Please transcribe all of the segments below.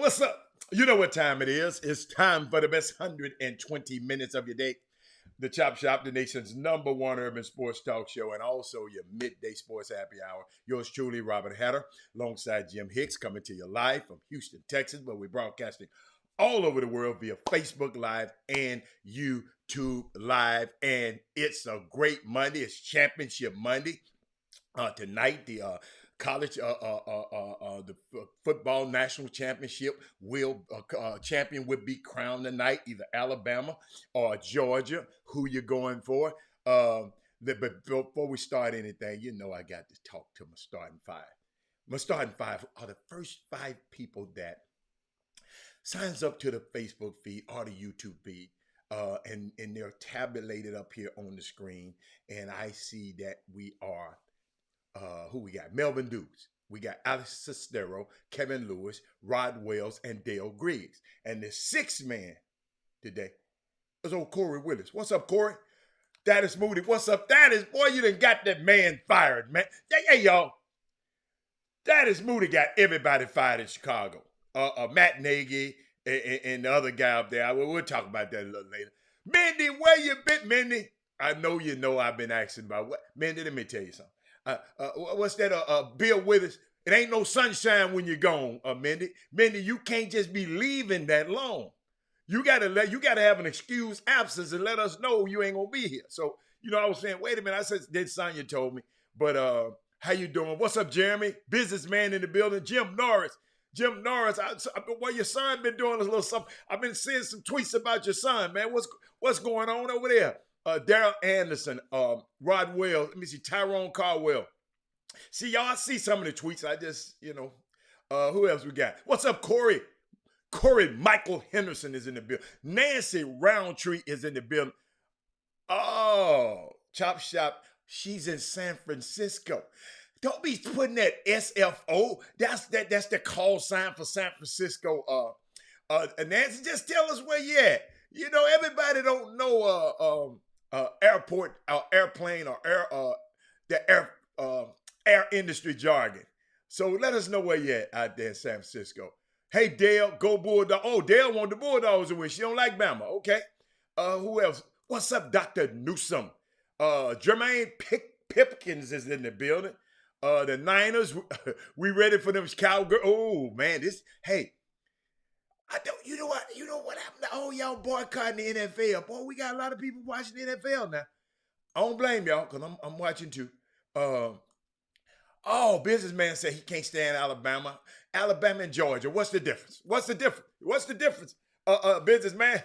What's up? You know what time it is. It's time for the best 120 minutes of your day. The Chop Shop, the nation's number one urban sports talk show, and also your midday sports happy hour. Yours truly, Robert Hatter, alongside Jim Hicks, coming to you live from Houston, Texas, where we're broadcasting all over the world via Facebook Live and YouTube Live. And it's a great Monday. It's Championship Monday. Tonight, the college, the football national championship champion will be crowned tonight, either Alabama or Georgia. Who you going for? But before we start anything, you know I got to talk to my starting five. My starting five are the first five people that signs up to the Facebook feed or the YouTube feed. And they're tabulated up here on the screen, and I see that we are who we got? Melvin Dukes. We got Alex Sestero, Kevin Lewis, Rod Wells, and Dale Griggs. And the sixth man today is old Corey Willis. What's up, Corey? That is Moody. What's up? That is, boy, you done got that man fired, man. Hey, y'all. That is Moody got everybody fired in Chicago. Matt Nagy and the other guy up there. We'll talk about that a little later. Mindy, where you been, Mindy? I know you know I've been asking about what. Mindy, let me tell you something. What's that? Bill Withers. It ain't no sunshine when you're gone, Mindy. Mindy, you can't just be leaving that long. You gotta have an excused absence and let us know you ain't gonna be here. So, I was saying, wait a minute. I said, then Sonya told me. But how you doing? What's up, Jeremy? Businessman in the building. Jim Norris. Jim Norris, what your son been doing a little something. I've been seeing some tweets about your son, man. What's going on over there? Daryl Anderson, Rod Wells, let me see, Tyrone Caldwell. See, y'all see some of the tweets. I just, who else we got? What's up, Corey? Corey Michael Henderson is in the building. Nancy Roundtree is in the building. Oh, Chop Shop, she's in San Francisco. Don't be putting that SFO. That's the call sign for San Francisco. Nancy, just tell us where you at. Everybody don't know airport or airplane or air industry jargon. So let us know where you at out there in San Francisco. Hey, Dale, go Bulldog. Oh, Dale want the Bulldogs to win. She don't like Bama. Okay. Who else? What's up, Dr. Newsome? Jermaine Pipkins is in the building. The Niners, we ready for them cowgirl. Oh, man, you know what happened to all y'all boycotting the NFL? Boy, we got a lot of people watching the NFL now. I don't blame y'all, because I'm watching too. Businessman said he can't stand Alabama. Alabama and Georgia. What's the difference? Businessman?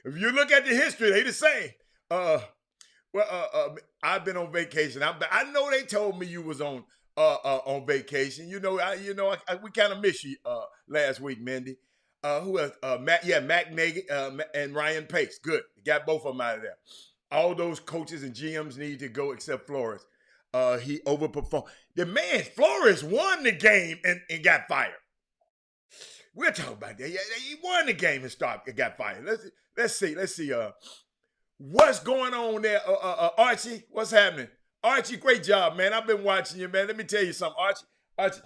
If you look at the history, they the same. I've been on vacation. I know they told me you was on vacation. We kind of missed you last week, Mindy. Who else? Matt Nagy and Ryan Pace. Good. Got both of them out of there. All those coaches and GMs need to go except Flores. He overperformed. The man, Flores won the game and got fired. We'll talk about that. Yeah, he won the game and got fired. Let's see. What's going on there, Archie? What's happening? Archie, great job, man. I've been watching you, man. Let me tell you something, Archie,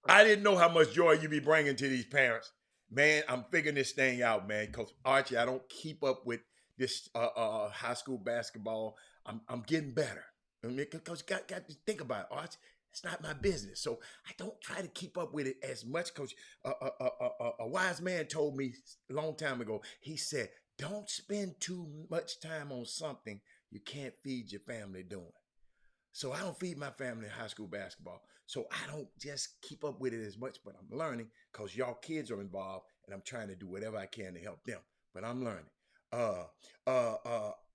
I didn't know how much joy you be bringing to these parents. Man, I'm figuring this thing out, man, because, Archie, I don't keep up with this high school basketball. I'm getting better. Because you got to think about it, Archie. It's not my business. So I don't try to keep up with it as much, because a wise man told me a long time ago, he said, don't spend too much time on something you can't feed your family doing. So I don't feed my family high school basketball. So I don't just keep up with it as much, but I'm learning, because y'all kids are involved, and I'm trying to do whatever I can to help them. But I'm learning.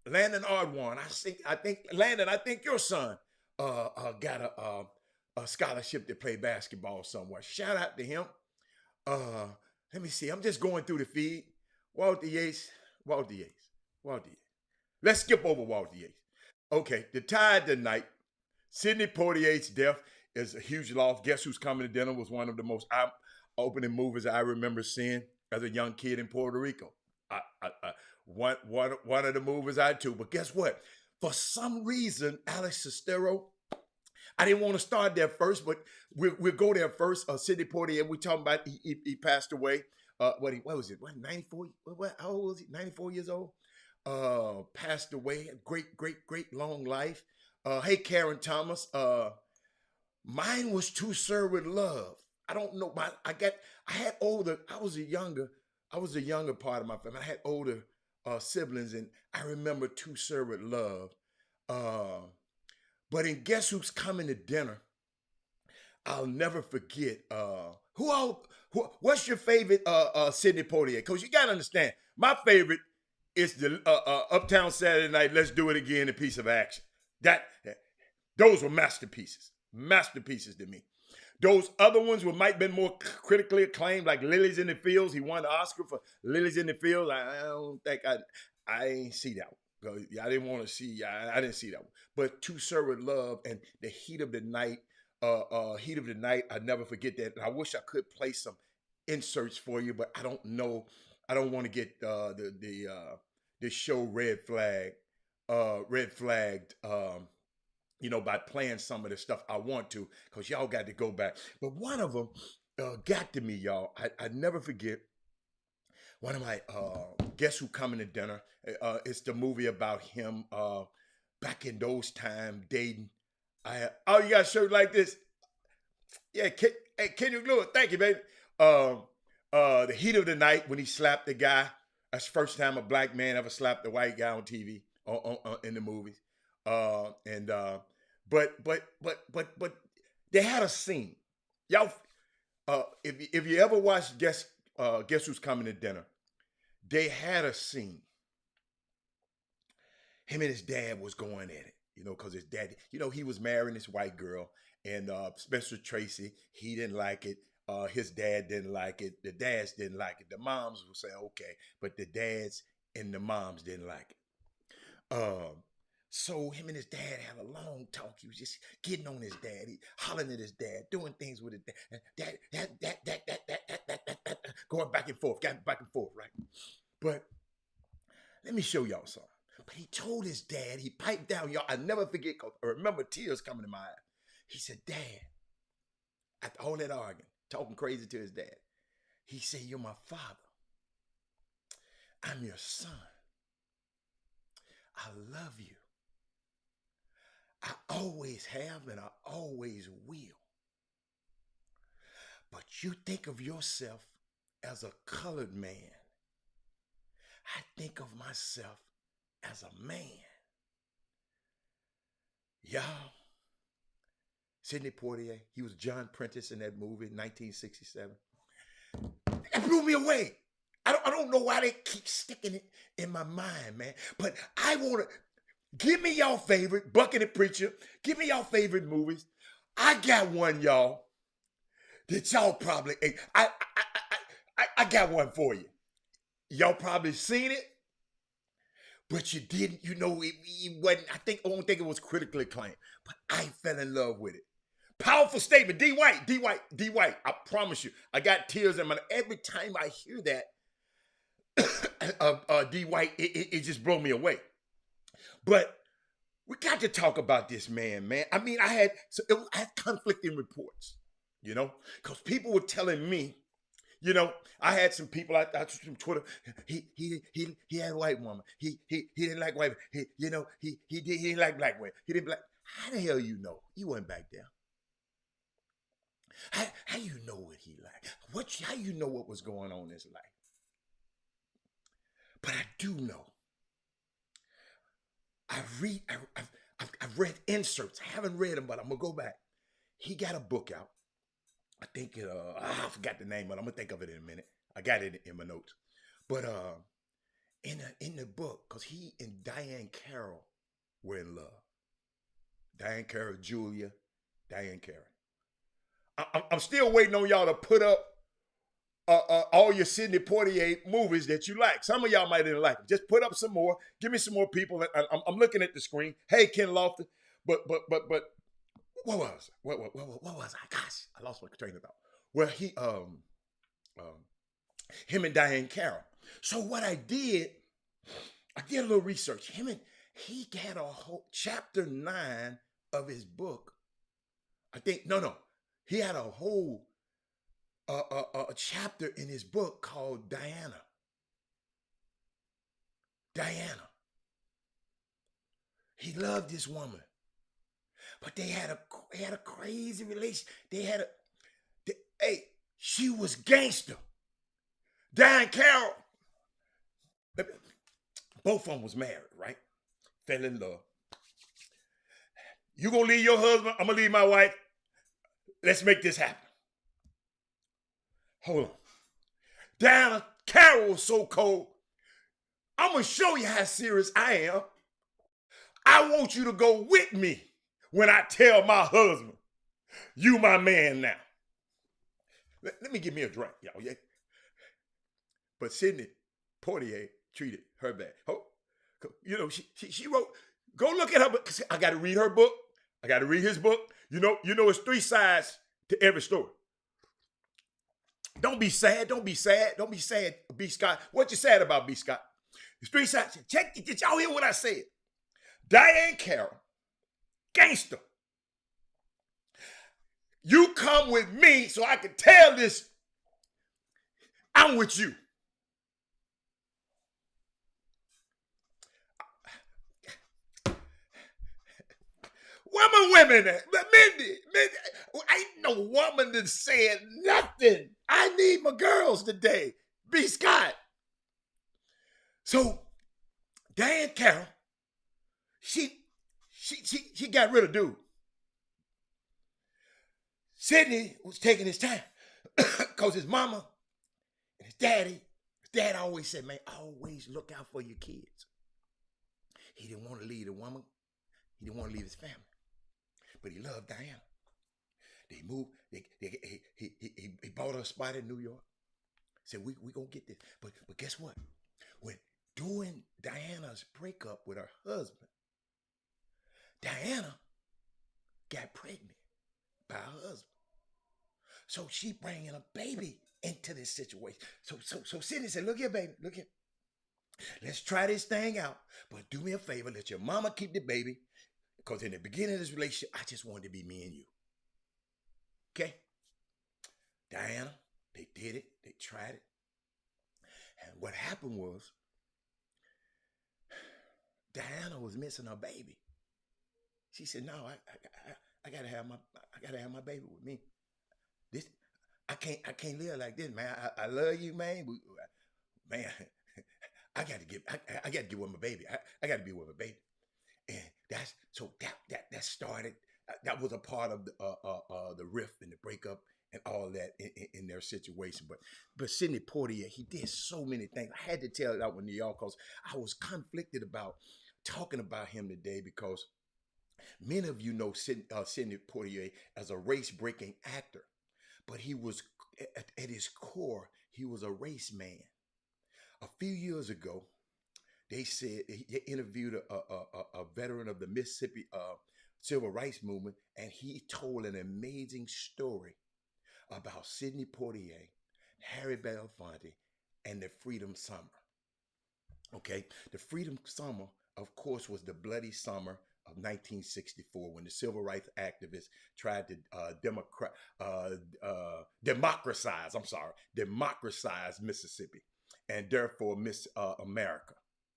Landon Ardwan, I think your son got a scholarship to play basketball somewhere. Shout out to him. Let me see. I'm just going through the feed. Walter Yates. Let's skip over Walter Yates. Okay, the Tide tonight. Sidney Poitier's death is a huge loss. Guess Who's Coming to Dinner was one of the most eye-opening movies I remember seeing as a young kid in Puerto Rico. One of the movies I too. But guess what? For some reason, Alex Sestero I didn't want to start there first, but we'll go there first. Sidney Poitier, we talking about he passed away. What was it? What 94? How old was he? 94 years old. Passed away. Great long life. Hey Karen Thomas. Mine was To Serve with Love. I don't know. I had older. I was a younger part of my family. I had older siblings, and I remember To Serve with Love. Uh, but in Guess Who's Coming to Dinner, I'll never forget. What's your favorite Sidney Poitier? Because you gotta understand, my favorite is the Uptown Saturday Night. Let's do it again. A piece of action. That those were masterpieces to me. Those other ones might have been more critically acclaimed, like Lilies in the Fields. He won the Oscar for Lilies in the Fields. I don't think I ain't see that one. I didn't want to see. I didn't see that one. But To Serve with Love and The Heat of the Night. Heat of the Night. I never forget that. And I wish I could play some inserts for you, but I don't know. I don't want to get the show red flagged. By playing some of the stuff I want to, because y'all got to go back. But one of them got to me, y'all. I never forget one of my Guess Who Coming to Dinner. It's the movie about him back in those times dating. You got a shirt like this? Yeah, Kendrick Lewis. Thank you, baby. The Heat of the Night when he slapped the guy. That's the first time a black man ever slapped a white guy on TV in the movies. But they had a scene. Y'all, if you ever watched Guess Who's Coming to Dinner, they had a scene. Him and his dad was going at it, because his dad, he was marrying this white girl, and Spencer Tracy, he didn't like it. His dad didn't like it. The dads didn't like it. The moms would say okay, but the dads and the moms didn't like it. So him and his dad had a long talk. He was just getting on his dad, he hollering at his dad, doing things with his dad, going back and forth, right? But let me show y'all something. But he told his dad, he piped down, y'all. I never forget, cause I remember tears coming to my eyes. He said, "Dad," after all that arguing, talking crazy to his dad, he said, "You're my father. I'm your son. I love you. I always have and I always will. But you think of yourself as a colored man. I think of myself as a man." Y'all, Sidney Poitier, he was John Prentice in that movie, 1967. That blew me away. I don't know why they keep sticking it in my mind, man. But I want to give me y'all favorite Bucket and Preacher. Give me y'all favorite movies. I got one, y'all, that y'all probably ain't. I got one for you. Y'all probably seen it, but you didn't. It wasn't. I don't think it was critically acclaimed, but I fell in love with it. Powerful statement, D. White. I promise you, I got tears in my. Every time I hear that, D. White, it just blew me away. But we got to talk about this man. I mean, I had conflicting reports, because people were telling me, I had some people I from Twitter. He had a white woman. He didn't like white. He didn't like black women. He didn't like. How the hell you know? You weren't back there. How you know what he liked? How you know what was going on in his life? But I do know. I've read inserts. I haven't read them, but I'm gonna go back. He got a book out. I think I forgot the name, but I'm gonna think of it in a minute. I got it in my notes. But in the book, because he and Diahann Carroll were in love. Diahann Carroll, Julia, Diahann Carroll. I'm still waiting on y'all to put up all your Sidney Poitier movies that you like. Some of y'all might didn't like them. Just put up some more. Give me some more people. I'm looking at the screen. Hey, Ken Lofton. But what was I? Gosh, I lost my train of thought. Well, him and Diahann Carroll. So what I did a little research. He had a whole chapter 9 of his book I think no. He had a whole a chapter in his book called Diana. Diana. He loved this woman, but they had a crazy relation. Hey, she was gangster. Diane Carroll. Both of them was married, right? Fell in love. You gonna leave your husband? I'm gonna leave my wife. Let's make this happen. Hold on. Diana Carroll was so cold. I'm gonna show you how serious I am. I want you to go with me when I tell my husband, you my man now. Let me give me a drink, y'all. Yeah. But Sidney Poitier treated her bad. Oh, she wrote. Go look at her book. I got to read her book. I got to read his book. It's 3 sides to every story. Don't be sad. Don't be sad. Don't be sad, B. Scott. What you sad about, B. Scott? It's 3 sides. Check. Did y'all hear what I said? Diane Carroll, gangster. You come with me so I can tell this. I'm with you. Women, Mindy, ain't no woman that said nothing. I need my girls today. B. Scott. So, Diane Carroll, she got rid of dude. Sidney was taking his time because his mama and his dad always said, man, always look out for your kids. He didn't want to leave the woman. He didn't want to leave his family. But he loved Diana. They moved. He bought her a spot in New York. Said, we going to get this. But guess what? When during Diana's breakup with her husband, Diana got pregnant by her husband. So she bringing a baby into this situation. So Sidney said, look here, baby, look here. Let's try this thing out. But do me a favor, let your mama keep the baby. Because in the beginning of this relationship, I just wanted to be me and you. Okay? Diana, they did it. They tried it. And what happened was, Diana was missing her baby. She said, no, I gotta have my baby with me. This I can't live like this, man. I love you, man. Man, I gotta get with my baby. I gotta be with my baby. And that started. That was a part of the rift and the breakup and all that in their situation. But Sidney Poitier, he did so many things. I had to tell that one to y'all because I was conflicted about talking about him today because many of you know Sidney Poitier as a race-breaking actor, but he was at his core, he was a race man. A few years ago, they said he interviewed a veteran of the Mississippi civil rights movement, and he told an amazing story about Sidney Poitier, Harry Belafonte, and the Freedom Summer. Okay, the Freedom Summer, of course, was the bloody summer of 1964 when the civil rights activists tried to democratize Mississippi, and therefore Miss America.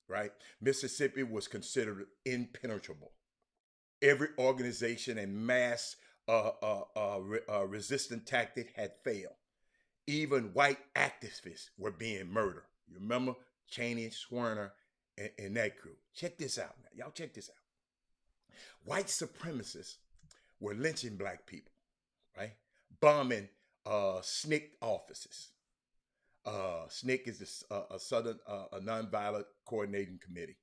Right? Mississippi was considered impenetrable. Every organization and mass resistant tactic had failed. Even white activists were being murdered. You remember Cheney, Swerner, and that crew. Check this out now. Y'all check this out. White supremacists were lynching black people, right? Bombing SNCC offices. SNCC is a Southern a Nonviolent Coordinating Committee.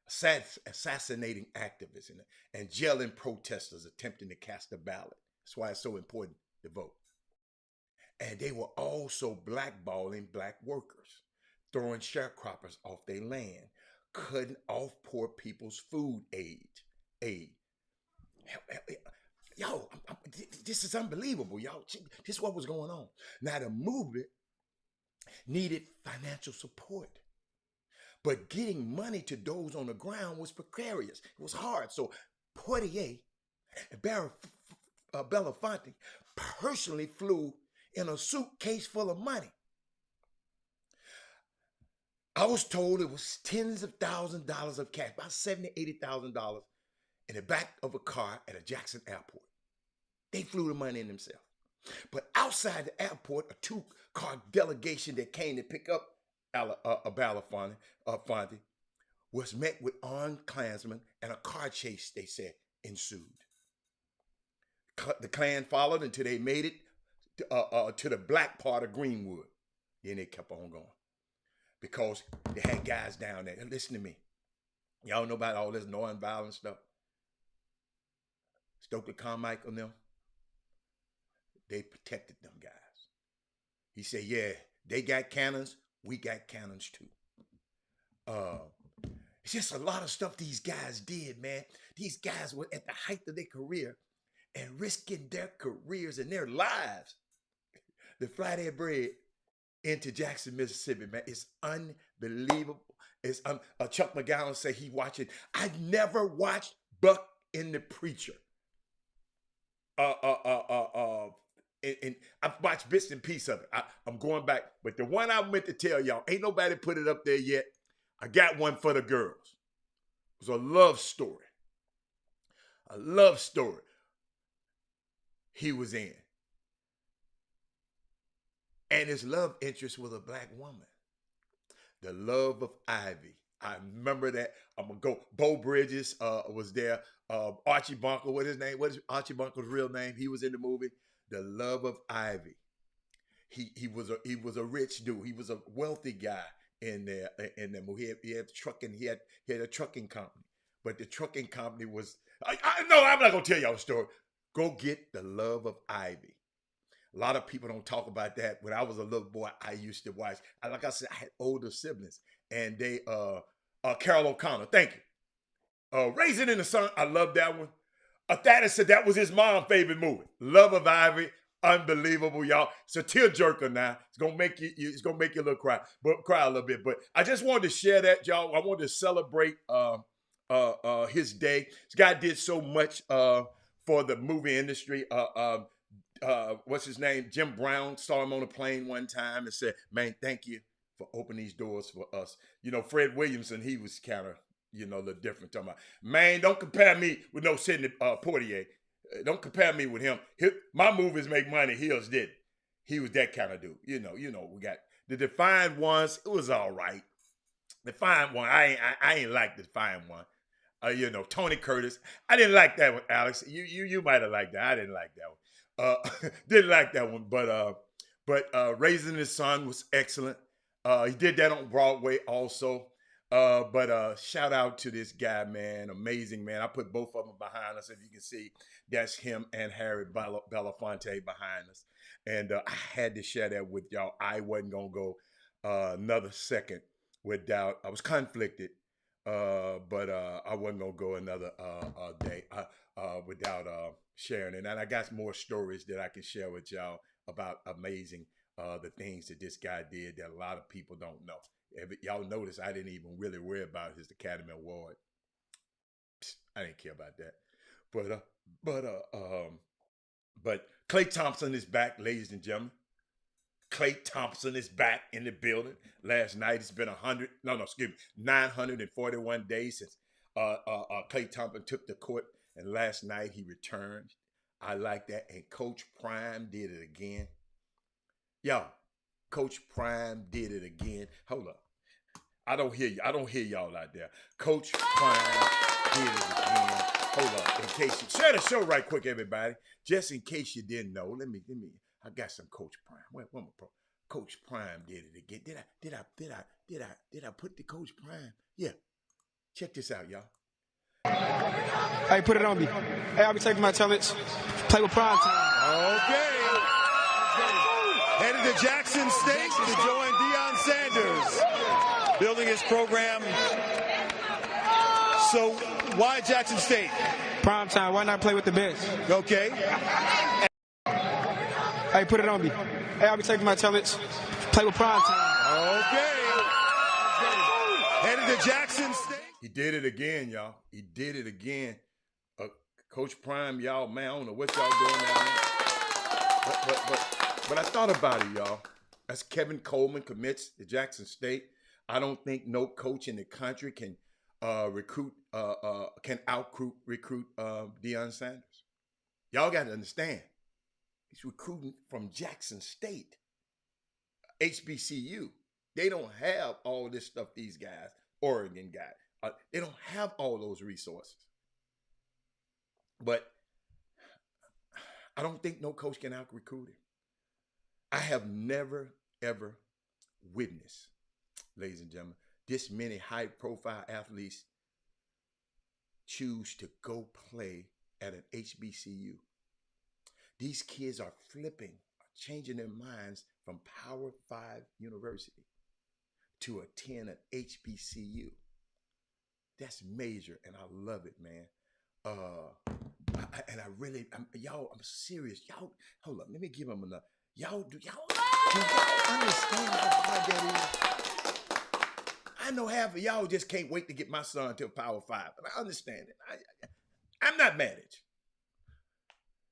Assassinating activists and jailing protesters attempting to cast a ballot. That's why it's so important to vote. And they were also blackballing black workers, throwing sharecroppers off their land, cutting off poor people's food aid. Yo, this is unbelievable, y'all. This is what was going on. Now, the movement needed financial support, but getting money to those on the ground was precarious. It was hard. So Poitier And Belafonte personally flew in a suitcase full of money. I was told it was tens of thousands of dollars of cash, about $70,000, $80,000 in the back of a car at a Jackson airport. They flew the money in themselves. But outside the airport, a two-car delegation that came to pick up Belafonte was met with armed Klansmen, and a car chase, they said, ensued. The Klan followed until they made it to the black part of Greenwood. Then they kept on going because they had guys down there. And listen to me. Y'all know about all this non-violent stuff. Stokely Carmichael and them, they protected them guys. He said, yeah, they got cannons, we got cannons too. It's just a lot of stuff these guys did, man. These guys were at the height of their career and risking their careers and their lives to fly their bread into Jackson, Mississippi, man. It's unbelievable. It's Chuck McGowan say he watching. I never watched Buck and the Preacher. And I've watched bits and pieces of it. I'm going back, but the one I meant to tell y'all, ain't nobody put it up there yet. I got one for the girls. It was a love story. A love story he was in. And his love interest was a black woman. The Love of Ivy. I remember that. I'm going to go. Bo Bridges was there. Archie Bunker, what his name? What is Archie Bunker's real name? He was in the movie. The Love of Ivy. He was a rich dude. He was a wealthy guy in there in the movie. He had trucking. He had a trucking company, but the trucking company was. No, I'm not gonna tell y'all a story. Go get The Love of Ivy. A lot of people don't talk about that. When I was a little boy, I used to watch. Like I said, I had older siblings, and they Carol O'Connor. Thank you. Raisin in the Sun. I love that one. Thaddeus said that was his mom's favorite movie. Love of Ivy. Unbelievable, y'all. It's a tearjerker now. It's gonna make you a little cry a little bit. But I just wanted to share that, y'all. I wanted to celebrate his day. This guy did so much for the movie industry. What's his name? Jim Brown saw him on a plane one time and said, "Man, thank you for opening these doors for us." You know, Fred Williamson, he was kind of, a little different. Talking about, man, don't compare me with no Sidney Poitier. Don't compare me with him. My movies make money. His didn't. He was that kind of dude. We got the Defiant Ones. It was all right. Defiant One. I ain't like the Defiant One. Tony Curtis. I didn't like that one, Alex. You might have liked that. I didn't like that one. Didn't like that one. But Raising His Son was excellent. He did that on Broadway also. But shout out to this guy, man. Amazing, man. I put both of them behind us. If you can see, that's him and Harry Belafonte behind us. And I had to share that with y'all. I wasn't going to go another second without, I was conflicted, but I wasn't going to go another day without sharing it. And I got more stories that I can share with y'all about amazing the things that this guy did that a lot of people don't know. Y'all notice I didn't even really worry about his Academy Award. I didn't care about that. But Klay Thompson is back, ladies and gentlemen. Klay Thompson is back in the building. Last night it's been 941 days since Klay Thompson took the court, and last night he returned. I like that. And Coach Prime did it again. Y'all, Coach Prime did it again. Hold up. I don't hear you. I don't hear y'all out there. Coach Prime did it again. Hold up. In case you share the show right quick, everybody. Just in case you didn't know. Let me. I got some Coach Prime. Where my pro? Coach Prime did it again. Did I put the Coach Prime? Yeah. Check this out, y'all. Hey, put it on me. Hey, I'll be taking my talents. Play with prime time. Okay. Headed to Jackson State to join Deion Sanders, building his program. So why Jackson State? Prime time. Why not play with the best? Okay. Hey, put it on me. Hey, I'll be taking my talents. Play with prime time. Okay. Headed to Jackson State. He did it again, y'all. He did it again. Coach Prime, y'all, man, I don't know what y'all doing now. But I thought about it, y'all. As Kevin Coleman commits to Jackson State, I don't think no coach in the country can recruit Deion Sanders. Y'all got to understand, he's recruiting from Jackson State, HBCU. They don't have all this stuff these guys, Oregon guys, they don't have all those resources. But I don't think no coach can out-recruit him. I have never, ever witnessed, ladies and gentlemen, this many high-profile athletes choose to go play at an HBCU. These kids are changing their minds from Power 5 University to attend an HBCU. That's major, and I love it, man. I'm serious. Y'all, hold up, let me give them enough. Do y'all understand how hard that is? I know half of y'all just can't wait to get my son to Power 5, but I understand it. I'm not mad at you.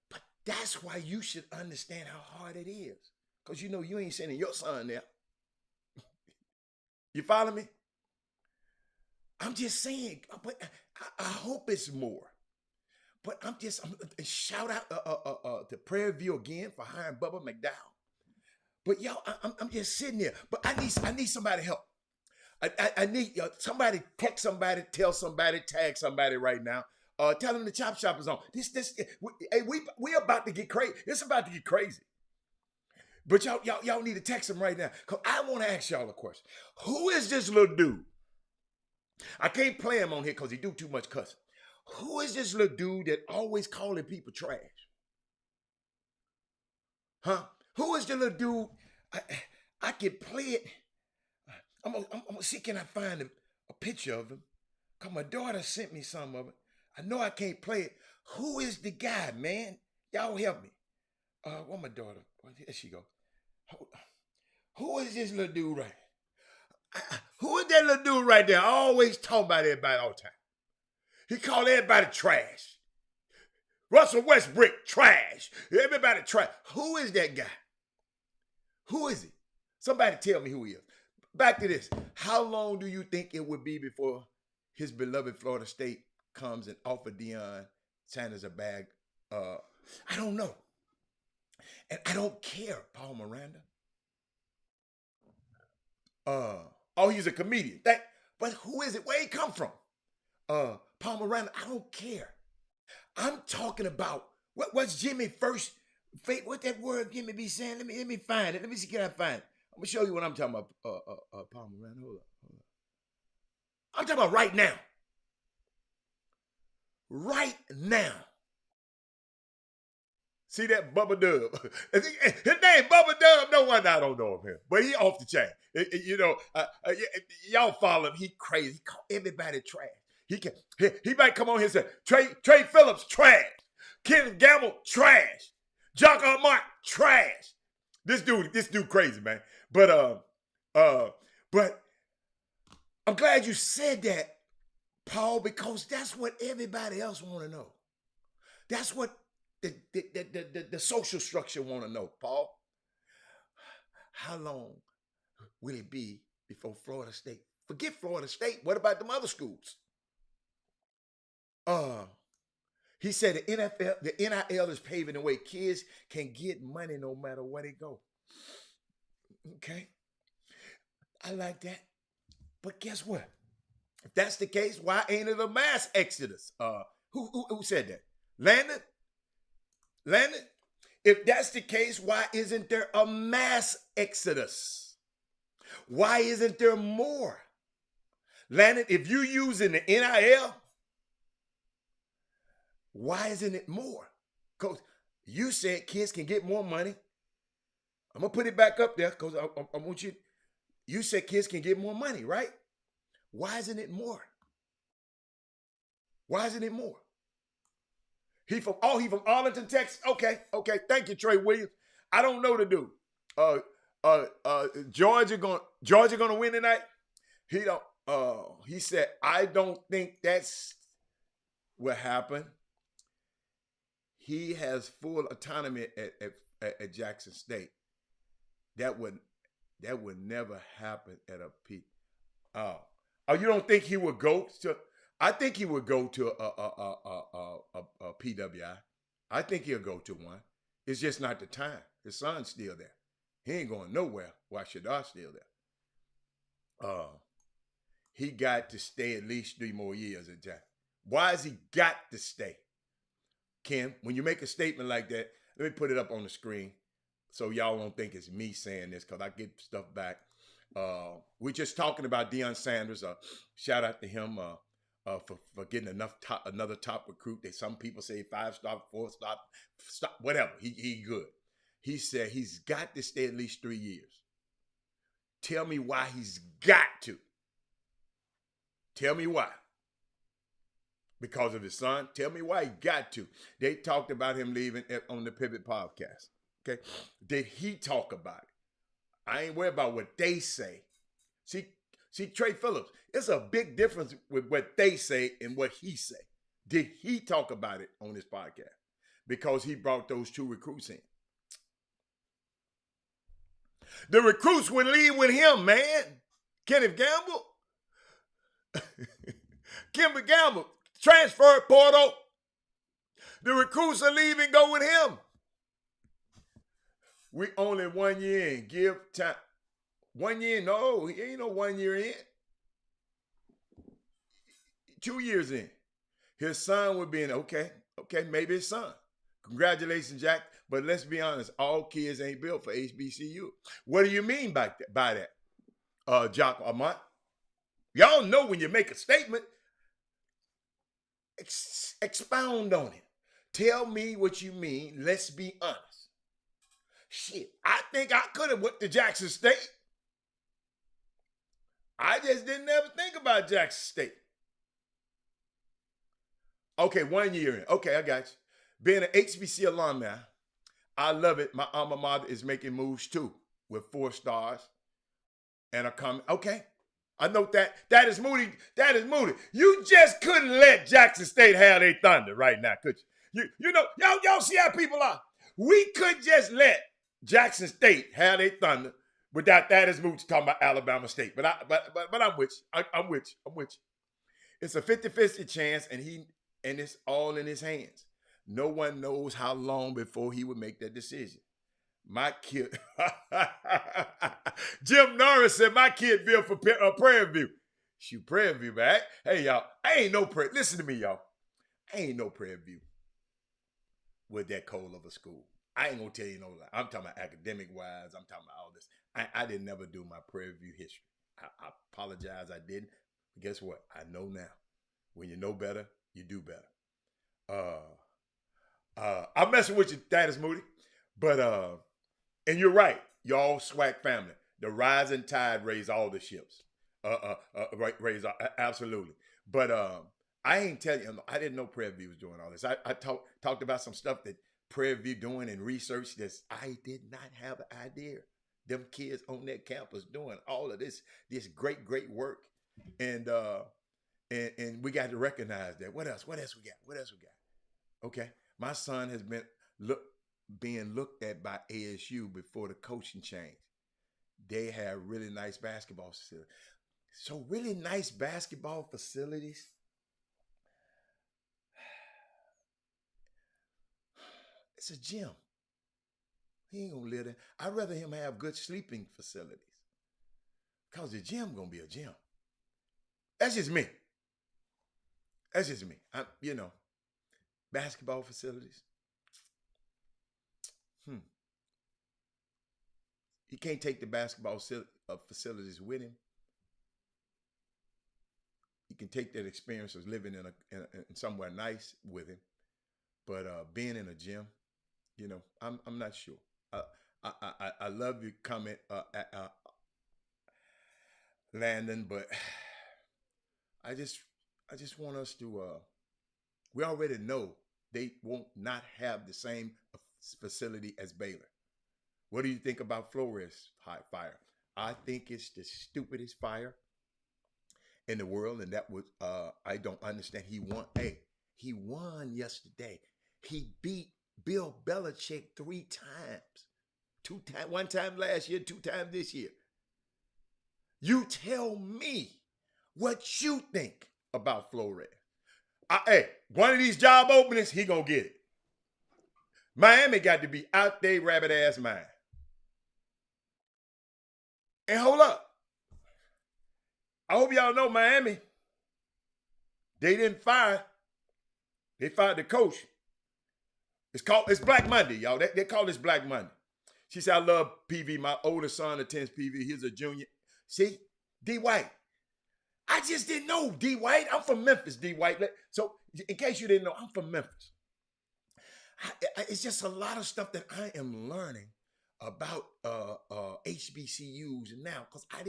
But that's why you should understand how hard it is. Because you ain't sending your son there. You follow me? I'm just saying, but I hope it's more. But I'm shout out to Prairie View again for hiring Bubba McDowell. But y'all, I'm just sitting there. But I need somebody help. I need somebody text somebody, tell somebody, tag somebody right now. Tell them the Chop Shop is on. We about to get crazy. It's about to get crazy. But y'all need to text them right now. Because I want to ask y'all a question. Who is this little dude? I can't play him on here because he do too much cussing. Who is this little dude that always calling people trash? Huh? Who is the little dude? I can play it. I'm gonna see, can I find a picture of him? Because my daughter sent me some of it. I know I can't play it. Who is the guy, man? Y'all help me. Where my daughter? There she go. Who is this little dude right? Who is that little dude right there? I always talk about everybody all the time. He called everybody trash. Russell Westbrook, trash. Everybody trash. Who is that guy? Who is he? Somebody tell me who he is. Back to this. How long do you think it would be before his beloved Florida State comes and offers Deion Sanders a bag? I don't know. And I don't care, Paul Miranda. He's a comedian. But who is it? Where he come from? Paul Miranda, I don't care. I'm talking about what's Jimmy first. What that word Jimmy be saying? Let me find it. Let me see, can I find it? I'm gonna show you what I'm talking about. Paul Miranda, hold up. I'm talking about right now. Right now. See that Bubba Dub? His name Bubba Dub. No one I don't know him, but he off the chain. Y'all follow him. He crazy. He call everybody trash. He might come on here and say Trey Phillips trash, Ken Gamble trash, Jocko Mark trash. This dude crazy, man. But I'm glad you said that, Paul, because that's what everybody else want to know. That's what the social structure want to know, Paul. How long will it be before Florida State? Forget Florida State. What about them other schools? He said the NIL is paving the way. Kids can get money no matter where they go. Okay. I like that. But guess what? If that's the case, why ain't it a mass exodus? Who said that? Landon? If that's the case, why isn't there a mass exodus? Why isn't there more? Landon, if you're using the NIL, why isn't it more? Because you said kids can get more money. I'm going to put it back up there because I want you. You said kids can get more money, right? Why isn't it more? Why isn't it more? He from Arlington, Texas. Okay. Thank you, Trey Williams. I don't know the dude. Georgia gonna win tonight. He said, I don't think that's what happened. he has full autonomy at Jackson State. That would never happen at a P. Oh, you don't think he would go to? I think he would go to a PWI. I think he'll go to one. It's just not the time. His son's still there. He ain't going nowhere while Shaddar's still there. He got to stay at least 3 more years at Jackson. Why has he got to stay? Kim, when you make a statement like that, let me put it up on the screen so y'all won't think it's me saying this, because I get stuff back. We're just talking about Deion Sanders. Shout out to him for getting another top recruit. Some people say 5-star, 4-star, whatever. He good. He said he's got to stay at least 3 years. Tell me why he's got to. Tell me why. Because of his son? Tell me why he got to. They talked about him leaving on the Pivot podcast. Okay? Did he talk about it? I ain't worried about what they say. See, Trey Phillips, it's a big difference with what they say and what he say. Did he talk about it on his podcast? Because he brought those 2 recruits in. The recruits would leave with him, man. Kenneth Gamble. Kenneth Gamble. Transfer portal. The recruits are leaving, go with him. We only 1 year in. Give time. 1 year? No, he ain't no 1 year in. 2 years in. His son would be in. Okay, maybe his son. Congratulations, Jack. But let's be honest, all kids ain't built for HBCU. What do you mean by that, Jock Armont? Y'all know when you make a statement, expound on it. Tell me what you mean. Let's be honest. Shit, I think I could have went to Jackson State. I just didn't ever think about Jackson State. Okay, 1 year in. Okay, I got you. Being an HBC alumni, I love it. My alma mater is making moves too with 4 stars and a comment. Okay, I note that. That is Moody. That is Moody. You just couldn't let Jackson State have their thunder right now, could you? You know, y'all see how people are. We could just let Jackson State have their thunder without that is Moody talking about Alabama State. But I'm with you. I'm with you. It's a 50-50 chance, and it's all in his hands. No one knows how long before he would make that decision. My kid, Jim Norris said my kid built for Prairie View. Shoot, Prairie View, man. Hey, y'all, I ain't no Prairie. Listen to me, y'all. I ain't no Prairie View with that cold of a school. I ain't gonna tell you no lie. I'm talking about academic-wise. I'm talking about all this. I didn't never do my Prairie View history. I apologize, I didn't. But guess what? I know now. When you know better, you do better. I'm messing with you, Thaddeus Moody. But, and you're right. Y'all SWAC family. The rising tide raised all the ships. Raised, absolutely. But I ain't tell you, I didn't know Prairie View was doing all this. I talked about some stuff that Prairie View doing and research that I did not have an idea. Them kids on that campus doing all of this great work. And we got to recognize that. What else we got? Okay. My son has been being looked at by ASU before the coaching change. They have really nice basketball facilities. So really nice basketball facilities. It's a gym. He ain't gonna live there. I'd rather him have good sleeping facilities. Because the gym gonna be a gym. That's just me. Basketball facilities. He can't take the basketball facilities with him. He can take that experience of living in somewhere nice with him, but being in a gym, I'm not sure. I love your comment, Landon, but I just want us to. We already know they won't not have the same facility as Baylor. What do you think about Flores fire? I think it's the stupidest fire in the world, and that was I don't understand. He won yesterday. He beat Bill Belichick 3 times. One time last year, 2 times this year. You tell me what you think about Flores. Hey, one of these job openings, he gonna get it. Miami got to be out there rabbit ass mind. And hold up. I hope y'all know Miami. They didn't fire. They fired the coach. It's Black Monday, y'all. They call this Black Monday. She said, I love PV. My oldest son attends PV. He's a junior. See, D. White. I just didn't know, D. White. I'm from Memphis, D. White. So in case you didn't know, I'm from Memphis. It's just a lot of stuff that I am learning about HBCUs now, because I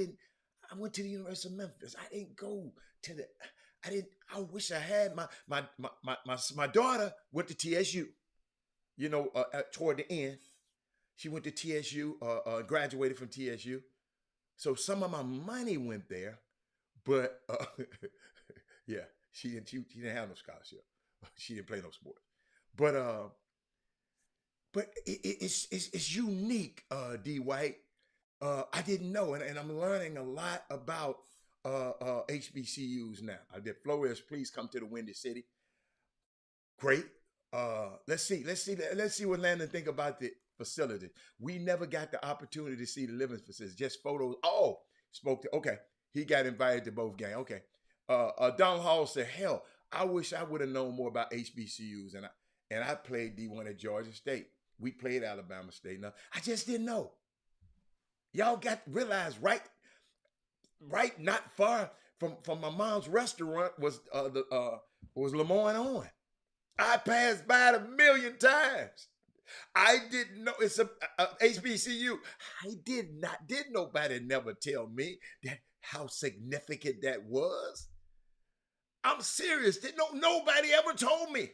went to the University of Memphis. I didn't go to I wish I had my daughter went to TSU, toward the end. She went to TSU, graduated from TSU. So some of my money went there, but yeah, she didn't have no scholarship. She didn't play no sports. But it's unique, D. White. I didn't know, and I'm learning a lot about HBCUs now. I did Flores, please come to the Windy City. Great. Let's see what Landon think about the facility. We never got the opportunity to see the living facility, just photos. Oh, okay. He got invited to both games. Okay. Don Hall said, hell, I wish I would have known more about HBCUs, and I played D1 at Georgia State. We played Alabama State. Now, I just didn't know. Y'all got to realize, right not far from my mom's restaurant was Lemoyne on. I passed by it 1,000,000 times. I didn't know it's a HBCU. Did nobody never tell me that how significant that was? I'm serious. Nobody ever told me.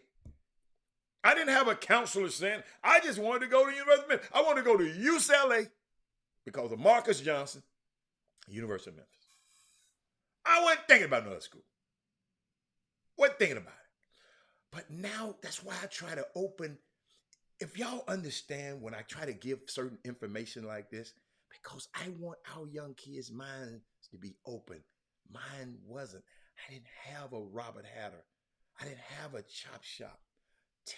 I didn't have a counselor saying, I just wanted to go to University of Memphis. I wanted to go to UCLA because of Marcus Johnson, University of Memphis. I wasn't thinking about another school. Wasn't thinking about it. But now that's why I try to open. If y'all understand when I try to give certain information like this, because I want our young kids' minds to be open. Mine wasn't. I didn't have a Robert Hatter. I didn't have a chop shop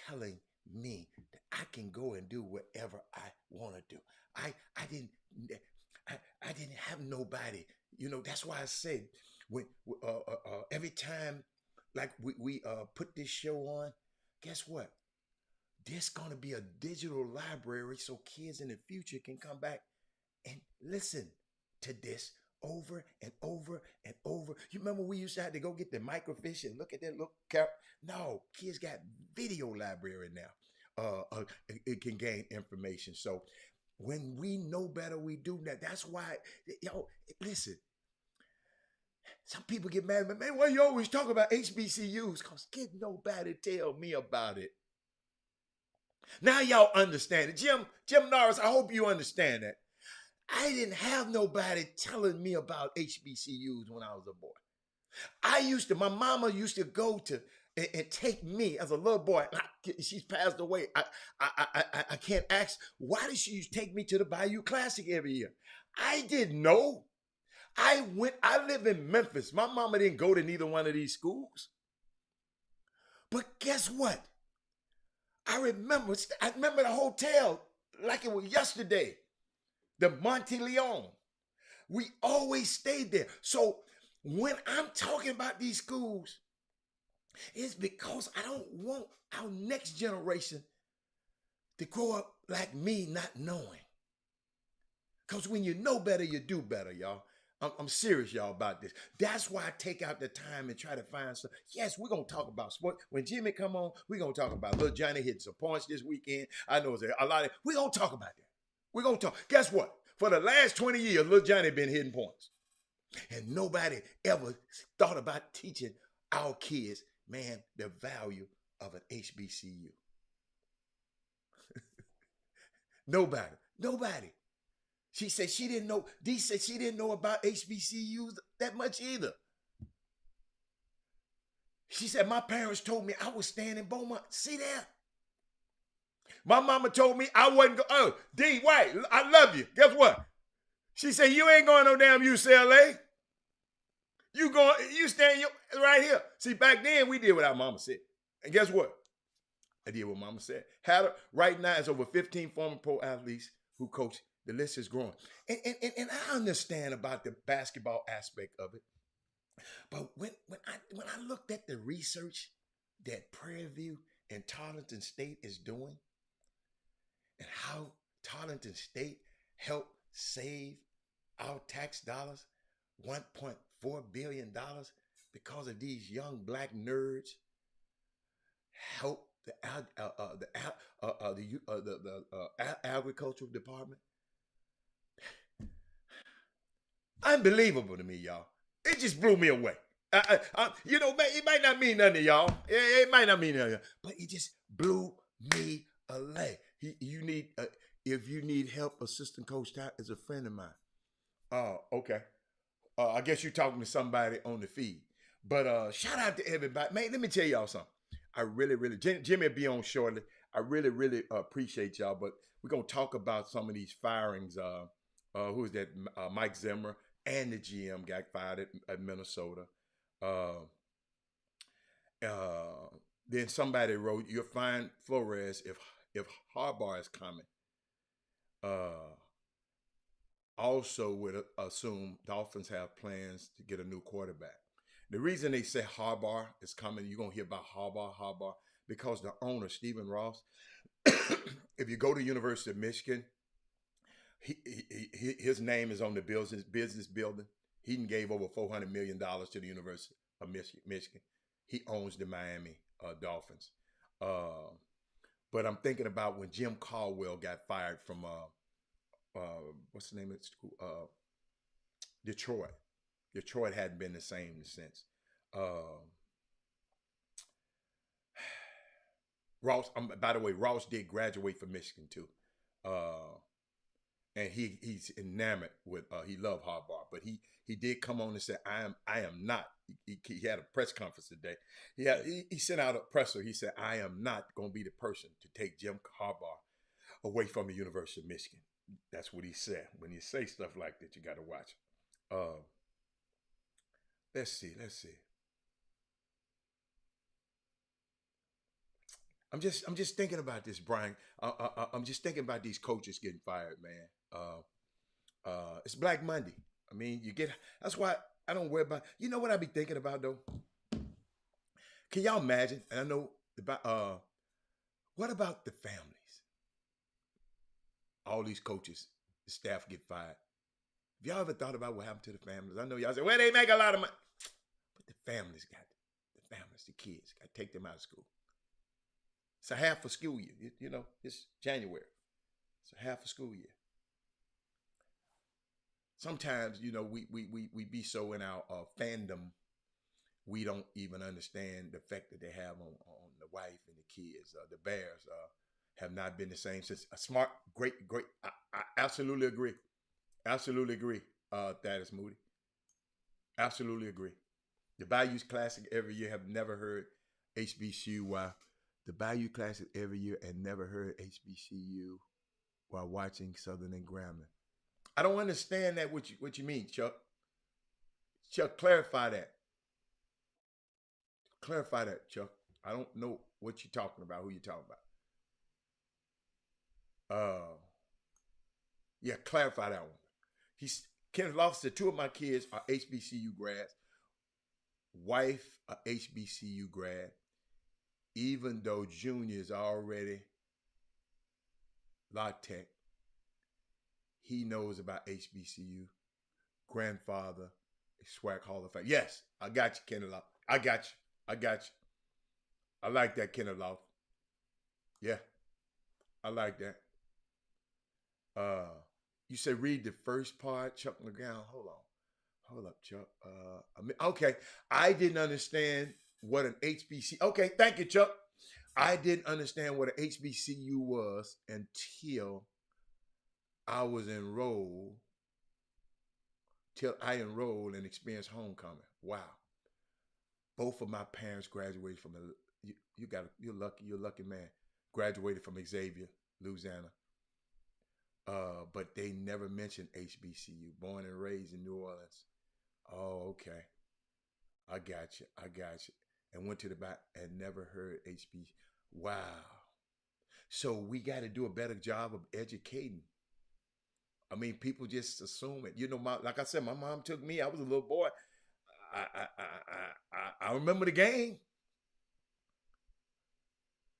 telling me that I can go and do whatever I want to do. I didn't have nobody. That's why I said when every time like we put this show on, guess what? There's gonna be a digital library so kids in the future can come back and listen to this over and over and over. You remember we used to have to go get the microfiche and look at that little cap? No, kids got video library now. It can gain information. So when we know better, we do that. That's why, listen. Some people get mad at me, man, why you always talk about HBCUs? Because kid nobody tell me about it. Now y'all understand it. Jim Norris, I hope you understand that. I didn't have nobody telling me about HBCUs when I was a boy. My mama used to go to and take me as a little boy. She's passed away. I can't ask, why did she take me to the Bayou Classic every year? I didn't know. I live in Memphis. My mama didn't go to neither one of these schools. But guess what? I remember the hotel like it was yesterday. The Monte Leon. We always stayed there. So when I'm talking about these schools, it's because I don't want our next generation to grow up like me not knowing. Because when you know better, you do better, y'all. I'm serious, y'all, about this. That's why I take out the time and try to find stuff. Yes, we're going to talk about sports. When Jimmy come on, we're going to talk about Lil Johnny hitting some points this weekend. I know there's a lot of, we're going to talk about that. We're going to talk. Guess what? For the last 20 years, Lil Johnny been hitting points. And nobody ever thought about teaching our kids, man, the value of an HBCU. Nobody. She said she didn't know. Dee said she didn't know about HBCUs that much either. She said my parents told me I was staying in Beaumont. See that? My mama told me I wasn't going. Oh, D. White, I love you. Guess what? She said, you ain't going no damn UCLA. You stand right here. See, back then we did what our mama said. And guess what? I did what mama said. Right now, it's over 15 former pro athletes who coach. The list is growing. And I understand about the basketball aspect of it. But when I looked at the research that Prairie View and Tarleton State is doing, and how Tarleton State helped save our tax dollars, $1.4 billion, because of these young black nerds, help the agricultural department. Unbelievable to me, y'all. It just blew me away. It might not mean nothing to y'all. It might not mean nothing, but it just blew me away. If you need help, assistant coach Ty is a friend of mine. Oh, okay. I guess you're talking to somebody on the feed. But shout out to everybody. Man, let me tell y'all something. I really, Jimmy will be on shortly. I really appreciate y'all. But we're going to talk about some of these firings. Who is that? Mike Zimmer and the GM got fired at Minnesota. Then somebody wrote, you'll find Flores if Harbaugh is coming. Also would assume Dolphins have plans to get a new quarterback. The reason they say Harbaugh is coming, you're going to hear about Harbaugh, because the owner, Stephen Ross, if you go to University of Michigan, his name is on the business building. He gave over $400 million to the University of Michigan. He owns the Miami Dolphins. But I'm thinking about when Jim Caldwell got fired from what's the name of the school? Detroit. Detroit hadn't been the same since. Ross, by the way, Ross did graduate from Michigan too. And he's enamored with, he loved Harbaugh, but he did come on and say, I am not. He had a press conference today. He sent out a presser. He said, I am not going to be the person to take Jim Harbaugh away from the University of Michigan. That's what he said. When you say stuff like that, you got to watch. Let's see. I'm just thinking about this, Brian. I'm just thinking about these coaches getting fired, man. It's Black Monday. I mean, that's why I don't worry about. You know what I be thinking about though? Can y'all imagine? And I know about what about the families? All these coaches, the staff get fired. Have y'all ever thought about what happened to the families? I know y'all say, well, they make a lot of money. But the families the kids, got to take them out of school. It's a half a school year. It's January. It's a half a school year. Sometimes, we be so in our fandom, we don't even understand the effect that they have on the wife and the kids. The Bears have not been the same since. A smart, great. I absolutely agree. Absolutely agree, Thaddeus Moody. Absolutely agree. The Bayous Classic every year. Have never heard HBCU while the Bayou Classic every year and never heard HBCU while watching Southern and Grambling. I don't understand that. What you mean, Chuck? Chuck, clarify that. Clarify that, Chuck. I don't know what you're talking about. Who you talking about? Yeah, clarify that one. Kenneth Loftus said 2 of my kids are HBCU grads. Wife a HBCU grad. Even though Junior is already La Tech, he knows about HBCU. Grandfather is SWAC Hall of Fame. Yes, I got you, Kenneth Loftus. I got you. I like that, Kenneth Loftus. Yeah, I like that. You said read the first part, Chuck McGowan. Hold up, Chuck. Okay, I didn't understand what an HBCU. Okay, thank you, Chuck. I didn't understand what an HBCU was until I enrolled and experienced homecoming. Wow. Both of my parents graduated from you're lucky man. graduated from Xavier, Louisiana. But they never mentioned HBCU. Born and raised in New Orleans. Oh, okay. I got you. And went to the back and never heard HBCU. Wow. So we got to do a better job of educating. I mean, people just assume it. You know, like I said, my mom took me. I was a little boy. I remember the game.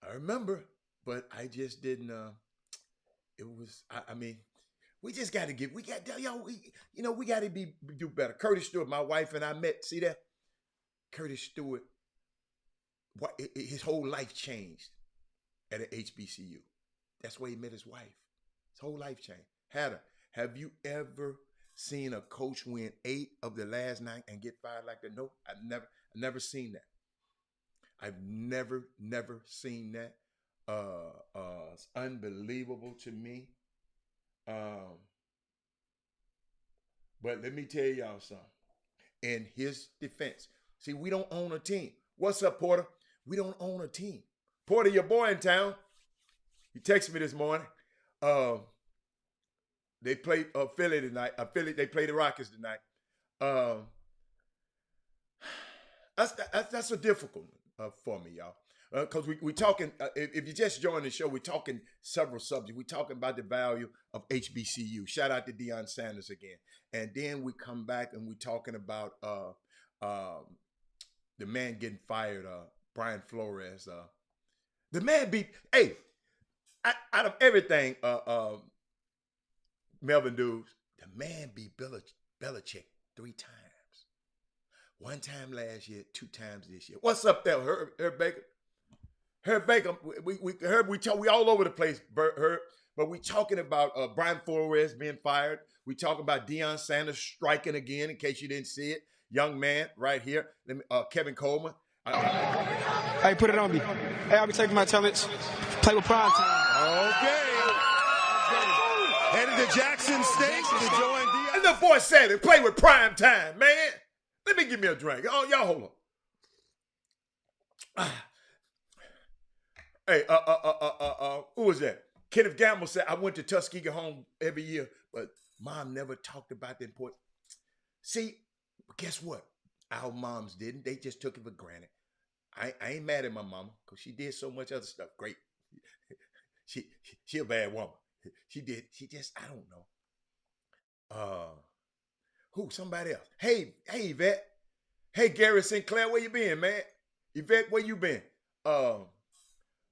I remember, but I just didn't. It was. I mean, we just got to get. We got we got to do better. Curtis Stewart, my wife and I met. See that? Curtis Stewart. His whole life changed at an HBCU. That's where he met his wife. His whole life changed. Have you ever seen a coach win 8 of the last 9 and get fired like that? No, I've never seen that. I've never seen that. It's unbelievable to me. But let me tell y'all something. In his defense, see, we don't own a team. What's up, Porter? We don't own a team. Porter, your boy in town. He texted me this morning. They played Philly tonight. They played the Rockets tonight. That's a difficult for me, y'all. Because we talking, if you just joined the show, we're talking several subjects. We're talking about the value of HBCU. Shout out to Deion Sanders again. And then we come back and we're talking about the man getting fired, Brian Flores. The man out of everything, Melvin Dukes, the man beat Belichick 3 times. 1 time last year, 2 times this year. What's up there, Herb Baker? Herb Baker, we all over the place, Herb, but we talking about Brian Flores being fired. We talking about Deion Sanders striking again, in case you didn't see it. Young man right here, Kevin Coleman. Hey, put it on me. Hey, I'll be taking my talents. Play with prime time. Okay. Headed to Jackson State to join Deion. And the boy said it, play with prime time, man. Let me give me a drink. Oh, y'all hold on. Hey, who was that? Kenneth Gamble said, I went to Tuskegee home every year, but mom never talked about the importance. See, guess what? Our moms didn't. They just took it for granted. I ain't mad at my mama because she did so much other stuff. Great. She a bad woman. She just, I don't know. Somebody else. Hey, Yvette. Hey, Gary Sinclair, where you been, man? Yvette, where you been?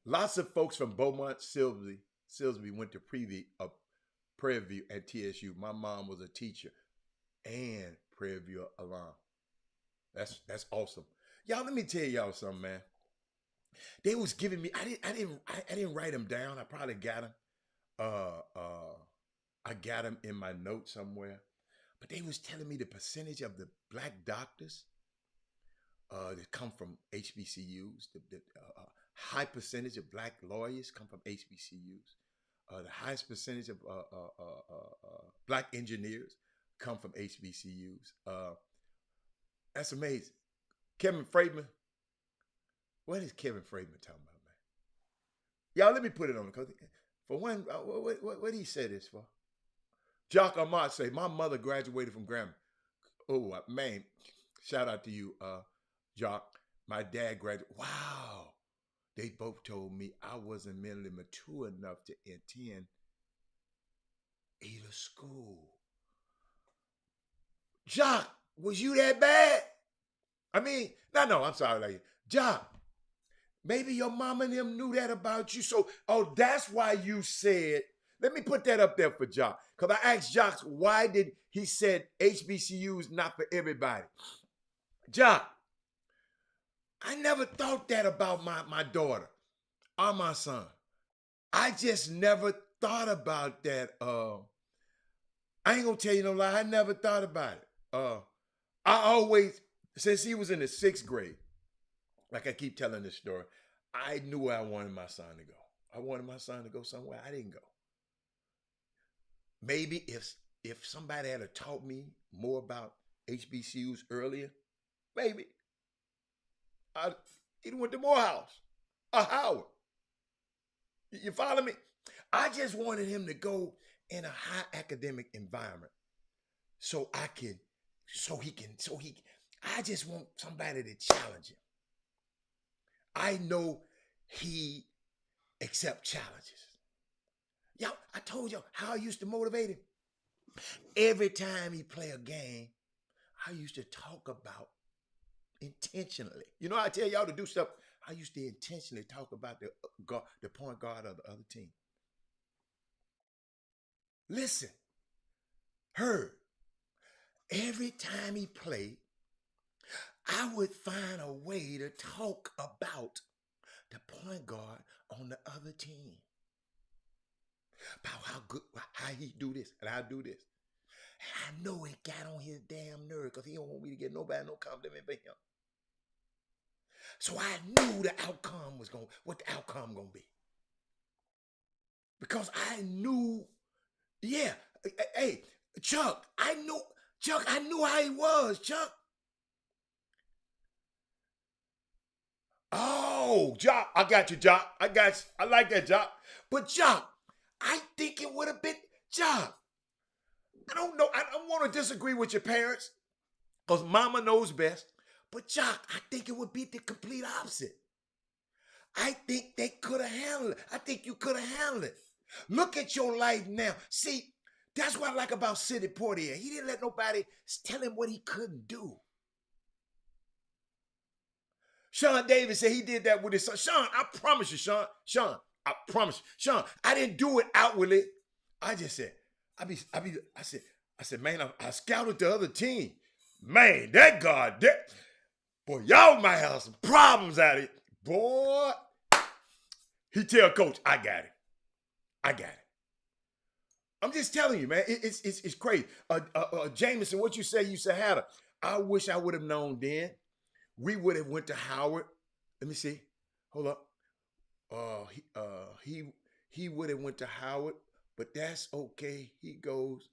Lots of folks from Beaumont, Silsbee went to Prairie View at TSU. My mom was a teacher and Prairie View alum. That's awesome. Y'all, let me tell y'all something, man. They was giving me, I didn't write them down. I probably got them. I got them in my notes somewhere. But they was telling me the percentage of the black doctors that come from HBCUs, the high percentage of black lawyers come from HBCUs. The highest percentage of black engineers come from HBCUs. That's amazing. Kevin Freidman. What is Kevin Freidman talking about, man? Y'all, let me put it on because for one, what he said this for? Jock Ahmad say, my mother graduated from Grambling. Oh, man, shout out to you, Jock. My dad graduated. Wow. They both told me I wasn't mentally mature enough to attend either school. Jock, was you that bad? I mean, no, I'm sorry, lady. Jock, maybe your mama and them knew that about you. So, that's why you said, let me put that up there for Jock. Because I asked Jock, why did he said HBCUs not for everybody? Jock, I never thought that about my daughter or my son. I just never thought about that. I ain't gonna tell you no lie. I never thought about it. I always, since he was in the 6th grade, like I keep telling this story, I knew where I wanted my son to go. I wanted my son to go somewhere I didn't go. Maybe if somebody had taught me more about HBCUs earlier, maybe I'd went to Morehouse or Howard. You follow me? I just wanted him to go in a high academic environment so I can, I just want somebody to challenge him. I know he accepts challenges. Y'all, I told y'all how I used to motivate him. Every time he play a game, I used to talk about intentionally. You know, I tell y'all to do stuff. I used to intentionally talk about the point guard of the other team. Listen, heard. Every time he played, I would find a way to talk about the point guard on the other team. About how he do this and I do this. And I know it got on his damn nerve because he don't want me to get no compliment for him. So I knew what the outcome gonna be. Because I knew, yeah, hey, Chuck, I knew how he was, Chuck. Oh, Jock, I got you, Jock. I got you. I like that, Jock. But Jock, I think it would have been Jock. I don't know. I don't want to disagree with your parents because mama knows best. But Jock, I think it would be the complete opposite. I think they could have handled it. I think you could have handled it. Look at your life now. See, that's what I like about Sidney Poitier. He didn't let nobody tell him what he couldn't do. Sean Davis said he did that with his son. Sean, I promise you, Sean. Sean, I promise you. Sean, I didn't do it outwardly. I just said, I said, man, I scouted the other team. Man, that guard, boy, y'all might have some problems out of it. Boy, he tell coach, I got it. I'm just telling you, man, it's crazy. Jameson, what you say, you said had I wish I would have known then. We would have went to Howard. Let me see. Hold up. He would have went to Howard, but that's okay. He goes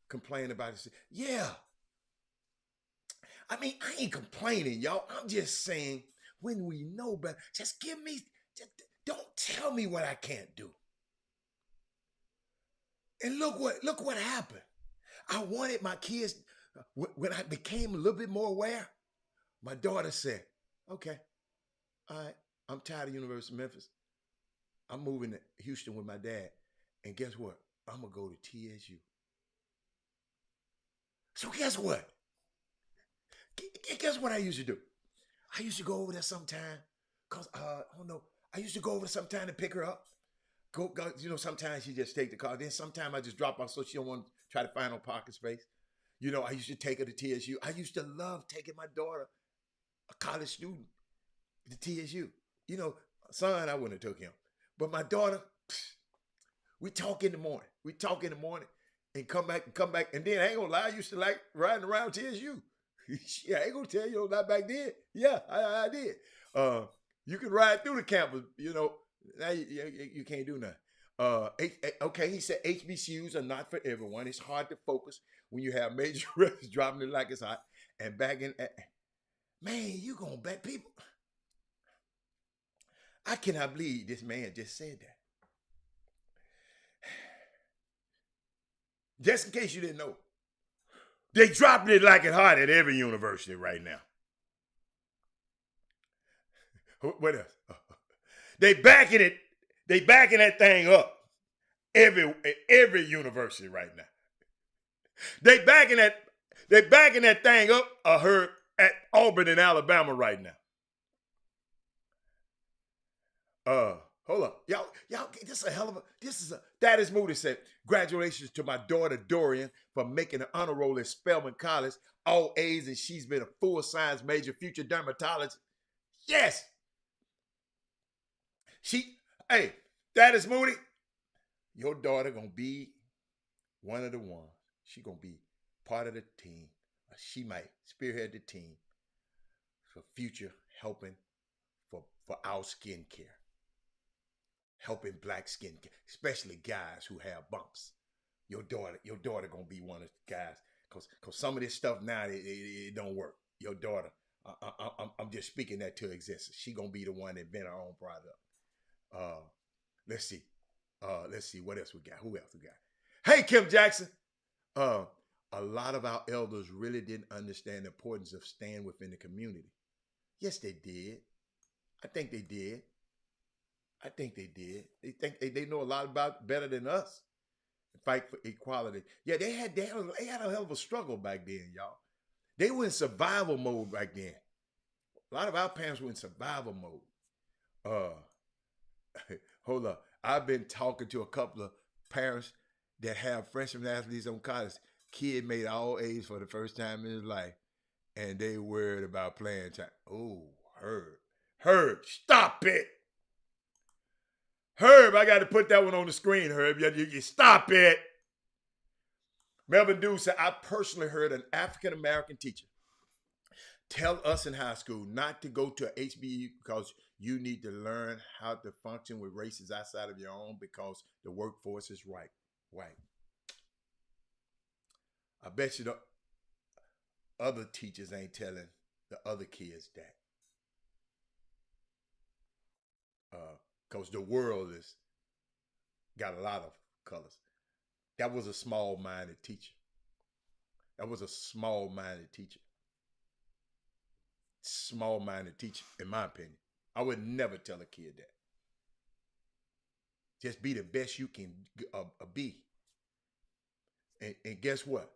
complain about it. Yeah. I mean, I ain't complaining, y'all. I'm just saying when we know better, just don't tell me what I can't do. And look what happened. I wanted my kids, when I became a little bit more aware, my daughter said, okay, all right, I'm tired of University of Memphis. I'm moving to Houston with my dad. And guess what? I'm going to go to TSU. So guess what? Guess what I used to do? I used to go over there sometime because, I don't know, I used to go over there sometime to pick her up. Go, you know, sometimes she just take the car. Then sometimes I just drop off so she don't want to try to find no parking space. You know, I used to take her to TSU. I used to love taking my daughter, a college student, to TSU. You know, son, I wouldn't have took him. But my daughter, we talk in the morning and come back. And then I ain't gonna lie, I used to like riding around TSU. Yeah, I ain't gonna tell you not back then. Yeah, I did. You can ride through the campus, you know. Now you can't do nothing. Okay, he said HBCUs are not for everyone. It's hard to focus when you have major risks dropping it like it's hot. And back in, man, you gonna bet people. I cannot believe this man just said that. Just in case you didn't know, they dropping it like it's hot at every university right now. What else? They backing that thing up. Every university right now. They backing that thing up. I heard at Auburn in Alabama right now. Hold up. Y'all, this is a Thaddeus Moody said, congratulations to my daughter Dorian for making an honor roll at Spelman College, all A's, and she's been a full science major, future dermatologist. Yes. Hey, Thaddeus Moody, your daughter gonna be one of the ones. She gonna be part of the team. She might spearhead the team for future helping for our skincare. Helping black skin, especially guys who have bumps. Your daughter gonna be one of the guys, cause some of this stuff now it don't work. Your daughter, I'm just speaking that to existence. She gonna be the one that invent her own product. Let's see. What else we got. Who else we got? Hey, Kim Jackson. A lot of our elders really didn't understand the importance of staying within the community. Yes, they did. I think they did. They think they know a lot about better than us. Fight for equality. Yeah, they had a hell of a struggle back then, y'all. They were in survival mode back then. A lot of our parents were in survival mode. Hold up. I've been talking to a couple of parents that have freshman athletes on college. Kid made all A's for the first time in his life, and they worried about playing time. Oh, Herb, stop it. Herb, I got to put that one on the screen, Herb. You stop it. Melvin Dew said, I personally heard an African-American teacher tell us in high school not to go to a HBCU because you need to learn how to function with races outside of your own because the workforce is white. I bet you the other teachers ain't telling the other kids that. Because the world is got a lot of colors. That was a small-minded teacher. Small-minded teacher, in my opinion. I would never tell a kid that. Just be the best you can be. And guess what?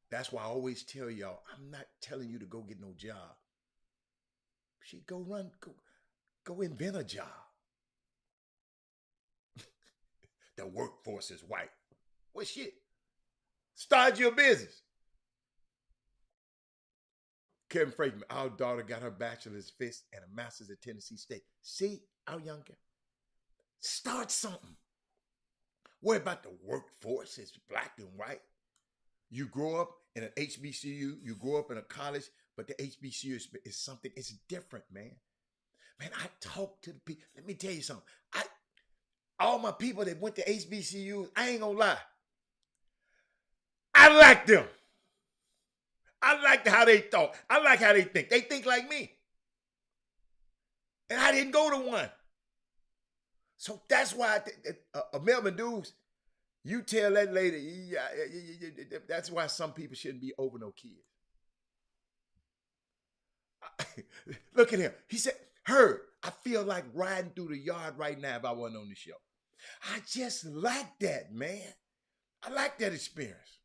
That's why I always tell y'all, I'm not telling you to go get no job. Shit, go invent a job. The workforce is white. Well, shit. Start your business. Kevin Frankman, our daughter got her bachelor's fist and a master's at Tennessee State. See, our young girl. Start something. Worry about the workforce. It's black and white. You grow up in an HBCU, you grow up in a college, but the HBCU is something, it's different, man. Man, I talk to the people. Let me tell you something. All my people that went to HBCUs, I ain't gonna lie. I like them. I like how they thought. I like how they think. They think like me. And I didn't go to one. So that's why Melvin Dukes, you tell that lady, that's why some people shouldn't be over no kids. Look at him. He said, Herb, I feel like riding through the yard right now if I wasn't on the show. I just like that, man. I like that experience.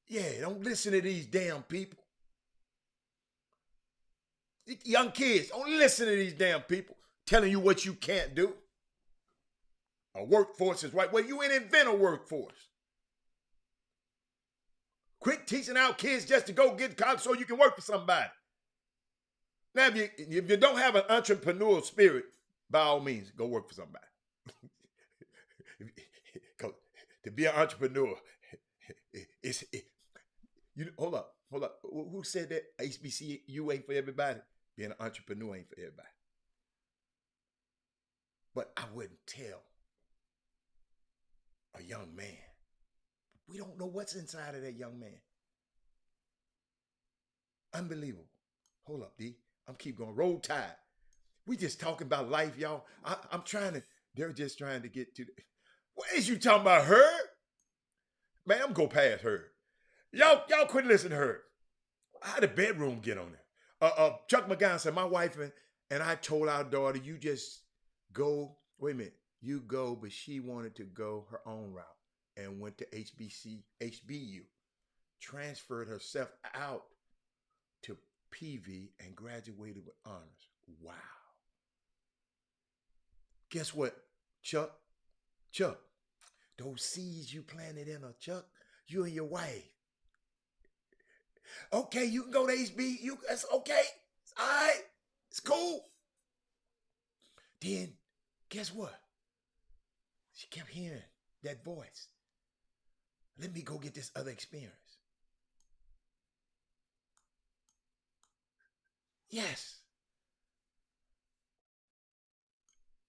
Yeah, don't listen to these damn people. Young kids, don't listen to these damn people telling you what you can't do. A workforce is right. Well, you ain't invent a workforce. Quit teaching our kids just to go get college so you can work for somebody. Now, if you don't have an entrepreneurial spirit, by all means, go work for somebody. To be an entrepreneur, hold up. Who said that HBCU ain't for everybody? Being an entrepreneur ain't for everybody. But I wouldn't tell a young man. We don't know what's inside of that young man. Unbelievable. Hold up, D. I'm keep going. Roll Tide. We just talking about life, y'all. They're just trying to get to what is you talking about, Herb? Man, I'm going to go past Herb. Y'all quit listening to Herb. How did the bedroom get on there? Chuck McGowan said, my wife and I told our daughter, you just go, wait a minute, you go, but she wanted to go her own route and went to HBU, transferred herself out to PV and graduated with honors. Wow. Guess what, Chuck, those seeds you planted in her, Chuck, you and your wife. Okay, you can go to HBU. That's okay. All right. It's cool. Then, guess what? She kept hearing that voice. Let me go get this other experience. Yes.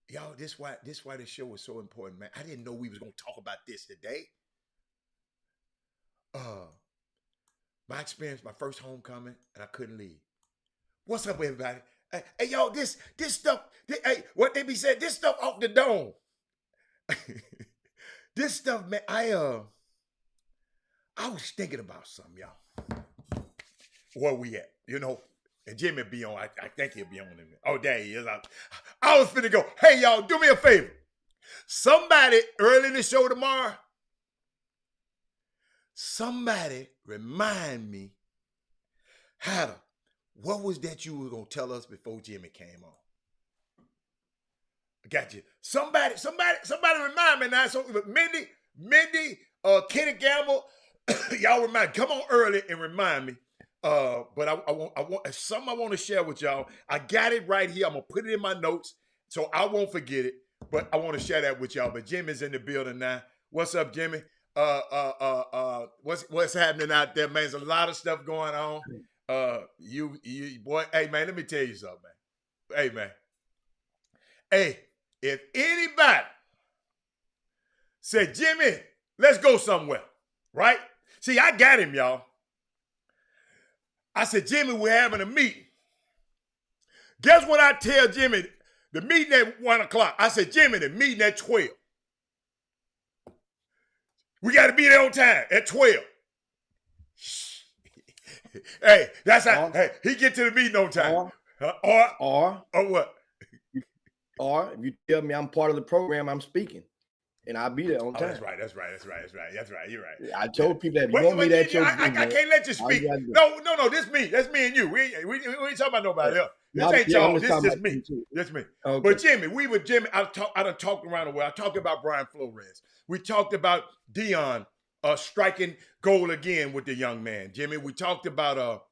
Y'all, this why this show was so important, man. I didn't know we was going to talk about this today. My experience, my first homecoming, and I couldn't leave. What's up, everybody? Hey, yo, this stuff. Hey, what they be saying? This stuff off the dome. This stuff, man. I was thinking about something, y'all. Where we at? You know, and Jimmy be on. I think he'll be on. Oh, there he is. I was finna go. Hey, y'all, do me a favor. Somebody early in the show tomorrow. Somebody remind me, Hatter, what was that you were gonna tell us before Jimmy came on? I got you. Somebody remind me now. So Mindy, Kenny Gamble, y'all remind. Come on early and remind me. But I want something I want to share with y'all. I got it right here. I'm gonna put it in my notes so I won't forget it. But I want to share that with y'all. But Jimmy's in the building now. What's up, Jimmy? What's happening out there, man? There's a lot of stuff going on. You boy, hey man, let me tell you something, man. Hey man. Hey, if anybody said, Jimmy, let's go somewhere, right? See, I got him, y'all. I said, Jimmy, we're having a meeting. Guess what I tell Jimmy? The meeting at 1 o'clock. I said, Jimmy, the meeting at 12. We got to be there on time at 12. Hey, that's how. Hey, he get to the meeting on time. Or what? Or if you tell me I'm part of the program, I'm speaking, and I'll be there on time. That's right. You're right. I told people that if you want me there, I can't let you speak. No. This me. That's me and you. We ain't talking about nobody else. This ain't y'all. This is just me. That's me. Okay. But Jimmy, I done talked around the world. I talked about Brian Flores. We talked about Dion striking goal again with the young man. Jimmy, we talked about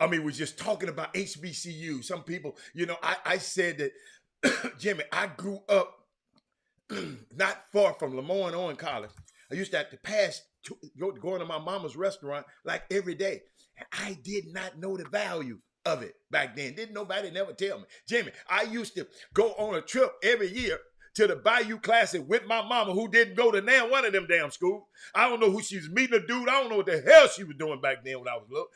we're just talking about HBCU. Some people, I said that, Jimmy, I grew up not far from Lemoyne Owen College. I used to have to pass going to my mama's restaurant like every day. And I did not know the value of it back then. Didn't nobody never tell me. Jimmy, I used to go on a trip every year to the Bayou Classic with my mama, who didn't go to now one of them damn schools. I don't know who she was meeting, a dude. I don't know what the hell she was doing back then when I was little.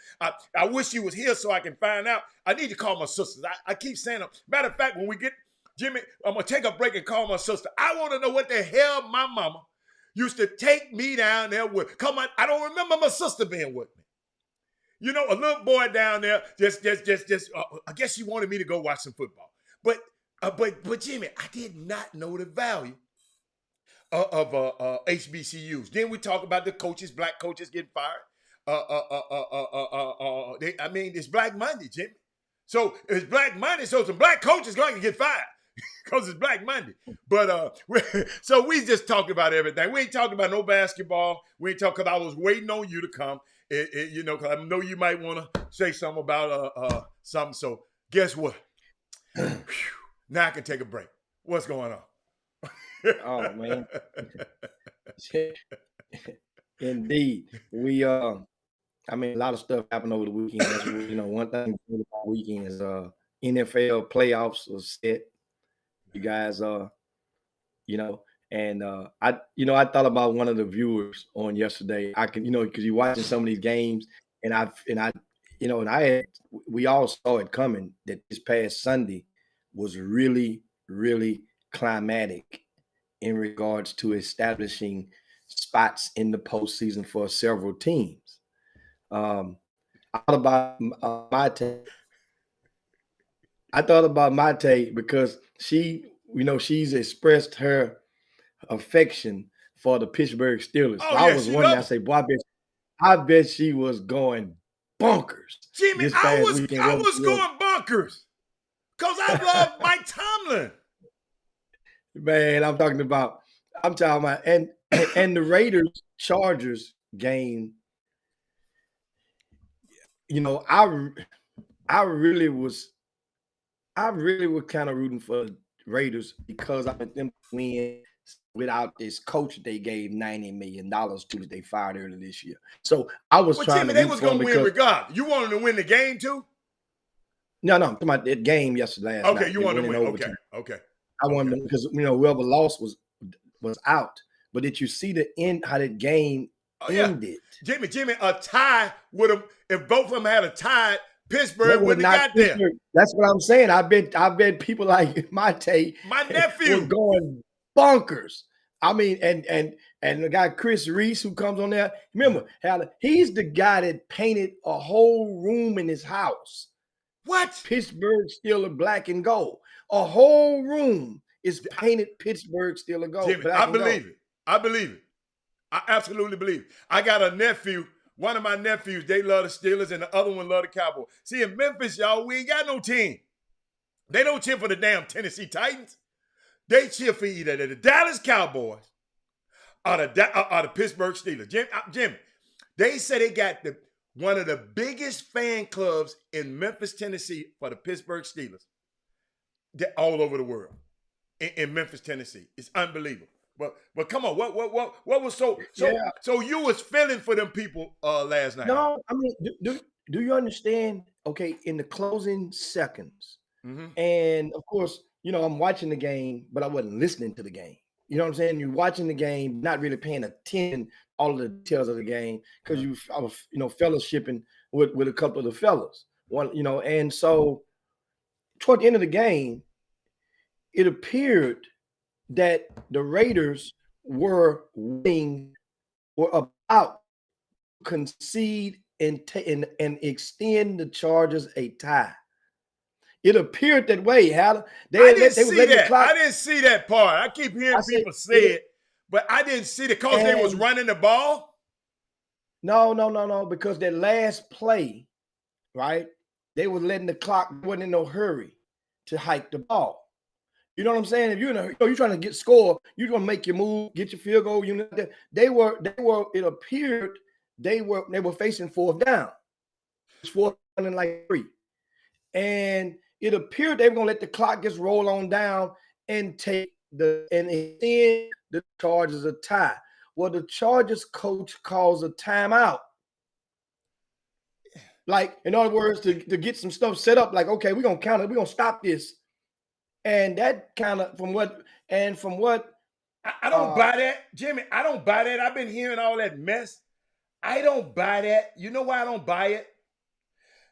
I wish she was here so I can find out. I need to call my sisters. I keep saying them. Matter of fact, when we get, Jimmy, I'm going to take a break and call my sister. I want to know what the hell my mama used to take me down there with. Come on, I don't remember my sister being with me. A little boy down there, just I guess she wanted me to go watch some football. But Jimmy, I did not know the value of HBCUs. Then we talk about the coaches, black coaches getting fired. It's Black Monday, Jimmy. So it's Black Monday, so some black coaches going to get fired because it's Black Monday. But so we just talked about everything. We ain't talking about no basketball. We ain't talking, because I was waiting on you to come. Because I know you might want to say something about something. So guess what? Now I can take a break. What's going on? Oh man. Indeed. We a lot of stuff happened over the weekend. One thing about the weekend is NFL playoffs was set. You guys and I thought about one of the viewers on yesterday. I can, because you're watching some of these games, we all saw it coming that this past Sunday was really, really climatic in regards to establishing spots in the postseason for several teams. I thought about Mate because she's expressed her affection for the Pittsburgh Steelers. Oh, so I was wondering, I say, boy, I bet she was going bonkers. Jimmy, I was going bonkers because I love Mike Tomlin. Man, I'm talking about, and the Raiders Chargers game. I really was kind of rooting for the Raiders because I want them to win without this coach they gave $90 million to that they fired earlier this year. So I was trying Jimmy, they was going to win regardless. You wanted to win the game too? No, I'm talking about that game yesterday. Okay, you wanted to win. Okay. I wanted them because whoever lost was out. But did you see the end? How that game ended? Jimmy, a tie would have. If both of them had a tied Pittsburgh wouldn't have got there. That's what I'm saying. I bet people like Monte, My nephew, were going bonkers. I mean, and the guy Chris Reese who comes on there. Remember, he's the guy that painted a whole room in his house. What? Pittsburgh Steelers black and gold. A whole room is painted Pittsburgh Steelers gold. Jimmy, I believe it. I believe it. I absolutely believe it. I got a nephew. One of my nephews, they love the Steelers, and the other one love the Cowboys. See, in Memphis, y'all, we ain't got no team. They don't cheer for the damn Tennessee Titans. They cheer for either the Dallas Cowboys or the Pittsburgh Steelers. Jimmy, they say they got one of the biggest fan clubs in Memphis, Tennessee for the Pittsburgh Steelers. They're all over the world in Memphis, Tennessee. It's unbelievable. But come on, what was so you was feeling for them people last night? No, I mean, do you understand? Okay, in the closing seconds, and of course, I'm watching the game, but I wasn't listening to the game. You know what I'm saying? You're watching the game, not really paying attention all of the details of the game because I was fellowshipping with a couple of the fellas. And so toward the end of the game, it appeared that the Raiders were about to concede and extend the Chargers a tie. It appeared that way. I didn't see that part. I keep hearing people say it, but I didn't see it because they was running the ball. No, because that last play, right? They were letting the clock, wasn't in no hurry to hike the ball. You know what I'm saying? If you're trying to get score, you're gonna make your move, get your field goal. They were. It appeared they were facing fourth down. It's fourth down and like 3, and it appeared they were gonna let the clock just roll on down and extend the Chargers a tie. Well, the Chargers coach calls a timeout. Like, in other words, to get some stuff set up. Like, okay, we're gonna count it. We're gonna stop this. And that kind of from what I don't buy that, Jimmy. I don't buy that. I've been hearing all that mess. I don't buy that. You know why I don't buy it?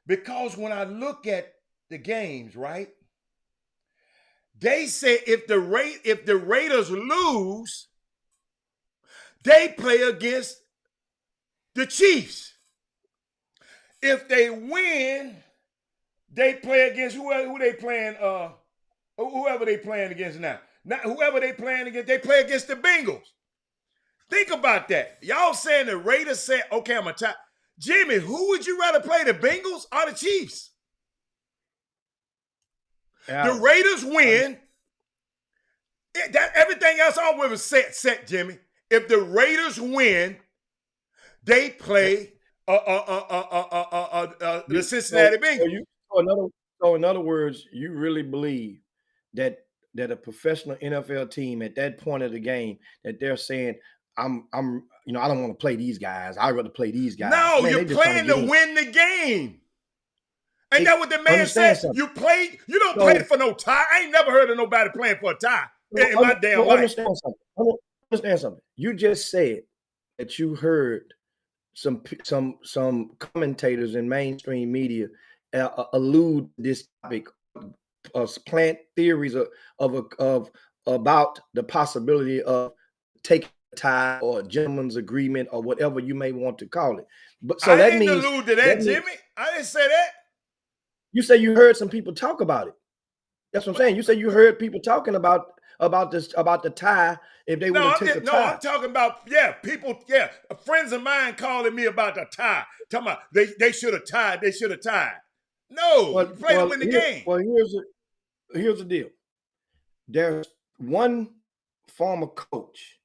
Because when I look at the games, right? They say if the Raiders lose, they play against the Chiefs. If they win, they play against who they playing. Whoever they playing against now. Whoever they playing against, they play against the Bengals. Think about that. Y'all saying the Raiders said, okay, I'm going to tie. Jimmy, who would you rather play, the Bengals or the Chiefs? The Raiders win. Everything else always was set, Jimmy. If the Raiders win, they play the Cincinnati Bengals. So in other words, you really believe that a professional NFL team at that point of the game that they're saying, I don't want to play these guys. I'd rather play these guys. No, you're playing to win the game. Ain't that what the man said? You don't play for no tie. I ain't never heard of nobody playing for a tie in my damn life. Understand something. You just said that you heard some commentators in mainstream media allude this topic, plant theories about the possibility of taking a tie or a gentleman's agreement or whatever you may want to call it. But so I didn't allude to that, Jimmy. I didn't say that. You say you heard some people talk about it. That's what I'm saying. You say you heard people talking about the tie if they want to take a tie. No, I'm talking about people. Yeah, friends of mine calling me about the tie. Talking about they should have tied. They should have tied. No, you play to win the game. Well, here's the deal. There's one former coach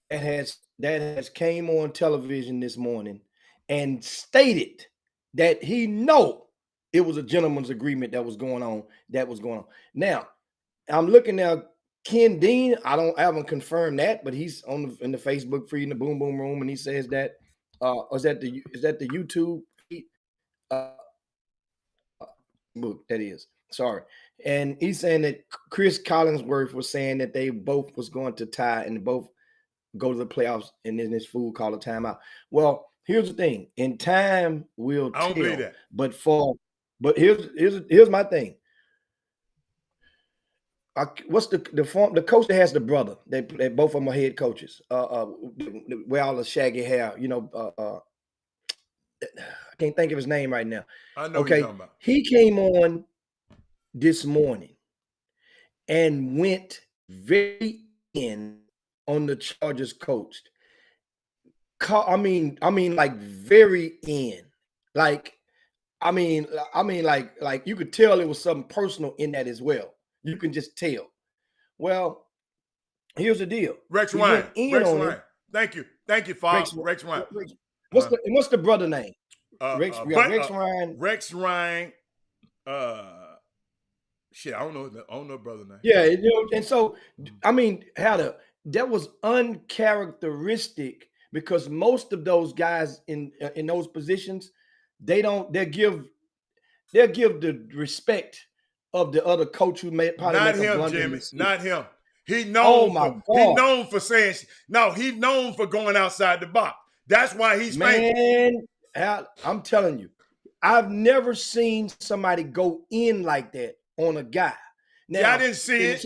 that has came on television this morning and stated that he know it was a gentleman's agreement that was going on. Now, I'm looking at Ken Dean. I haven't confirmed that, but he's in the Facebook feed in the Boom Boom Room, and he says that is that the YouTube book that is. Sorry. And he's saying that Chris Collinsworth was saying that they both was going to tie and both go to the playoffs, and then this fool called a timeout. Well, Here's the thing. In time will I don't believe tell. that. But here's my thing. What's the coach that has the brother? They both of them are head coaches. Wear all the shaggy hair. I can't think of his name right now. I know what you're Okay, talking about. he came on this morning and went very in on the Chargers coach. I mean, like very in, like, like you could tell it was something personal in that as well. You can just tell. Well, here's the deal. Rex He Ryan. went in Rex on Ryan. it. Thank you, Fox. Rex Ryan. What's the brother name? Rex Ryan. Rex Ryan. Shit, I don't know brother name. Yeah, and so I mean, that was uncharacteristic because most of those guys in those positions, they'll give the respect of the other coach who may probably not make a him, blunder. Jimmy. Not him. He's Oh known my for God. he's known for saying no. He's known for going outside the box. That's why he's famous. Man, I'm telling you, I've never seen somebody go in like that on a guy. Now, Yeah, I didn't see it.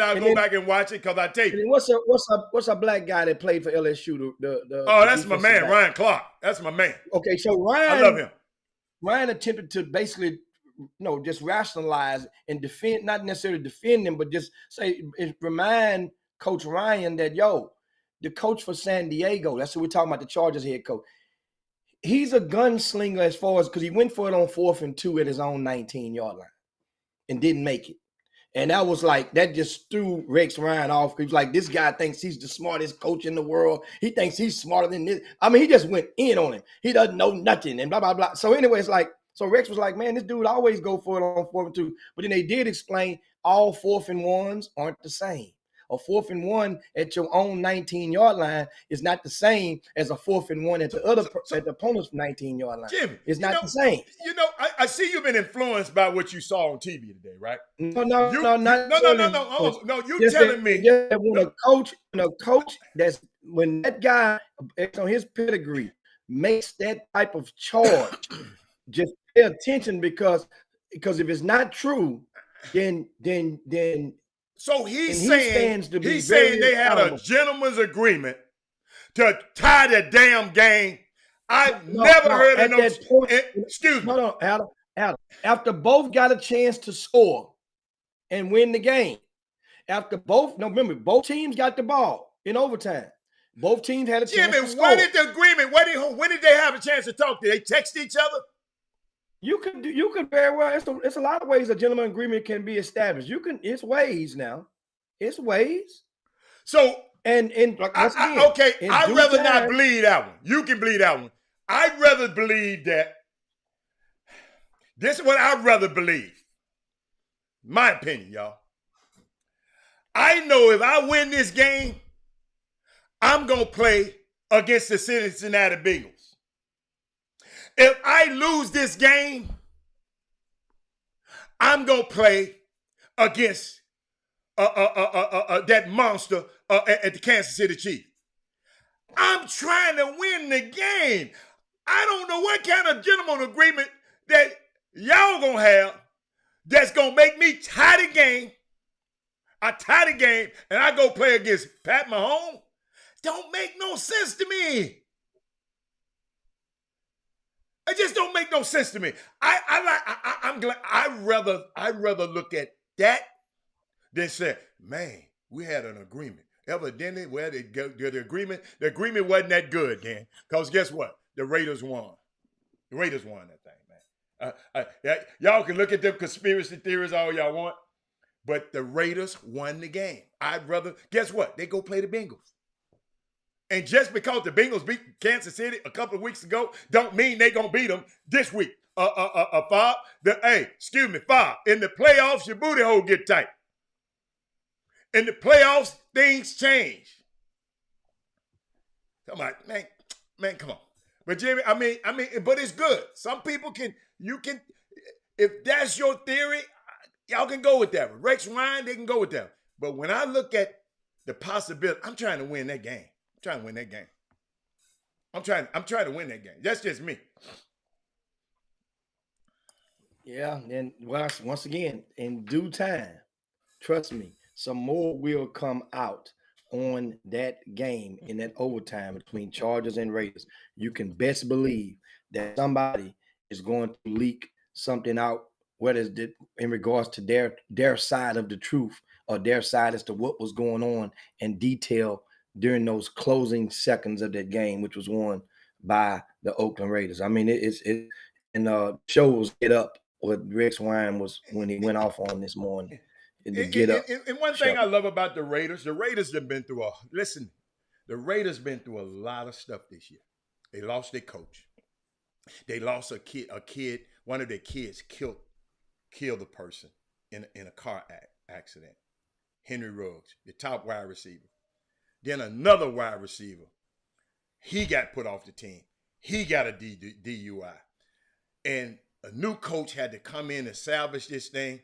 I'll go back and watch it because I take it. What's a black guy that played for LSU? That's my man, back? Ryan Clark. That's my man. Okay, so Ryan, I love him. Ryan attempted to basically, just rationalize and defend, not necessarily defend him, but just remind Coach Ryan that, the coach for San Diego, that's what we're talking about, the Chargers head coach. He's a gunslinger as far as, because he went for it on 4th and 2 at his own 19-yard line and didn't make it. And that was like, that just threw Rex Ryan off. He was like, this guy thinks he's the smartest coach in the world. He thinks he's smarter than this. I mean, he just went in on him. He doesn't know nothing and blah, blah, blah. So anyway, so Rex was like, man, this dude always go for it on 4th and 2. But then they did explain all 4th and 1s aren't the same. A 4th and 1 at your own 19-yard line is not the same as a 4th and 1 at the opponent's 19-yard line. Jimmy, it's not the same. I see you've been influenced by what you saw on TV today, right? No. You telling me when that guy on his pedigree makes that type of charge, just pay attention because if it's not true, then. So he's saying they had a gentleman's agreement to tie the damn game. I've never heard of no. Excuse me. No, Adam. After both got a chance to score and win the game, remember, both teams got the ball in overtime. Both teams had a chance to score. When did the agreement? When did they have a chance to talk? Did they text each other? You could very well. It's a lot of ways a gentleman agreement can be established. It's ways now. It's ways. So and I'd rather not believe that one. You can believe that one. I'd rather believe that. This is what I'd rather believe. My opinion, y'all. I know if I win this game, I'm gonna play against the Cincinnati Bengals. If I lose this game, I'm going to play against that monster at the Kansas City Chiefs. I'm trying to win the game. I don't know what kind of gentleman agreement that y'all going to have that's going to make me tie the game. I tie the game and I go play against Pat Mahomes. Don't make no sense to me. It just don't make no sense to me. I'm glad. I'd rather look at that than say, man, we had an agreement. Evidently, well, the agreement wasn't that good then. Because guess what? The Raiders won. The Raiders won that thing, man. Y'all can look at them conspiracy theories all y'all want, but the Raiders won the game. Guess what? They go play the Bengals. And just because the Bengals beat Kansas City a couple of weeks ago, don't mean they're going to beat them this week. Fob. Fob. In the playoffs, your booty hole get tight. In the playoffs, things change. Come on, man, come on. But Jimmy, I mean, but it's good. Some people if that's your theory, y'all can go with that one. Rex Ryan, they can go with that. But when I look at the possibility, I'm trying to win that game. Trying to win that game. I'm trying to win that game. That's just me. Yeah, and once again, in due time, trust me, some more will come out on that game in that overtime between Chargers and Raiders. You can best believe that somebody is going to leak something out, whether it's in regards to their side of the truth or their side as to what was going on in detail during those closing seconds of that game, which was won by the Oakland Raiders. I mean, shows Get Up what Rex Ryan was when he went off on this morning. The Get Up. And one thing I love about the Raiders have been through the Raiders been through a lot of stuff this year. They lost their coach. They lost a kid. One of their kids killed a person in a car accident. Henry Ruggs, the top wide receiver. Then another wide receiver, he got put off the team. He got a DUI. And a new coach had to come in and salvage this thing.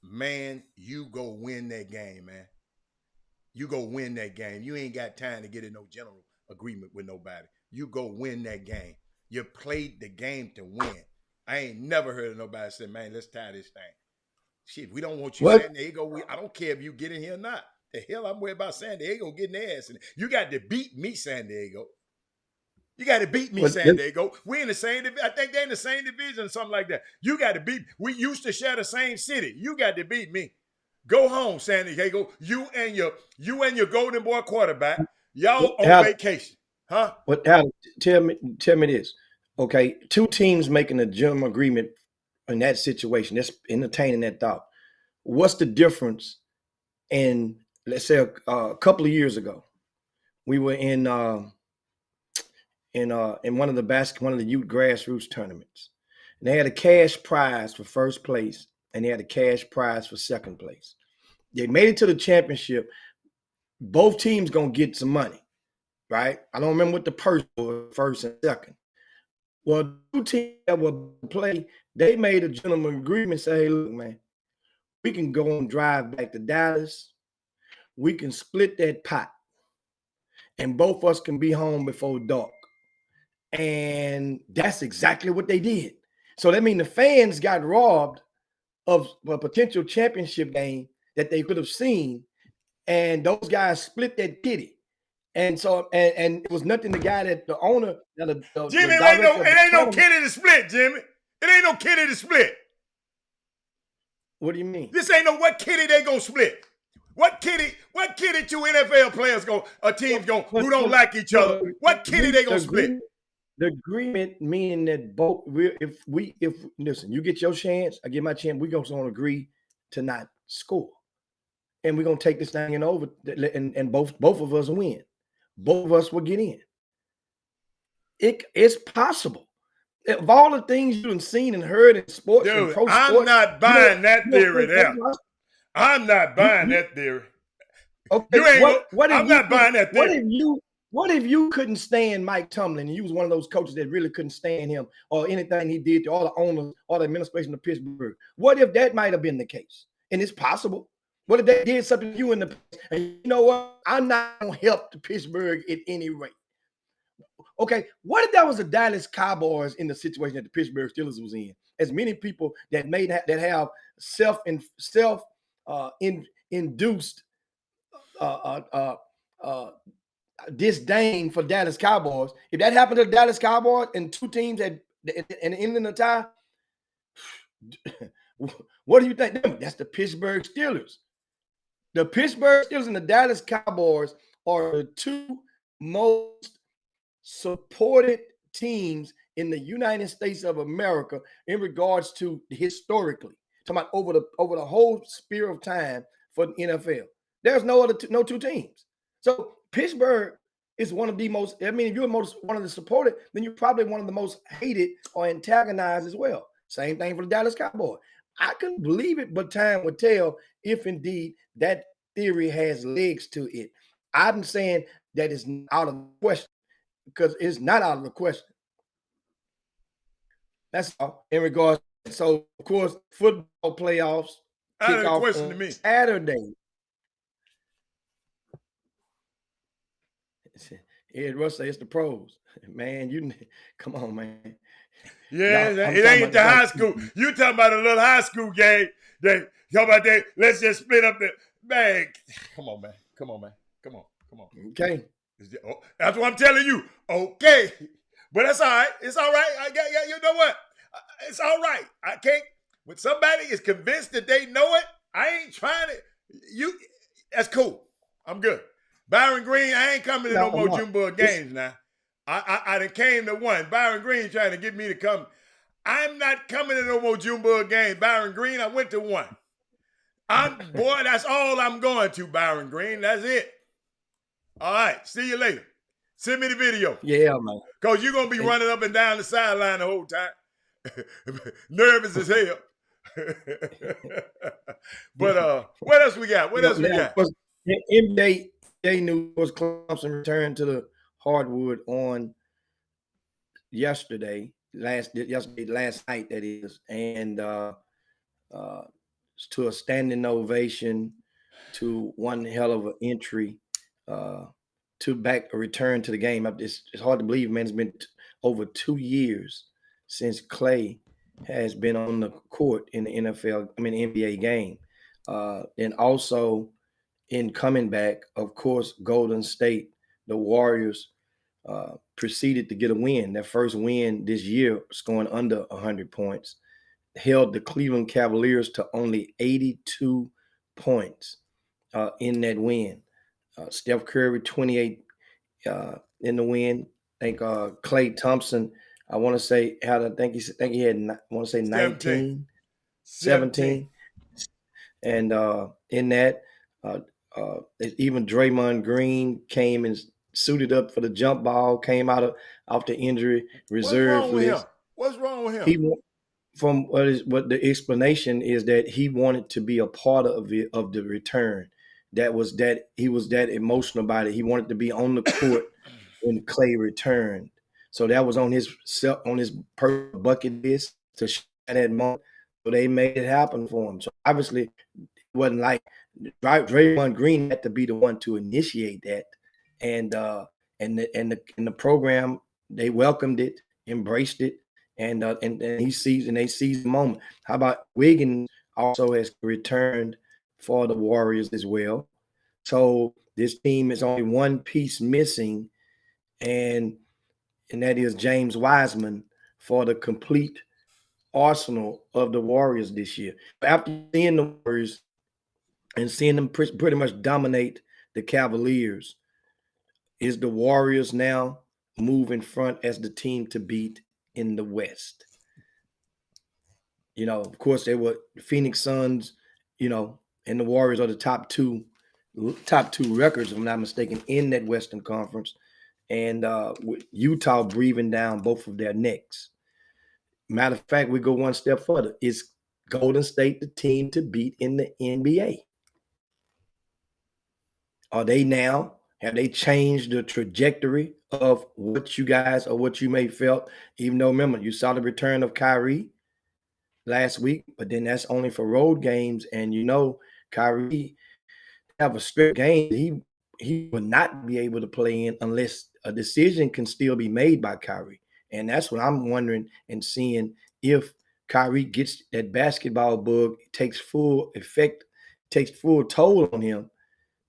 Man, you go win that game, man. You go win that game. You ain't got time to get in no general agreement with nobody. You go win that game. You played the game to win. I ain't never heard of nobody say, man, let's tie this thing. Shit, we don't want you San Diego. I don't care if you get in here or not. The hell I'm worried about San Diego getting their ass in. You got to beat me, San Diego. You got to beat me, San Diego. We're in the same division. I think they're in the same division or something like that. You got to beat. We used to share the same city. You got to beat me. Go home, San Diego. You and your golden boy quarterback. Y'all on vacation, huh? But tell me this. Okay, two teams making a general agreement in that situation. That's entertaining that thought. What's the difference in, let's say, a couple of years ago, we were in one of the youth grassroots tournaments, and they had a cash prize for first place, and they had a cash prize for second place. They made it to the championship. Both teams gonna get some money, right? I don't remember what the purse was, first and second. Well, two teams that will play, they made a gentleman agreement. Say, hey, look, man, we can go and drive back to Dallas. We can split that pot, and both of us can be home before dark. And that's exactly what they did. So that means the fans got robbed of a potential championship game that they could have seen, and those guys split that kitty. And so, and it was nothing. The guy that the owner, Jimmy, it ain't no kitty to split, Jimmy. It ain't no kitty to split. What do you mean? This ain't no what kitty they gonna split. What kitty two NFL players teams who don't like each other? What kitty they gonna split? The agreement meaning that both, if listen, you get your chance, I get my chance, we're gonna agree to not score. And we're gonna take this thing in over, and both of us win. Both of us will get in. It's possible. Of all the things you've seen and heard in sports, dude, and pro I'm sports, not buying that theory there. I'm not buying that theory. Okay, I'm not buying that theory. What if you couldn't stand Mike Tomlin and you was one of those coaches that really couldn't stand him or anything he did to all the owners, all the administration of Pittsburgh? What if that might have been the case? And it's possible. What if they did something to you in the past? And you know what? I'm not going to help the Pittsburgh at any rate. Okay, what if that was the Dallas Cowboys in the situation that the Pittsburgh Steelers was in? As many people that have self-induced disdain for Dallas Cowboys. If that happened to the Dallas Cowboys and two teams and ending the tie, what do you think? That's the Pittsburgh Steelers. The Pittsburgh Steelers and the Dallas Cowboys are the two most supported teams in the United States of America in regards to historically. Talking about over the whole sphere of time for the NFL. There's no two teams. So Pittsburgh is one of the most, I mean, if you're one of the supported, then you're probably one of the most hated or antagonized as well. Same thing for the Dallas Cowboys. I couldn't believe it, but time would tell if indeed that theory has legs to it. I'm saying that it's out of the question because it's not out of the question. That's all in regards. So, of course, football playoffs kick off on Saturday. Yeah, Russ says it's the pros. Man, come on, man. Yeah, Y'all, I'm it talking ain't about the high y'all. school. You talking about a little high school game. That talking about that. Let's just split up the man. Come on, man. Come on, man. Come on. Come on. Okay. That's what I'm telling you. Okay, but that's all right. It's all right. I got. You know what? It's all right. I can't. When somebody is convinced that they know it, I ain't trying to. You. That's cool. I'm good. Byron Green, I ain't coming to no more Junebug games now. I done came to one. Byron Green trying to get me to come. I'm not coming to no more Junebug games. Byron Green, I went to one. Boy, that's all I'm going to, Byron Green. That's it. All right. See you later. Send me the video. Yeah, man. Because you're going to be running up and down the sideline the whole time. Nervous as hell. But what else we got? What else we got? NBA news was Clemson returned to the hardwood on yesterday, last night, that is, and to a standing ovation, to one hell of an entry, to a return to the game. It's hard to believe, man. It's been over 2 years since Clay has been on the court in the NBA game. And also in coming back, of course, Golden State, the Warriors, proceeded to get a win. Their first win this year, scoring under 100 points, held the Cleveland Cavaliers to only 82 points in that win. Steph Curry, 28 in the win. I think Klay Thompson, I want to say, he had, 19, 17. And in that, even Draymond Green came and suited up for the jump ball, came out off the injury reserve for this. What's wrong with him? From what the explanation is, that he wanted to be a part of the return. He was that emotional about it. He wanted to be on the court when Clay returned. So that was on his personal bucket list to share that moment. So they made it happen for him. So obviously, it wasn't like Draymond Green had to be the one to initiate that, and the program, they welcomed it, embraced it, and they seized the moment. How about Wiggins also has returned for the Warriors as well? So this team is only one piece missing, and that is James Wiseman for the complete arsenal of the Warriors this year. After seeing the Warriors and seeing them pretty much dominate the Cavaliers, is the Warriors now move in front as the team to beat in the West? Of course, they were Phoenix Suns, and the Warriors are the top two records, if I'm not mistaken, in that Western Conference. And with Utah breathing down both of their necks. Matter of fact, we go one step further. Is Golden State the team to beat in the NBA? Have they changed the trajectory of what you guys or what you may felt? Even though, remember, you saw the return of Kyrie last week, but then that's only for road games. And Kyrie have a strict game he would not be able to play in unless a decision can still be made by Kyrie. And that's what I'm wondering and seeing, if Kyrie gets that basketball bug, takes full toll on him.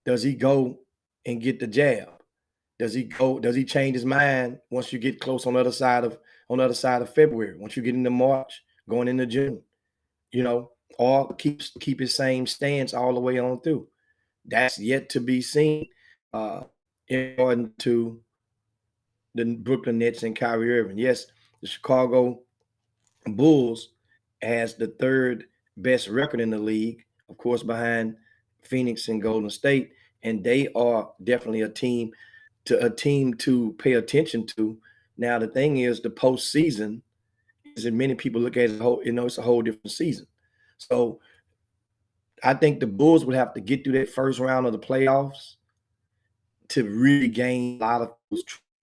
Does he go and get the jab? Does he change his mind once you get close on the other side of February, once you get into March, going into June, or keep his same stance all the way on through? That's yet to be seen. According to the Brooklyn Nets and Kyrie Irving. Yes, the Chicago Bulls has the third best record in the league, of course, behind Phoenix and Golden State, and they are definitely a team to pay attention to. Now, the thing is, the postseason, as many people look at it as a whole, it's a whole different season. So I think the Bulls would have to get through that first round of the playoffs to really gain a lot of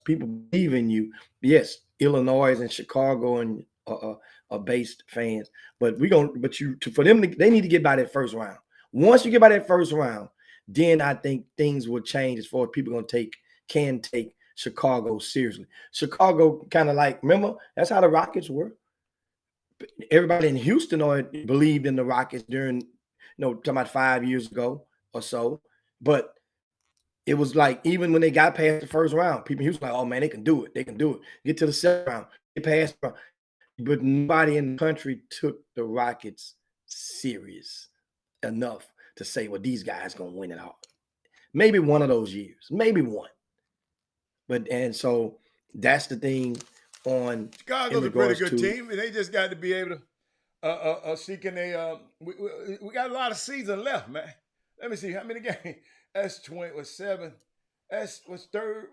people believe in you. Yes, Illinois and Chicago and are based fans, but for them, they need to get by that first round. Once you get by that first round, then I think things will change as far as people can take Chicago seriously. Chicago kind of like, remember, that's how the Rockets were. Everybody in Houston believed in the Rockets during, talking about 5 years ago or so. But it was like, even when they got past the first round, people in Houston like, oh man, they can do it. They can do it. Get to the second round, get past the round. But nobody in the country took the Rockets serious enough to say, well, these guys gonna win it all. Maybe one of those years, maybe one. And so that's the thing on Chicago's a pretty good team, and they just got to be able to seeking a. We got a lot of season left, man. Let me see how many games. That's 20 was 7. That's was third.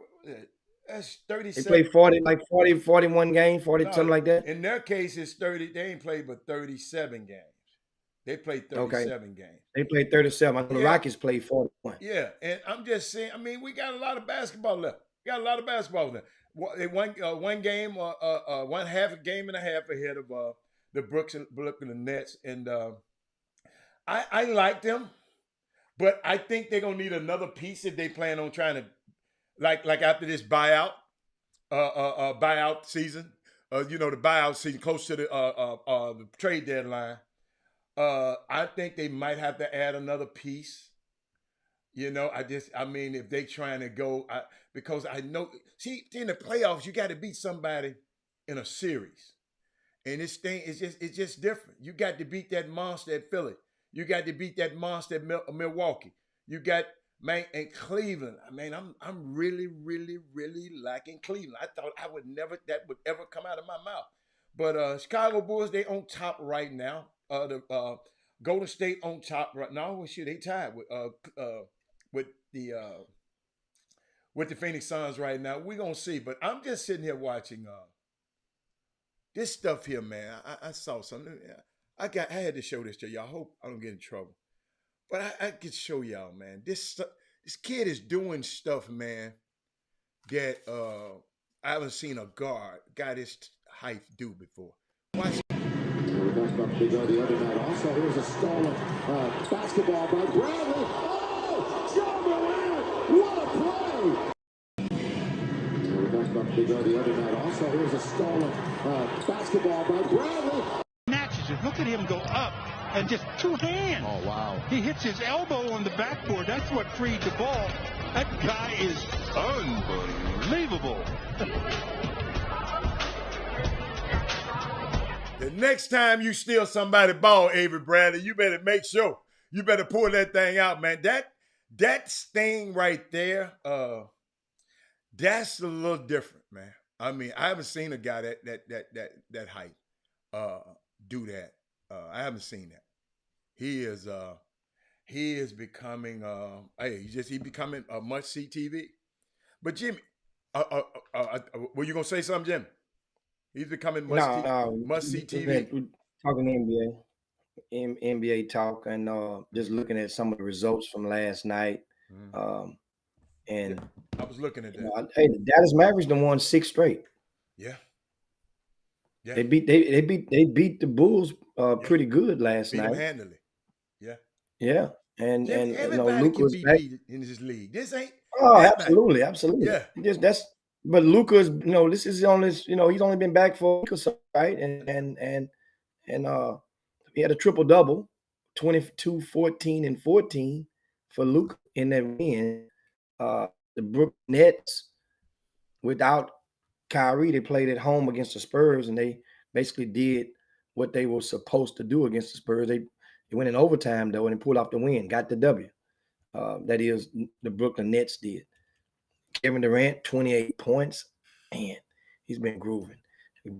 That's 37. They play 41 games, 40, something like that. In their case, it's 30. They ain't played but 37 games. They played 37 games. They played 37. I know the Rockets played 41. Yeah, and I'm just saying, I mean, we got a lot of basketball left. They won one game, one half a game and a half ahead of the Brooklyn Nets. And I like them, but I think they're going to need another piece if they plan on trying to, like after this buyout season, the buyout season close to the trade deadline. I think they might have to add another piece. If they trying to go, because I know, see, in the playoffs, you got to beat somebody in a series. And this thing is it's just different. You got to beat that monster at Philly. You got to beat that monster at Milwaukee. You got, man, and Cleveland. I mean, I'm really, really, really liking Cleveland. I thought that would ever come out of my mouth. But Chicago Bulls, they on top right now. The Golden State on top right now. Well, shit, they tied with the Phoenix Suns right now. We're gonna see. But I'm just sitting here watching this stuff here, man. I saw something. I had to show this to y'all. I hope I don't get in trouble. But I could show y'all, man. This kid is doing stuff, man, that I haven't seen a guard got his height do before. Watch. The other night. Also, here's a stolen basketball by Bradley. Oh, John Morant! What a play! The other night. Also, here's a stolen basketball by Bradley. Matches it. Look at him go up and just two hands. Oh wow! He hits his elbow on the backboard. That's what freed the ball. That guy is unbelievable. The next time you steal somebody's ball, Avery Bradley, you better make sure. You better pull that thing out, man. That thing right there, that's a little different, man. I mean, I haven't seen a guy that height do that. I haven't seen that. He is becoming he becoming a must-see TV. But Jimmy, were you gonna say something, Jimmy? He's becoming must-see TV. We're talking NBA talk, and just looking at some of the results from last night. And I was looking at that. Hey, the Dallas Mavericks done won 6 straight. Yeah. They beat the Bulls pretty good last night. Beat them handily. Yeah. Yeah. And everybody Luka can is be back. beat in this league. This ain't. Oh, everybody. absolutely. Yeah. But Luka's, this is on his, he's only been back for a week or so, right? And he had a triple-double, 22, 14, and 14 for Luka in that win. The Brooklyn Nets, without Kyrie, they played at home against the Spurs, and they basically did what they were supposed to do against the Spurs. They went in overtime, though, and pulled off the win, got the W. That is, the Brooklyn Nets did. Kevin Durant, 28 points. Man, he's been grooving.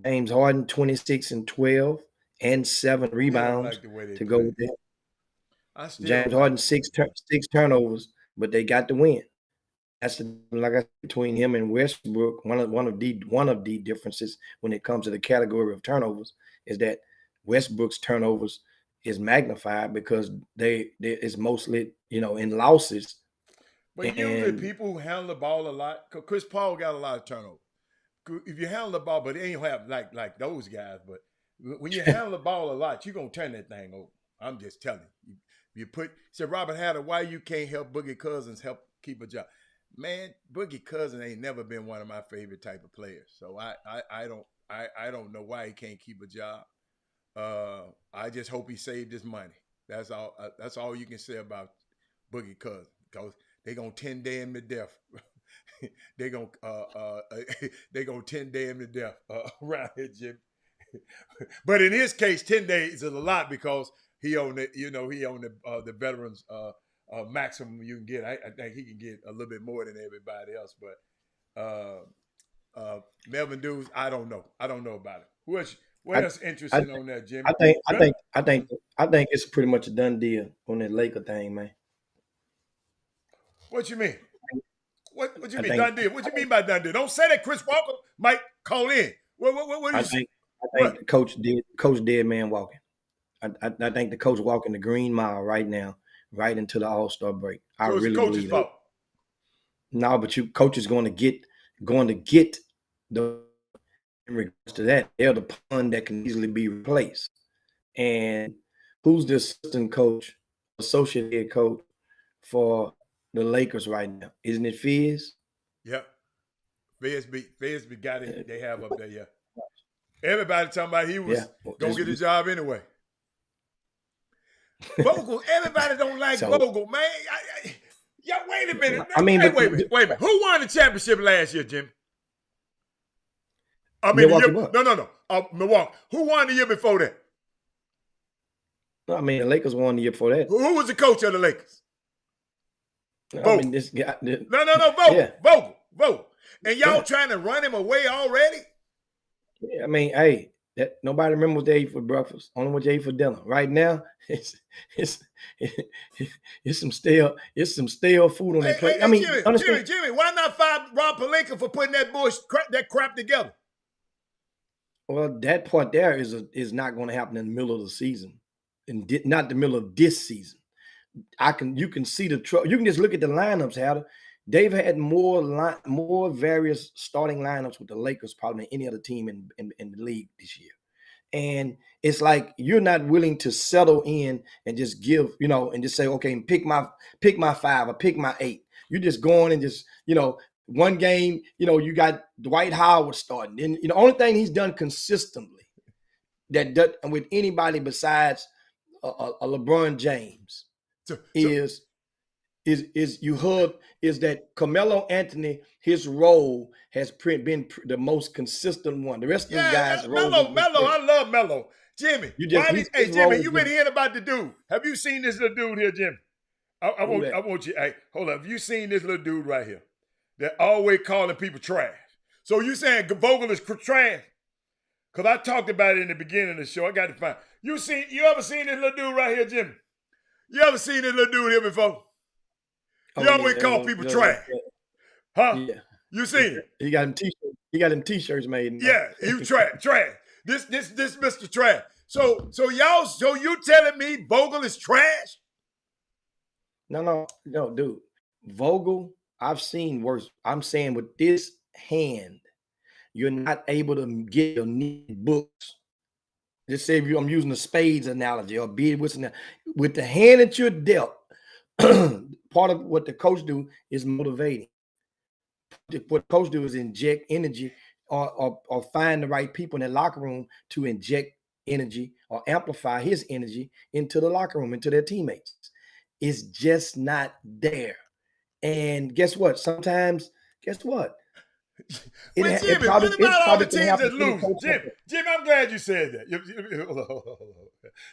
James Harden, 26 and 12 and 7 rebounds to go with that. James Harden, six turnovers, but they got the win. That's like I said, between him and Westbrook. One of the differences when it comes to the category of turnovers is that Westbrook's turnovers is magnified because it's mostly in losses. But usually people who handle the ball a lot, Chris Paul got a lot of turnover. If you handle the ball, but it ain't have like those guys. But when you handle the ball a lot, you're gonna turn that thing over. I'm just telling you. You said Robert Hatter, why you can't help Boogie Cousins help keep a job? Man, Boogie Cousins ain't never been one of my favorite type of players. So I don't know why he can't keep a job. I just hope he saved his money. That's all. That's all you can say about Boogie Cousins, because they gonna 10-day him to death. they gonna 10-day him to death around here, Jim. But in his case, 10 days is a lot because he on the veterans maximum you can get. I think he can get a little bit more than everybody else. But Melvin Dukes, I don't know about it. What else interesting on that, Jimmy? I think it's pretty much a done deal on that Laker thing, man. What you mean? What you mean done deal? What you mean by done deal? Don't say that Chris Walker might call in. What do you I think the coach dead man walking. I think the coach walking the green mile right now, right into the All-Star break. I so it's really the coach's believe fault. No, but coach is going to get the, in regards to that, they're the pawn that can easily be replaced. And who's the associate head coach for the Lakers right now? Isn't it Fizz? Yep. Fizz got it. They have up there, yeah. Everybody talking about he was gonna get a job anyway. Vogel, everybody don't like Vogel, man. Wait a minute. Wait a minute. Who won the championship last year, Jim? I mean, Milwaukee. Milwaukee. Who won the year before that? No, I mean, the Lakers won the year before that. Who was the coach of the Lakers? I mean, this guy. Vogel. Yeah. Vogel. And y'all trying to run him away already? Yeah, I mean, hey, nobody remember what they ate for breakfast. Only what they ate for dinner. Right now, it's some stale food on that plate. Hey, I mean, Jimmy, why not fire Rob Pelinka for putting that crap together? Well, that part there is not going to happen in the middle of the season, and not the middle of this season. You can see the trouble. You can just look at the lineups, Hatter. They've had more various starting lineups with the Lakers probably than any other team in the league this year. And it's like you're not willing to settle in and just give, and just say, okay, pick my 5 or pick my 8. You're just going and just, one game, you got Dwight Howard starting. And the only thing he's done consistently that with anybody besides a LeBron James is that Carmelo Anthony, his role has been the most consistent one. The rest of the guys, Melo, I love Melo. Jimmy, Jimmy, you've been hearing about the dude. Have you seen this little dude here, Jimmy? I want you. Hey, hold up. Have you seen this little dude right here? That always calling people trash. So you saying Vogel is trash? Because I talked about it in the beginning of the show. I got to find. You ever seen this little dude right here, Jimmy? You ever seen this little dude here before? You always call people trash. Huh? Yeah. You seen it? He got him t-shirts made. Yeah, he was trash. This Mr. Trash. So you telling me Vogel is trash? No, dude. Vogel, I've seen worse. I'm saying with this hand, you're not able to get your neat books. Just say I'm using the spades analogy or beard with the hand that you're dealt. Part of what the coach do is motivating. What coach do is inject energy or find the right people in the locker room to inject energy or amplify his energy into the locker room, into their teammates. It's just not there. And guess what? Sometimes, Jimmy, what about all the teams that lose? Jimmy, I'm glad you said that.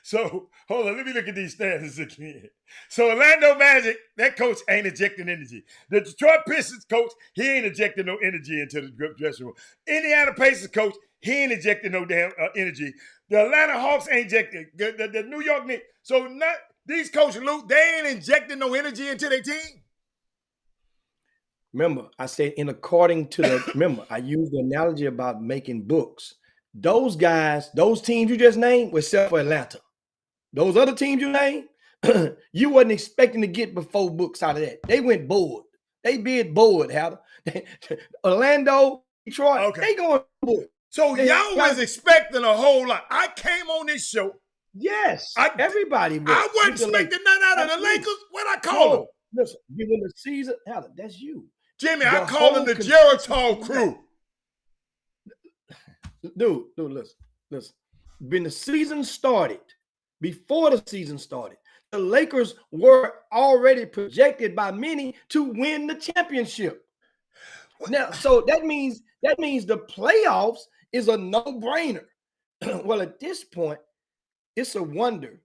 So, hold on. Let me look at these standings again. So, Orlando Magic, that coach ain't injecting energy. The Detroit Pistons coach, he ain't injecting no energy into the dressing room. Indiana Pacers coach, he ain't injecting no damn energy. The Atlanta Hawks ain't injecting. The New York Knicks. So, these coaches, Luke, they ain't injecting no energy into their team. Remember, I said I used the analogy about making books. Those guys, those teams you just named, except for Atlanta. Those other teams you named, you wasn't expecting to get before books out of that. They went bored. They bid bored, Hatter. Orlando, Detroit, they going bored. So y'all was expecting a whole lot. I came on this show. Yes, everybody was. I wasn't expecting nothing out of the Lakers. What I call them? Listen, given the season, Hatter, that's you. Jimmy, The I call them whole the Geritol crew. Dude, listen. When the season started, before the season started, the Lakers were already projected by many to win the championship. Now, so that means the playoffs is a no-brainer. Well, at this point, it's a wonder.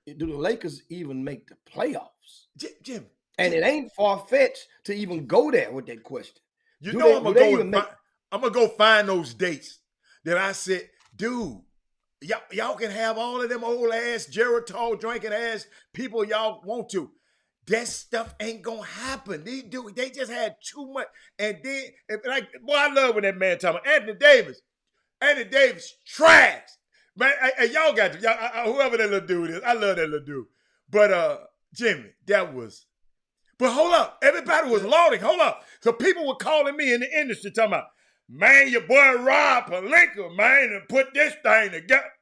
Do the Lakers even make the playoffs? Jimmy. And it ain't far-fetched to even go there with that question. You Do know they- I'm do gonna they go even make- I'm gonna go find those dates that I said, dude, y'all can have all of them old ass Geritol drinking ass people y'all want to. That stuff ain't gonna happen. They just had too much. And then, boy, I love when that man talking about Anthony Davis. Anthony Davis trash. Man, y'all got to, whoever that little dude is, I love that little dude. But Jimmy, that was. But hold up, everybody was lauding. Hold up, so people were calling me in the industry talking about, man, your boy Rob Pelinka, man, and put this thing together.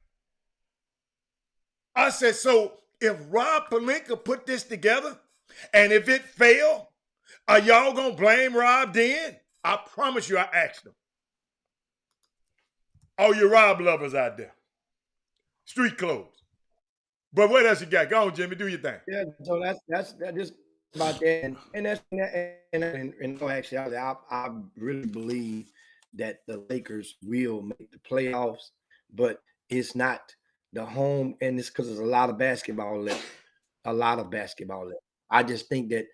I said, so if Rob Pelinka put this together, and if it failed, are y'all gonna blame Rob then? I promise you, I asked them. All you Rob lovers out there, street clothes. But what else you got? Go on, Jimmy, do your thing. Yeah, so that's just about that, and no, actually, I really believe that the Lakers will make the playoffs, but it's not the home, and it's because there's a lot of basketball left. I just think that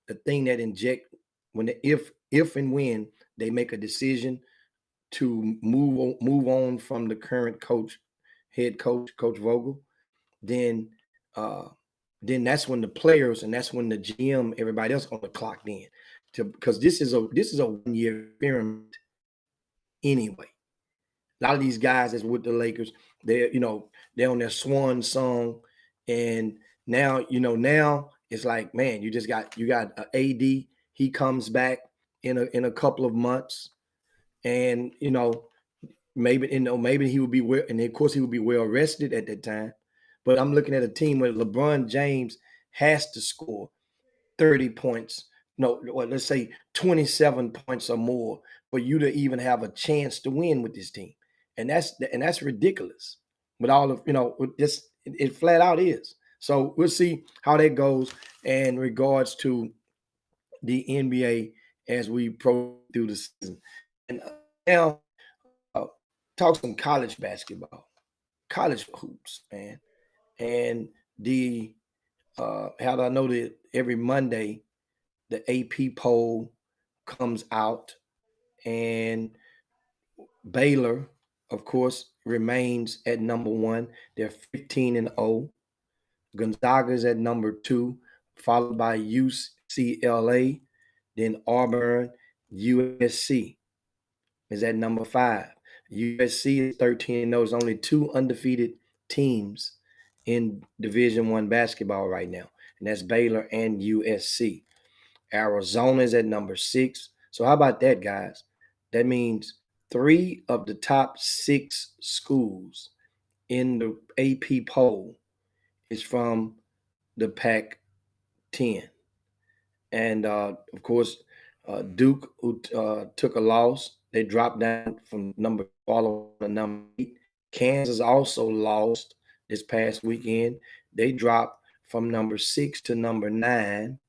the thing that inject if and when they make a decision to move on from the current head coach Vogel, then that's when the players and that's when the GM, everybody else on the clock then, because this is a 1-year experiment anyway. A lot of these guys that's with the Lakers, they're on their swan song, and now it's like, man, you got a AD. He comes back in a couple of months, and maybe he would be well, and of course he would be well rested at that time. But I'm looking at a team where LeBron James has to score 30 points. No, well, let's say 27 points or more for you to even have a chance to win with this team. And that's ridiculous. With all of, it flat out is. So we'll see how that goes in regards to the NBA as we pro through the season. And now talk some college basketball, college hoops, man. And how do I know that every Monday the AP poll comes out, and Baylor, of course, remains at number 1. They're 15-0. Gonzaga is at number 2, followed by UCLA, then Auburn. USC is at number 5. USC is 13-0. There's only 2 undefeated teams in Division I basketball right now, and that's Baylor and USC. Arizona is at number 6. So how about that, guys? That means 3 of the top 6 schools in the AP poll is from the Pac-10. And, of course, Duke, who took a loss, they dropped down from number 8. Kansas also lost this past weekend. They dropped from number 6 to number 9.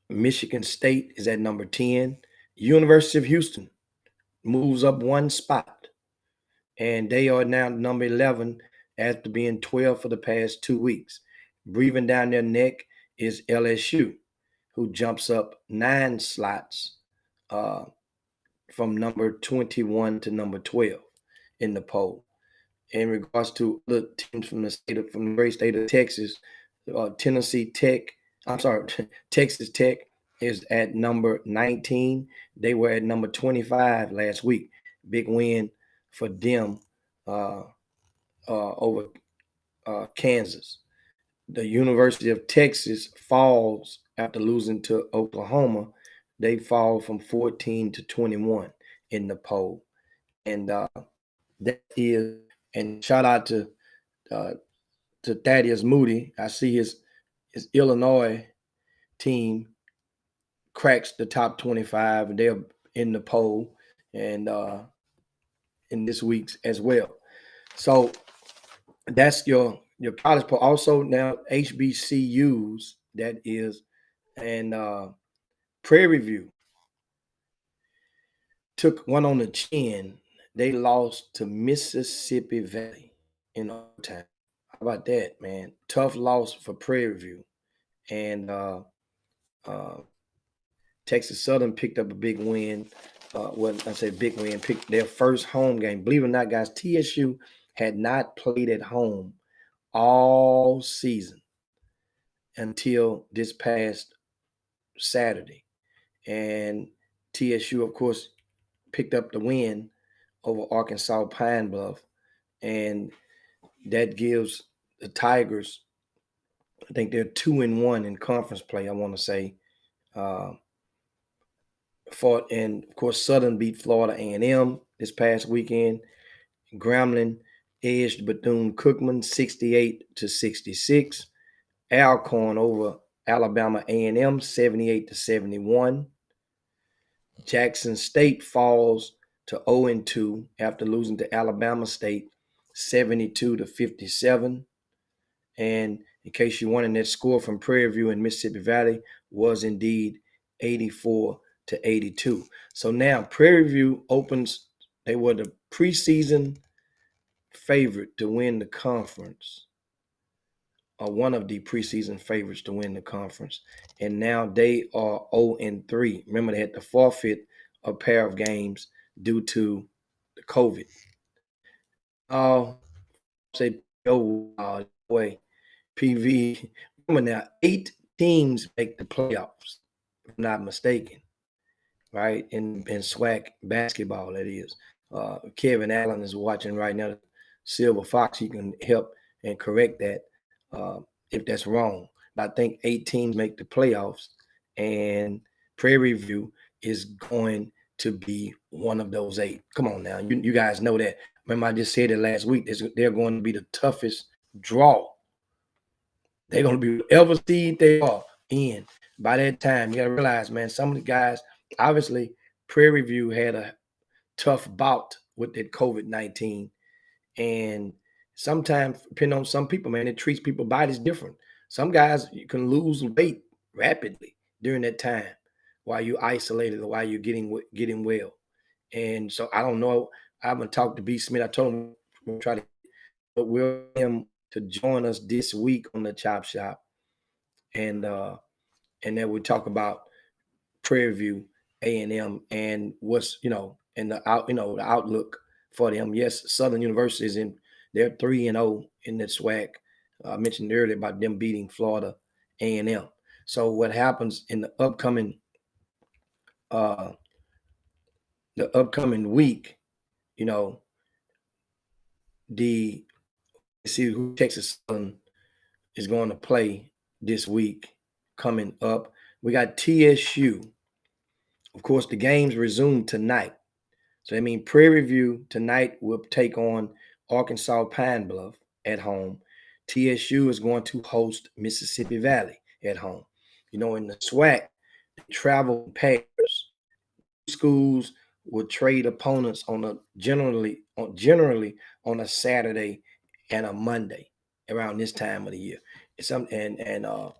Michigan State is at number 10. University of Houston moves up 1 spot, and they are now number 11 after being 12 for the past 2 weeks. Breathing down their neck is LSU, who jumps up 9 slots from number 21 to number 12 in the poll. In regards to the teams from the great state of Texas, Texas Tech is at number 19. They were at number 25 last week. Big win for them over Kansas. The University of Texas falls after losing to Oklahoma. They fall from 14 to 21 in the poll. And that is, and shout out to Thaddeus Moody. I see his Illinois team cracks the top 25, and they're in the poll and in this week's as well. So that's your college poll. Also now HBCUs, that is, and Prairie View took one on the chin. They lost to Mississippi Valley in overtime. How about that, man? Tough loss for Prairie View. And Texas Southern picked up a big win. Big win, picked their first home game. Believe it or not, guys, TSU had not played at home all season until this past Saturday. And TSU, of course, picked up the win over Arkansas Pine Bluff. And that gives the Tigers, I think they're 2-1 in conference play, I want to say. And of course, Southern beat Florida A&M this past weekend. Grambling edged Bethune-Cookman 68-66. Alcorn over Alabama A&M 78-71. Jackson State falls to 0-2 after losing to Alabama State 72-57. And in case you're wondering, that score from Prairie View and Mississippi Valley was indeed 84-82. So now Prairie View opens. They were the preseason favorite to win the conference, or one of the preseason favorites to win the conference. And now they are 0-3. Remember, they had to forfeit a pair of games due to the COVID. Boy, PV. Remember now, 8 teams make the playoffs, if I'm not mistaken, right? In SWAC basketball, that is. Kevin Allen is watching right now. Silver Fox, you can help and correct that if that's wrong. But I think 8 teams make the playoffs, and Prairie View is going to be one of those 8. Come on now. You guys know that. Remember, I just said it last week. They're going to be the toughest draw. They're going to be whatever seed they are in. By that time, you got to realize, man, some of the guys, obviously, Prairie View had a tough bout with that COVID-19. And sometimes, depending on some people, man, it treats people's bodies different. Some guys, you can lose weight rapidly during that time while you're isolated or while you're getting well. And so I don't know. I haven't talked to B. Smith. I told him we'll try to get him to join us this week on the Chop Shop. And then we talk about Prairie View, A&M, and what's, and the outlook for them. Yes, Southern University they're 3-0 in the SWAC. I mentioned earlier about them beating Florida A&M. So what happens in the upcoming week, see who Texas Southern is going to play this week coming up. We got TSU. Of course, the games resume tonight. So, Prairie View tonight will take on Arkansas Pine Bluff at home. TSU is going to host Mississippi Valley at home. In the SWAC, the travel pairs. Schools will trade opponents generally on a Saturday and a Monday around this time of the year.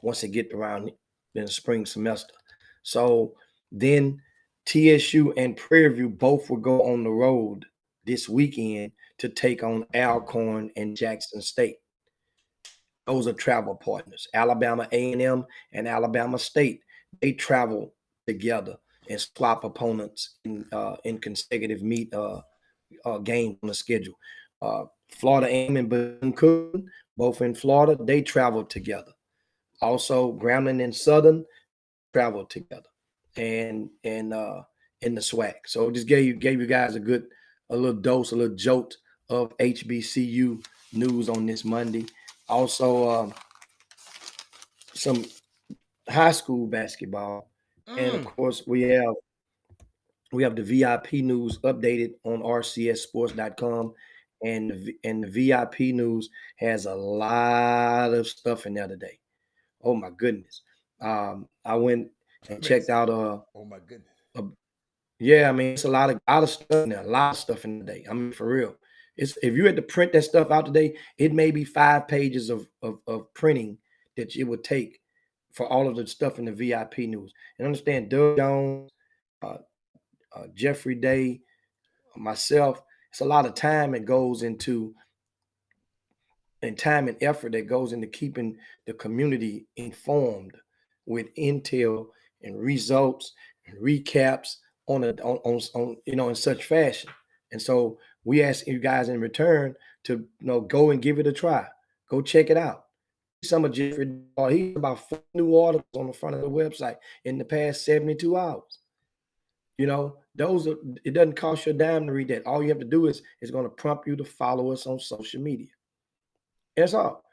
Once they get around in the spring semester. So then TSU and Prairie View both will go on the road this weekend to take on Alcorn and Jackson State. Those are travel partners. Alabama A&M and Alabama State, they travel together and swap opponents in consecutive games on the schedule. Florida A&M and Bethune-Cookman, both in Florida, they travel together. Also, Grambling and Southern travel together, and in the SWAC. So just gave you guys a little dose, a little jolt of HBCU news on this Monday. Also, some high school basketball, and of course we have the VIP news updated on rcssports.com, and the VIP news has a lot of stuff in there today. Oh my goodness. I went and checked out Oh my goodness. yeah, I mean, it's a lot of stuff in there, a lot of stuff in the day. I mean, for real. It's if you had to print that stuff out today, it may be 5 pages of printing that it would take for all of the stuff in the VIP news. And understand Doug Jones, uh, Jeffrey Day, myself, it's a lot of time that goes into and time and effort that goes into keeping the community informed with intel and results and recaps on in such fashion. And so we ask you guys in return to go and give it a try. Go check it out. Some of Jeffrey, he's about 4 new articles on the front of the website in the past 72 hours. It doesn't cost you a dime to read that. All you have to do is going to prompt you to follow us on social media. That's all.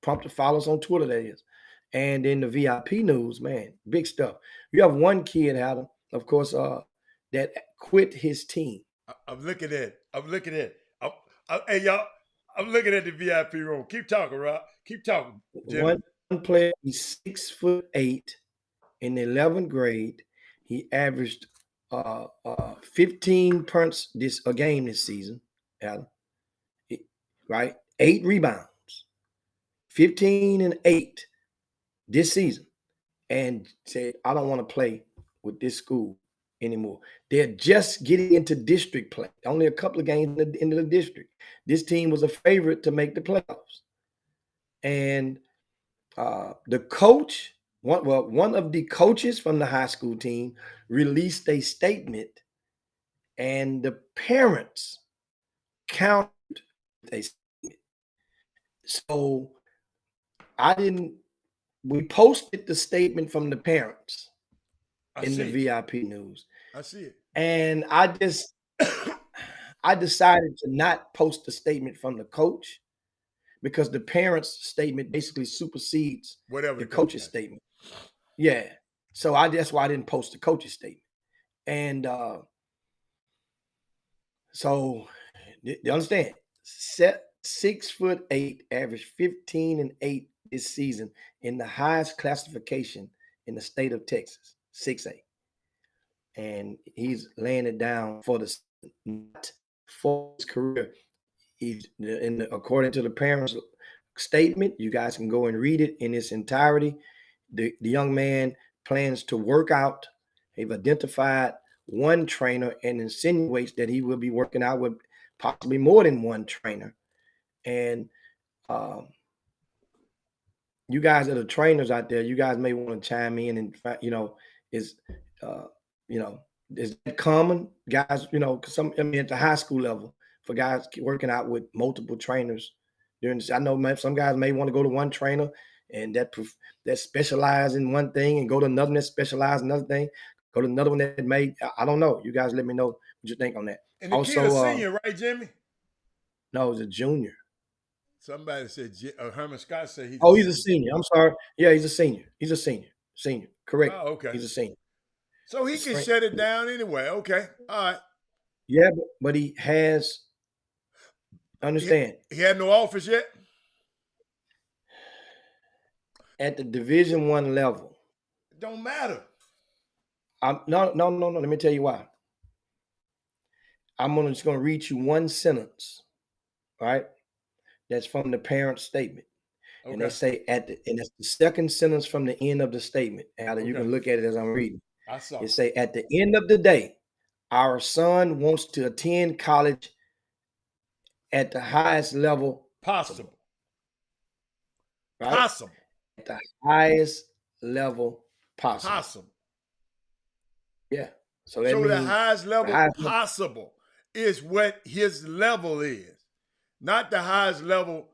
Prompt to follow us on Twitter, that is. And in the VIP news, man, big stuff. You have one kid, Adam, of course, that quit his team. I'm looking at it. Hey, y'all, I'm looking at the VIP room. Keep talking, Rob. Keep talking, Jimmy. One player, he's 6'8" in the 11th grade. He averaged 15 punts a game this season, Adam. Right? 8 rebounds, 15 and 8 this season, and said, I don't want to play with this school anymore. They're just getting into district play. Only a couple of games into the district. This team was a favorite to make the playoffs. And the coach, one of the coaches from the high school team released a statement, and the parents countered a statement. So we posted the statement from the parents in the VIP news. I see it. And I decided to not post the statement from the coach because the parents' statement basically supersedes whatever the coach's statement. Yeah. So that's why I didn't post the coach's statement. And so you understand, 6'8", averaged 15 and 8 this season in the highest classification in the state of Texas, 6A. And he's laying it down for his career. According to the parents' statement, you guys can go and read it in its entirety. The young man plans to work out. They've identified one trainer and insinuates that he will be working out with possibly more than one trainer. And you guys are the trainers out there. You guys may want to chime in and, is that common, guys? At the high school level, for guys working out with multiple trainers during this. I know some guys may want to go to one trainer and that specialize in one thing, and go to another that specialize in another thing. Go to another one that may. I don't know. You guys let me know what you think on that. And the kid is senior, right, Jimmy? No, he's a junior. Somebody said Herman Scott said he's. Oh, he's a senior. I'm sorry. Yeah, he's a senior. He's a senior. Senior. Correct. Oh, okay. He's a senior. So he can shut it down anyway. Okay. All right. Yeah, but he has. Understand. He had no offers yet? At the Division I level. It don't matter. No. Let me tell you why. I'm just going to read you one sentence, right? That's from the parent statement. Okay. And they say and that's the second sentence from the end of the statement. Adam, you can look at it as I'm reading. I saw. It say, at the end of the day, our son wants to attend college at the highest level possible. Right? Possible. At the highest level possible. Possible. Yeah. So the highest level possible is what his level is. Not the highest level.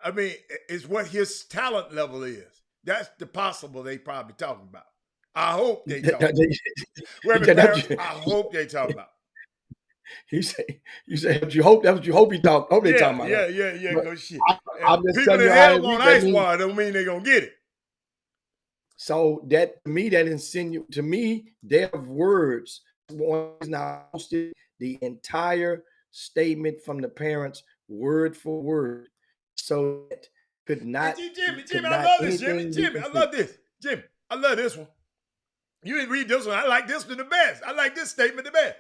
I mean, it's what his talent level is. That's the possible they probably talking about. I hope they talk about. I hope they talk about. You say you hope that's what you hope he talk. Hope they talking about. Yeah. Go shit. People in hell on ice water don't mean they're gonna get it. So that to me, their words is now posted the entire statement from the parents, word for word. So it could not. Jimmy, I love this. Jimmy, I love this. Jimmy, I love this one. You didn't read this one. I like this one the best. I like this statement the best.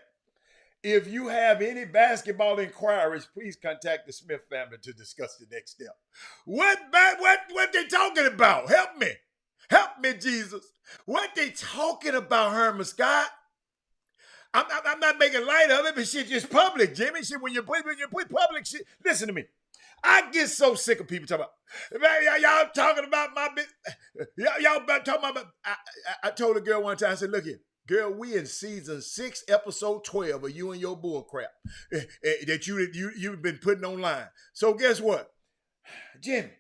If you have any basketball inquiries, please contact the Smith family to discuss the next step. What they talking about? Help me. Help me, Jesus. What they talking about, Herman Scott? I'm not making light of it, but shit just public, Jimmy. Shit, when you put public shit, listen to me. I get so sick of people talking about, man, y'all talking about my business. Y'all talking about, I told a girl one time, I said, look here, girl, we in season 6, episode 12 of you and your bull crap that you've been putting online. So guess what? Jimmy,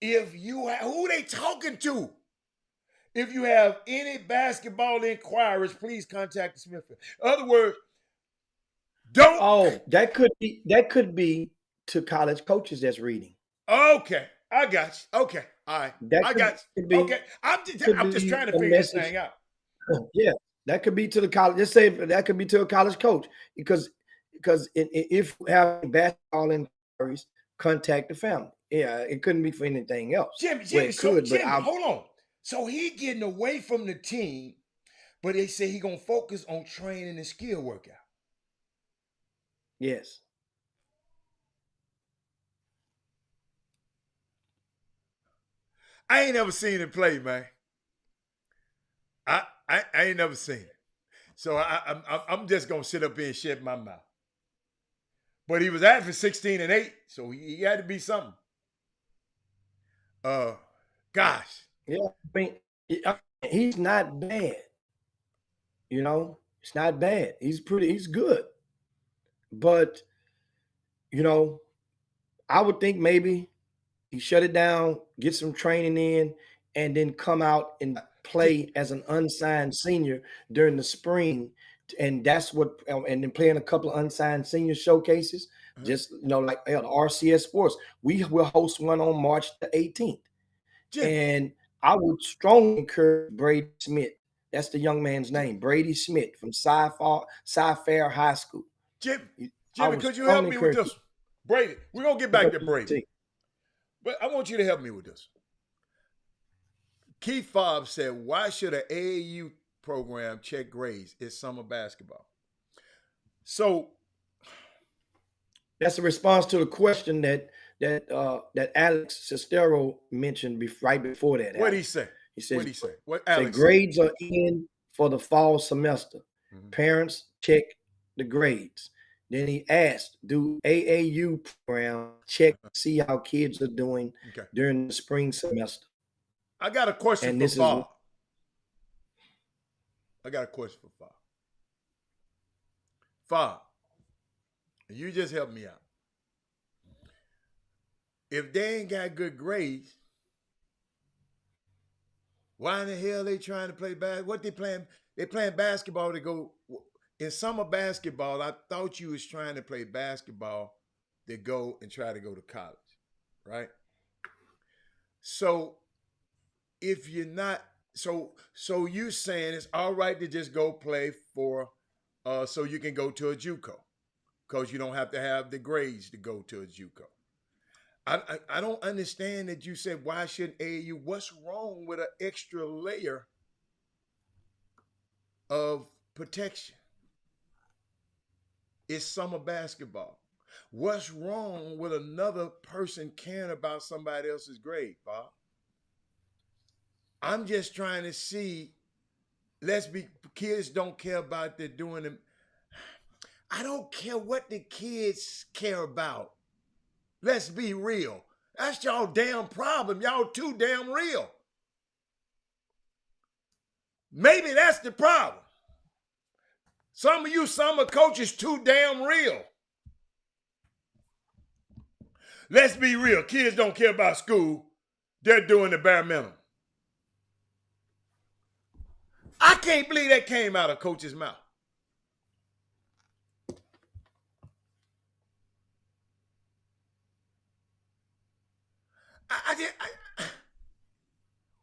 who they talking to? If you have any basketball inquiries, please contact the Smith. In other words, don't. Oh, that could be to college coaches that's reading. Okay, I got you. Okay, all right, I got you. Okay, I'm just trying to figure this thing out. Yeah, that could be to the college. Let's say that could be to a college coach because if you have basketball inquiries, contact the family. Yeah, it couldn't be for anything else. Jimmy, hold on. So he getting away from the team, but they say he gonna focus on training and skill workout. Yes. I ain't never seen him play, man. I ain't never seen it. So I'm just gonna sit up here and shut my mouth. But he was averaging 16 and 8, so he had to be something. Gosh. Yeah, I mean, he's not bad. You know, it's not bad. He's good. But, you know, I would think maybe he shut it down, get some training in, and then come out and play as an unsigned senior during the spring. And that's what, and then playing a couple of unsigned senior showcases, just, you know, like the RCS Sports. We will host one on March the 18th. And I would strongly encourage Brady Smith. That's the young man's name, Brady Smith from Cy-Fair High School. Jimmy, could you help me with this? Brady, we're going to get back to Brady. But I want you to help me with this. Keith Fobbs said, why should an AAU program check grades? It's summer basketball. So that's a response to the question that Alex Sestero mentioned right before that. What did he say? He said, what he say? What Alex grades said? are in for the fall semester. Mm-hmm. Parents check the grades. Then he asked, do AAU program check to see how kids are doing during the spring semester? I got a question for Bob. I got a question for Bob. Bob, you just help me out. If they ain't got good grades, why in the hell they trying to play basketball? What they playing? They playing basketball to go in summer basketball. I thought you was trying to play basketball to go and try to go to college, right? So if you're not, so you saying it's all right to just go play for, so you can go to a JUCO, because you don't have to have the grades to go to a JUCO. I don't understand that you said, why shouldn't AAU? What's wrong with an extra layer of protection? It's summer basketball. What's wrong with another person caring about somebody else's grade, Bob? I'm just trying to see, kids don't care about they're doing them. I don't care what the kids care about. Let's be real. That's y'all damn problem. Y'all too damn real. Maybe that's the problem. Some of you summer coaches too damn real. Let's be real. Kids don't care about school. They're doing the bare minimum. I can't believe that came out of coach's mouth.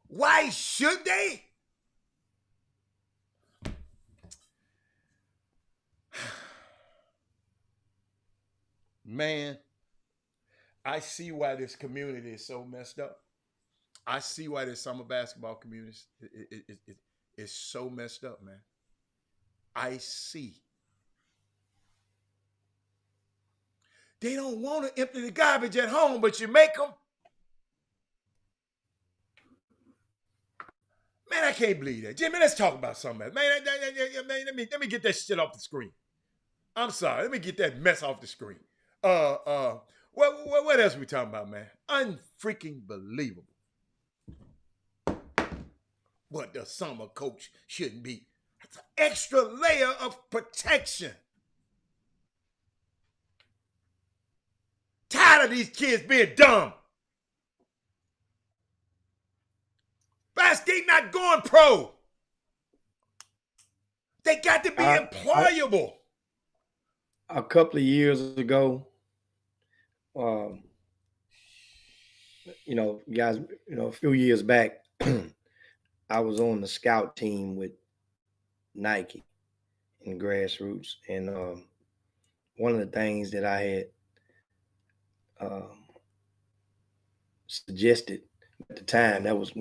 Why should they? Man, I see why this community is so messed up. I see why this summer basketball community is so messed up, man. I see. They don't want to empty the garbage at home, but you make them. Man, I can't believe that. Jimmy, let's talk about something else. Man, let me get that shit off the screen. I'm sorry. Let me get that mess off the screen. What else we talking about, man? Unfreaking believable. What the summer coach shouldn't be. That's an extra layer of protection. Tired of these kids being dumb. Basket not going pro. They got to be employable. A couple of years ago, guys, a few years back, I was on the scout team with Nike in grassroots. And one of the things that I had suggested at the time, that was,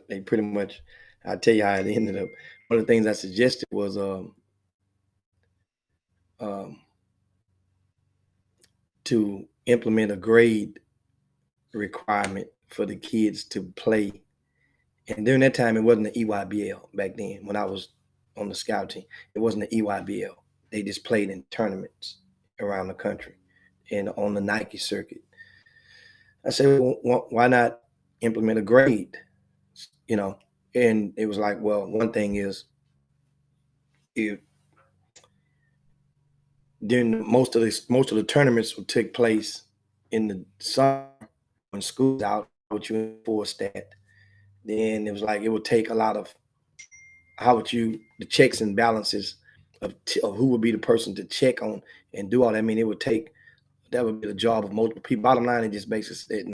they pretty much, I'll tell you how it ended up. One of the things I suggested was to implement a grade requirement for the kids to play. And during that time, it wasn't the EYBL back then. When I was on the scout team, it wasn't the EYBL. They just played in tournaments around the country and on the Nike circuit. I said, well, why not implement a grade? And it was like, well, one thing is, during most of the tournaments would take place in the summer when school's out, would you enforce that? Then it was like it would take a lot of the checks and balances of who would be the person to check on and do all that. I mean, that would be the job of multiple people. Bottom line, it just makes it.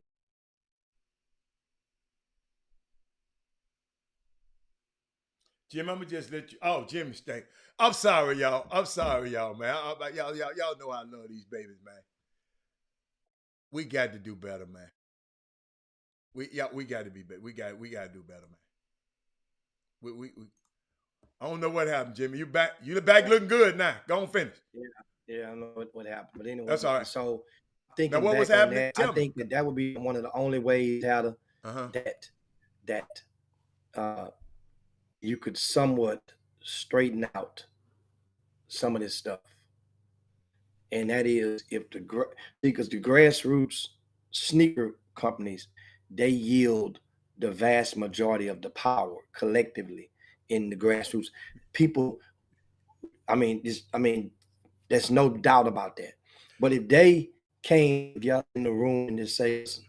Jim, I'm gonna just let you. Oh, Jimmy Stank. I'm sorry, y'all. Man. Y'all know I love these babies, man. We got to do better, man. We got to be better. We got to do better, man. We I don't know what happened, Jimmy. You back looking good now. Go on, finish. Yeah, I know what happened. But anyway, that's all right. So thinking now, what back was happening? I think that would be one of the only ways how you could somewhat straighten out some of this stuff. And that is because the grassroots sneaker companies, they yield the vast majority of the power collectively in the grassroots. People, there's no doubt about that. But if they came together in the room and just say, listen,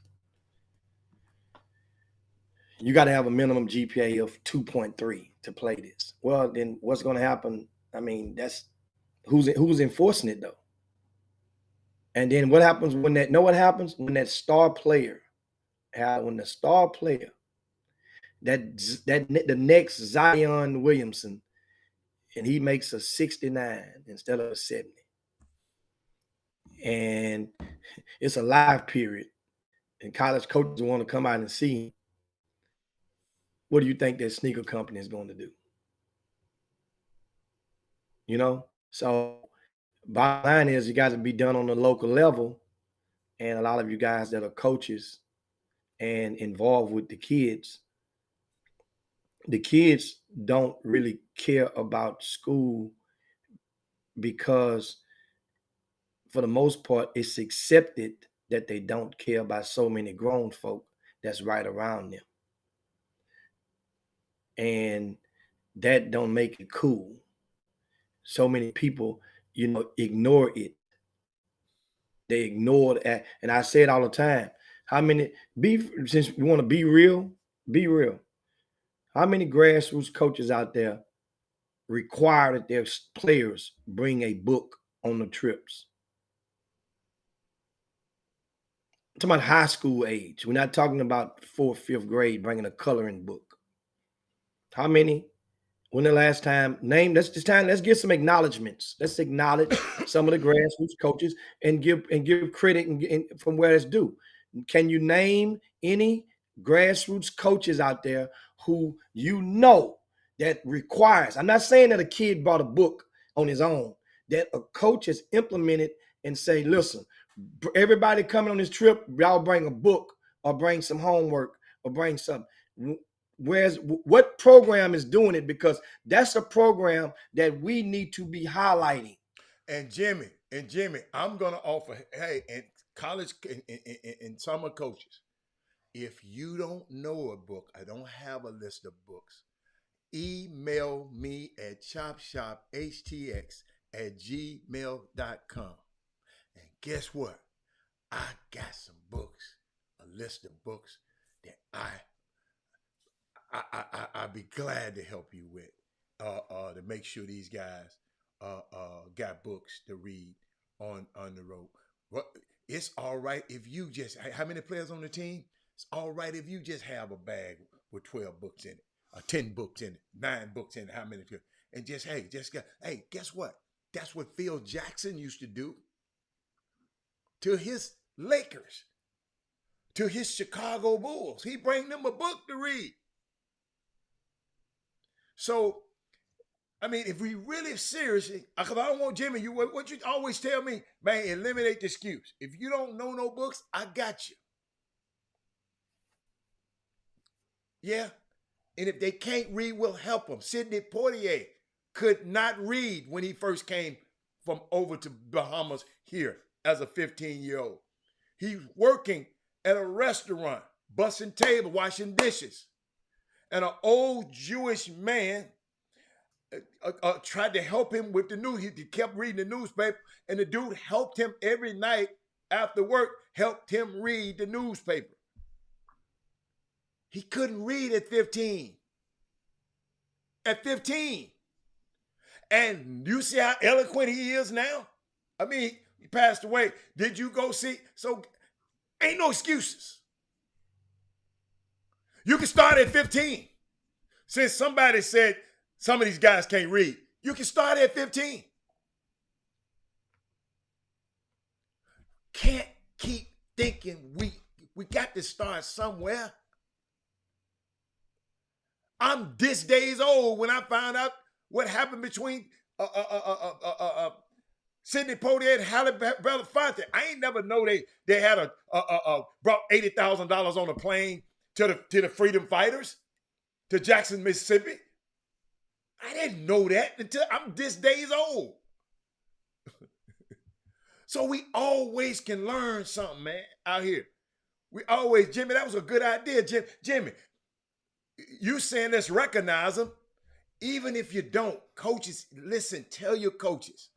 you got to have a minimum GPA of 2.3 to play this. Well, then what's going to happen? I mean, that's who's enforcing it though. And then what happens when the star player, the next Zion Williamson, and he makes a 69 instead of a 70. And it's a live period, and college coaches want to come out and see him. What do you think that sneaker company is going to do? So bottom line is, you got to be done on the local level. And a lot of you guys that are coaches and involved with the kids don't really care about school because for the most part, it's accepted that they don't care about so many grown folk that's right around them. And that don't make it cool. So many people, ignore it. They ignore that. And I say it all the time. Since you want to be real, be real. How many grassroots coaches out there require that their players bring a book on the trips? I'm talking about high school age. We're not talking about 4th, 5th grade bringing a coloring book. How many? When the last time? Let's get some acknowledgments. Let's acknowledge some of the grassroots coaches and give credit and from where it's due. Can you name any grassroots coaches out there who that requires. I'm not saying that a kid bought a book on his own, that a coach has implemented and say, listen, everybody coming on this trip, y'all bring a book or bring some homework or bring something. Whereas what program is doing it? Because that's a program that we need to be highlighting. And Jimmy, I'm going to offer, hey, and college and summer coaches, if you don't know a book, I don't have a list of books, email me at chopshophtx@gmail.com. And guess what? I got some books, a list of books that I'd be glad to help you with, to make sure these guys got books to read on the road. Well, it's all right if you just, how many players on the team? It's all right if you just have a bag with 12 books in it, or 10 books in it, 9 books in it, how many? And just, guess what? That's what Phil Jackson used to do to his Lakers, to his Chicago Bulls. He bring them a book to read. So, I mean, if we really seriously, because I don't want Jimmy, what you always tell me, man, eliminate the excuse. If you don't know no books, I got you. Yeah. And if they can't read, we'll help them. Sidney Poitier could not read when he first came from over to Bahamas here as a 15-year-old. He's working at a restaurant, bussing tables, washing dishes. And an old Jewish man tried to help him with the news. He kept reading the newspaper, and the dude helped him every night after work, helped him read the newspaper. He couldn't read at 15. At 15. And you see how eloquent he is now? I mean, he passed away. Did you go see? So ain't no excuses. You can start at 15. Since somebody said some of these guys can't read, you can start at 15. Can't keep thinking we got to start somewhere. I'm this days old when I found out what happened between Sidney Poitier and Halle Belafonte. I ain't never know they had brought $80,000 on a plane to the freedom fighters to Jackson, Mississippi. I didn't know that until I'm this days old. So we always can learn something, man, out here. We always, Jimmy, that was a good idea, Jimmy. You saying let's recognize them, even if you don't. Coaches, listen, tell your coaches.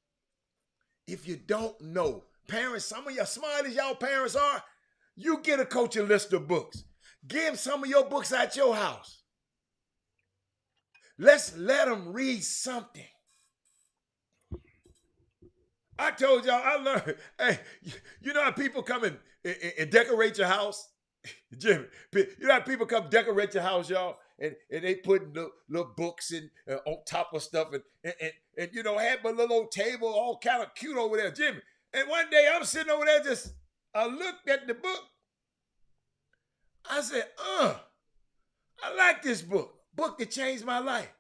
If you don't know, parents, some of y'all, smart as y'all parents are, you get a coach a list of books. Give some of your books at your house. Let's let them read something. I told y'all, I learned, hey, you know how people come and decorate your house? Jimmy, you know how people come decorate your house, y'all, and they put little books in on top of stuff and you know, have a little old table all kind of cute over there, Jimmy. And one day I'm sitting over there I looked at the book. I said, I like this book that changed my life.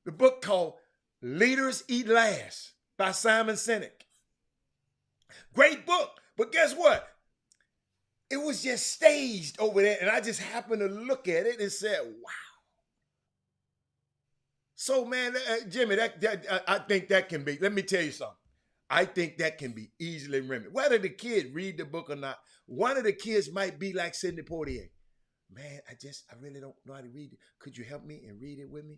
The book called Leaders Eat Last by Simon Sinek. Great book, but guess what? It was just staged over there, and I just happened to look at it and said, wow. So, man, Jimmy, I think that can be, let me tell you something. I think that can be easily remembered. Whether the kid read the book or not, one of the kids might be like Sidney Poitier. Man, I really don't know how to read it. Could you help me and read it with me?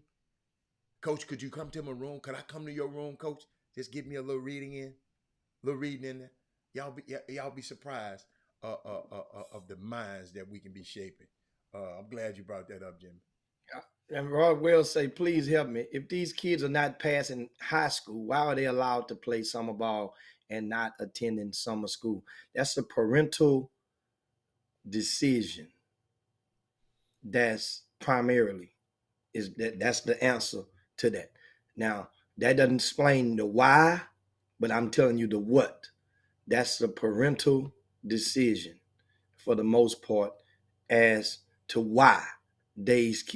Coach, could you come to my room? Could I come to your room, Coach? Just give me a little reading in there. Y'all be surprised of the minds that we can be shaping. I'm glad you brought that up, Jimmy. And Rod Wells say, please help me. If these kids are not passing high school, why are they allowed to play summer ball and not attending summer school? That's a parental decision. That's primarily that's the answer to that. Now, that doesn't explain the why, but I'm telling you the what. That's the parental decision for the most part as to why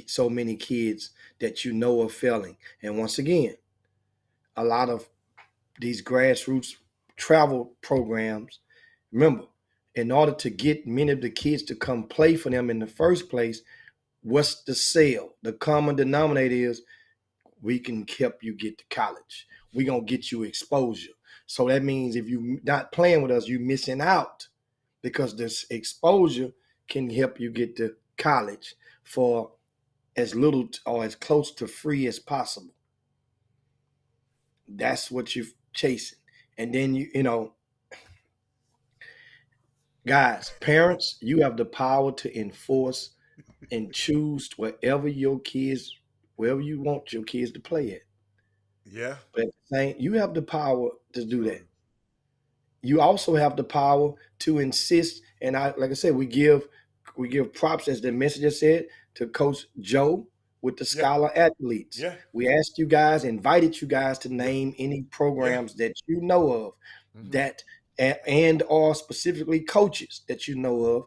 so many kids that you know are failing. And once again, a lot of these grassroots travel programs, remember, in order to get many of the kids to come play for them in the first place, what's the sale? The common denominator is we can help you get to college. We're going to get you exposure. So that means if you're not playing with us, you're missing out, because this exposure can help you get to college for as little or as close to free as possible. That's what you're chasing. And then, you know, guys, parents, you have the power to enforce and choose wherever you want your kids to play at. Yeah. But at the same, you have the power to do that. You also have the power to insist, and like I said, we give props, as the messenger said, to Coach Joe with the Scholar Athletes. Yeah. We asked you guys, invited you guys to name any programs that you know of that and or specifically coaches that you know of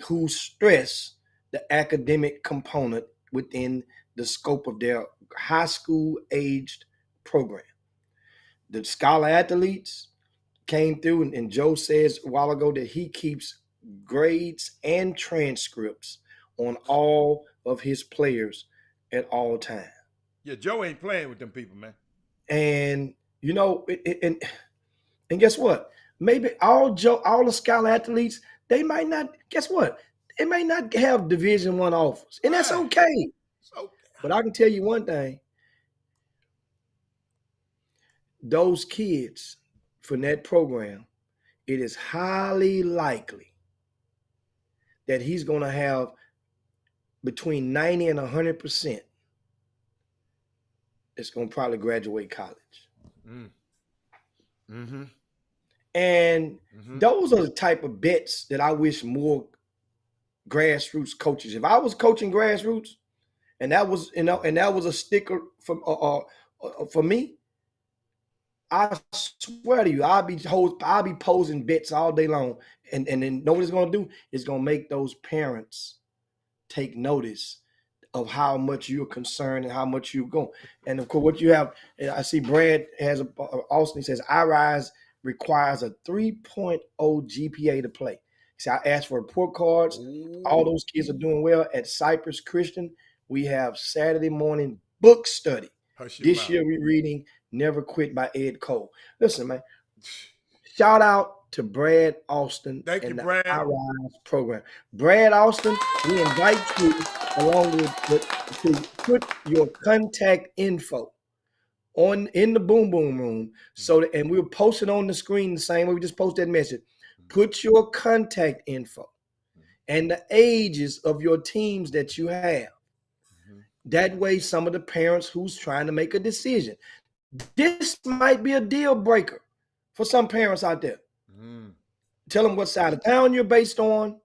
who stress the academic component within the scope of their high school aged program. The Scholar Athletes came through, and Joe says a while ago that he keeps grades and transcripts on all of his players at all times. Yeah, Joe ain't playing with them people, man. And you know, and guess what? Maybe all the Scholar Athletes, they might not. Guess what? They may not have Division I offers, and that's okay. But I can tell you one thing: those kids from that program, it is highly likely that he's going to have between 90 and 100% that's going to probably graduate college. And those are the type of bets that I wish more grassroots coaches. If I was coaching grassroots, and that was, you know, and that was a sticker for me, I swear to you, I'll be posing bets all day long, and then know what it's going to do? It's going to make those parents take notice of how much you're concerned and how much you're going. And of course, what you have, I see Brad has Austin. He says iRise requires a 3.0 GPA to play. So I asked for report cards. All those kids are doing well at Cypress Christian. We have Saturday morning book study. This year we're reading Never Quit by Ed Cole. Listen, man, shout out to Brad Austin and the iRise program. Brad Austin, we invite you along with to put your contact info in the Boom Boom Room, so that, and we'll post it on the screen the same way we just posted that message. Put your contact info and the ages of your teams that you have. That way, some of the parents who's trying to make a decision, this might be a deal breaker for some parents out there. Tell them what side of town you're based on,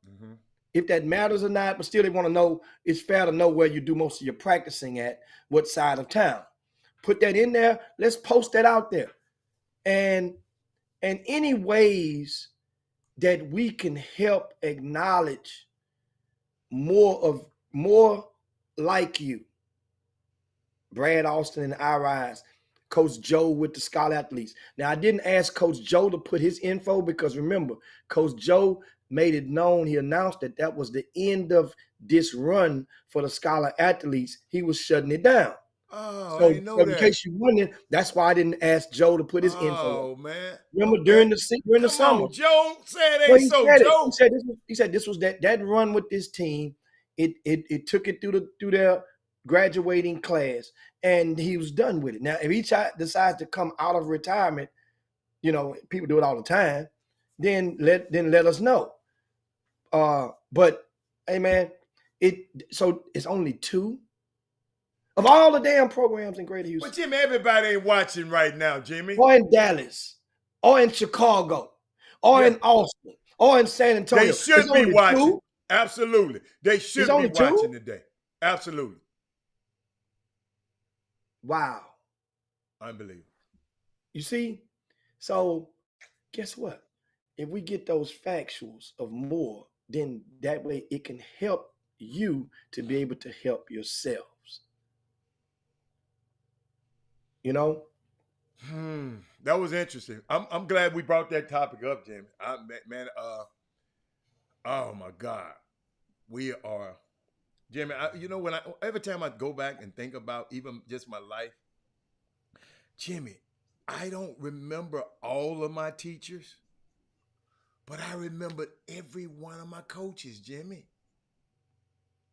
if that matters or not, but still they want to know, it's fair to know where you do most of your practicing at, what side of town. Put that in there. Let's post that out there. And any ways that we can help acknowledge more like you, Brad Austin and iRise, Coach Joe with the Scholar Athletes. Now, I didn't ask Coach Joe to put his info because remember, Coach Joe made it known, he announced that was the end of this run for the Scholar Athletes. He was shutting it down. Oh, so, I didn't know that. In case you wondering, that's why I didn't ask Joe to put his info. Oh, man. Remember during the summer. On, Joe said it ain't so, Joe. He said this was that run with this team. It took it through their graduating class, and he was done with it. Now, if he decides to come out of retirement, you know, people do it all the time, then let us know. But hey, man, it's only 2 of all the damn programs in Greater Houston. But Jimmy, everybody ain't watching right now, Jimmy. Or in Dallas, or in Chicago, or in Austin, or in San Antonio. They should be watching. 2? Absolutely. They should be watching today. Absolutely. Wow. Unbelievable. You see? So guess what? If we get those factuals of more, then that way it can help you to be able to help yourselves. You know? That was interesting. I'm glad we brought that topic up, Jimmy. Oh my God. We are, Jimmy, every time I go back and think about even just my life, Jimmy, I don't remember all of my teachers, but I remembered every one of my coaches, Jimmy.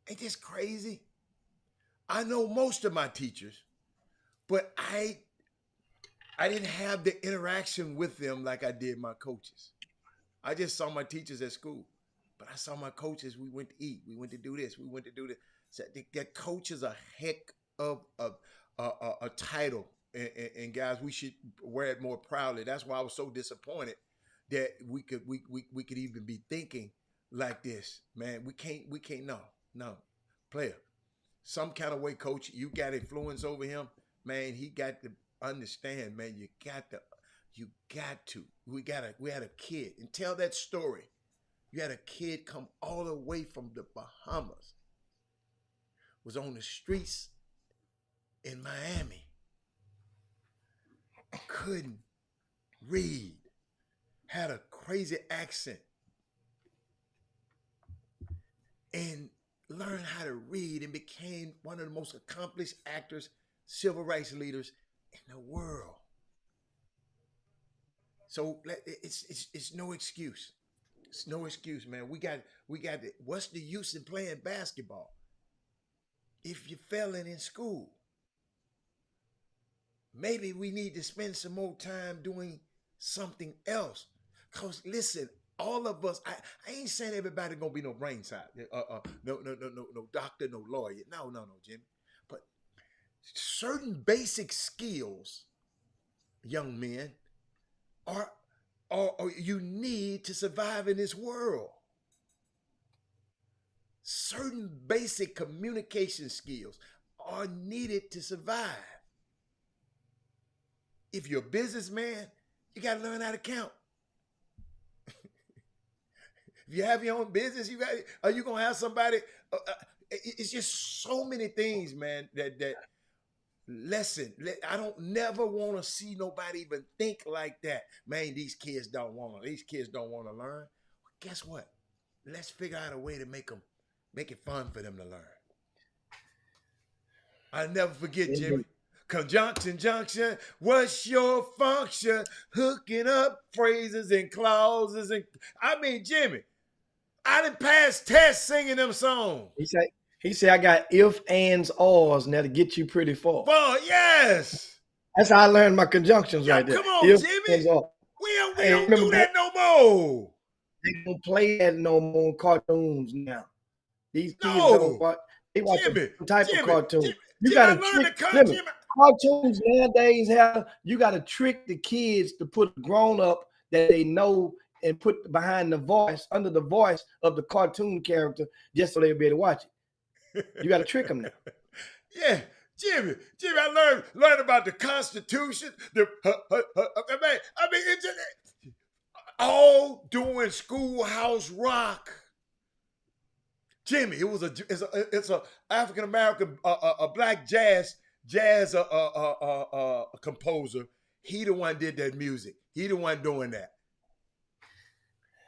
Ain't this crazy? I know most of my teachers, but I didn't have the interaction with them like I did my coaches. I just saw my teachers at school, but I saw my coaches. We went to eat. We went to do this. We went to do this. So that coach is a heck of a title, and guys, we should wear it more proudly. That's why I was so disappointed that we could even be thinking like this, man. We can't. No, player. Some kind of way, coach, you got influence over him, man. He got to understand, man. You got to. We had a kid, and tell that story. You had a kid come all the way from the Bahamas, was on the streets in Miami, couldn't read, had a crazy accent, and learned how to read and became one of the most accomplished actors, civil rights leaders in the world. So it's no excuse. It's no excuse, man. We got what's the use in playing basketball if you're failing in school? Maybe we need to spend some more time doing something else. Listen, all of us, I ain't saying everybody gonna be no brain side. No doctor, no lawyer. No, Jimmy. But certain basic skills, young men, are you need to survive in this world. Certain basic communication skills are needed to survive. If you're a businessman, you got to learn how to count. If you have your own business, are you going to have somebody? It's just so many things, man, that listen, I don't never want to see nobody even think like that. Man, these kids don't want to learn. Well, guess what? Let's figure out a way to make it fun for them to learn. I'll never forget, Jimmy. Conjunction, junction, what's your function? Hooking up phrases and clauses. Jimmy, I done passed tests singing them songs. He said, I got if, ands, ors, and that'll get you pretty far. Yes. That's how I learned my conjunctions right there. Come on, if, Jimmy. Ands, ors. We don't do that no more. They don't play that no more in cartoons now. These kids don't watch. They watch a type of cartoon. You got to trick cartoons nowadays. You got to trick the kids to put a grown up that they know and put behind the voice, under the voice of the cartoon character, just so they'll be able to watch it. You got to trick them now. Yeah, Jimmy, I learned about the Constitution. It's all doing Schoolhouse Rock. Jimmy, it's a African American a black jazz composer. He the one did that music. He the one doing that.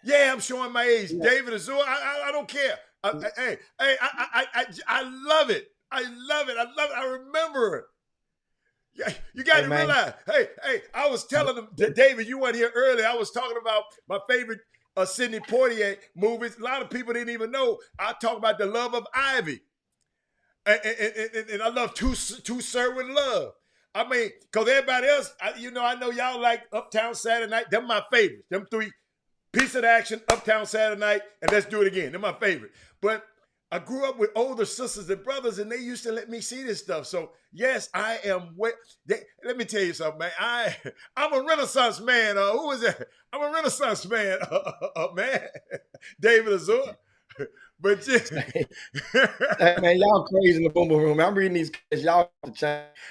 Yeah, I'm showing my age. Yeah. David Azure, I don't care. I love it. I love it. I remember it. Yeah, you got to realize. Hey, I was telling them, David, you weren't here earlier. I was talking about my favorite Sidney Poitier movies. A lot of people didn't even know. I talk about The Love of Ivy, and I love Two Serwin Love. I mean, because everybody else, I know y'all like Uptown Saturday Night. Them my favorites. Them three. Piece of Action, Uptown Saturday Night, and Let's Do It Again. They're my favorite. But I grew up with older sisters and brothers, and they used to let me see this stuff. So, yes, I am. Let me tell you something, man. I'm a Renaissance man. Who is that? I'm a Renaissance man, man. David Azure. But just, hey, man, y'all crazy in the boom boom room. I'm reading these kids. Y'all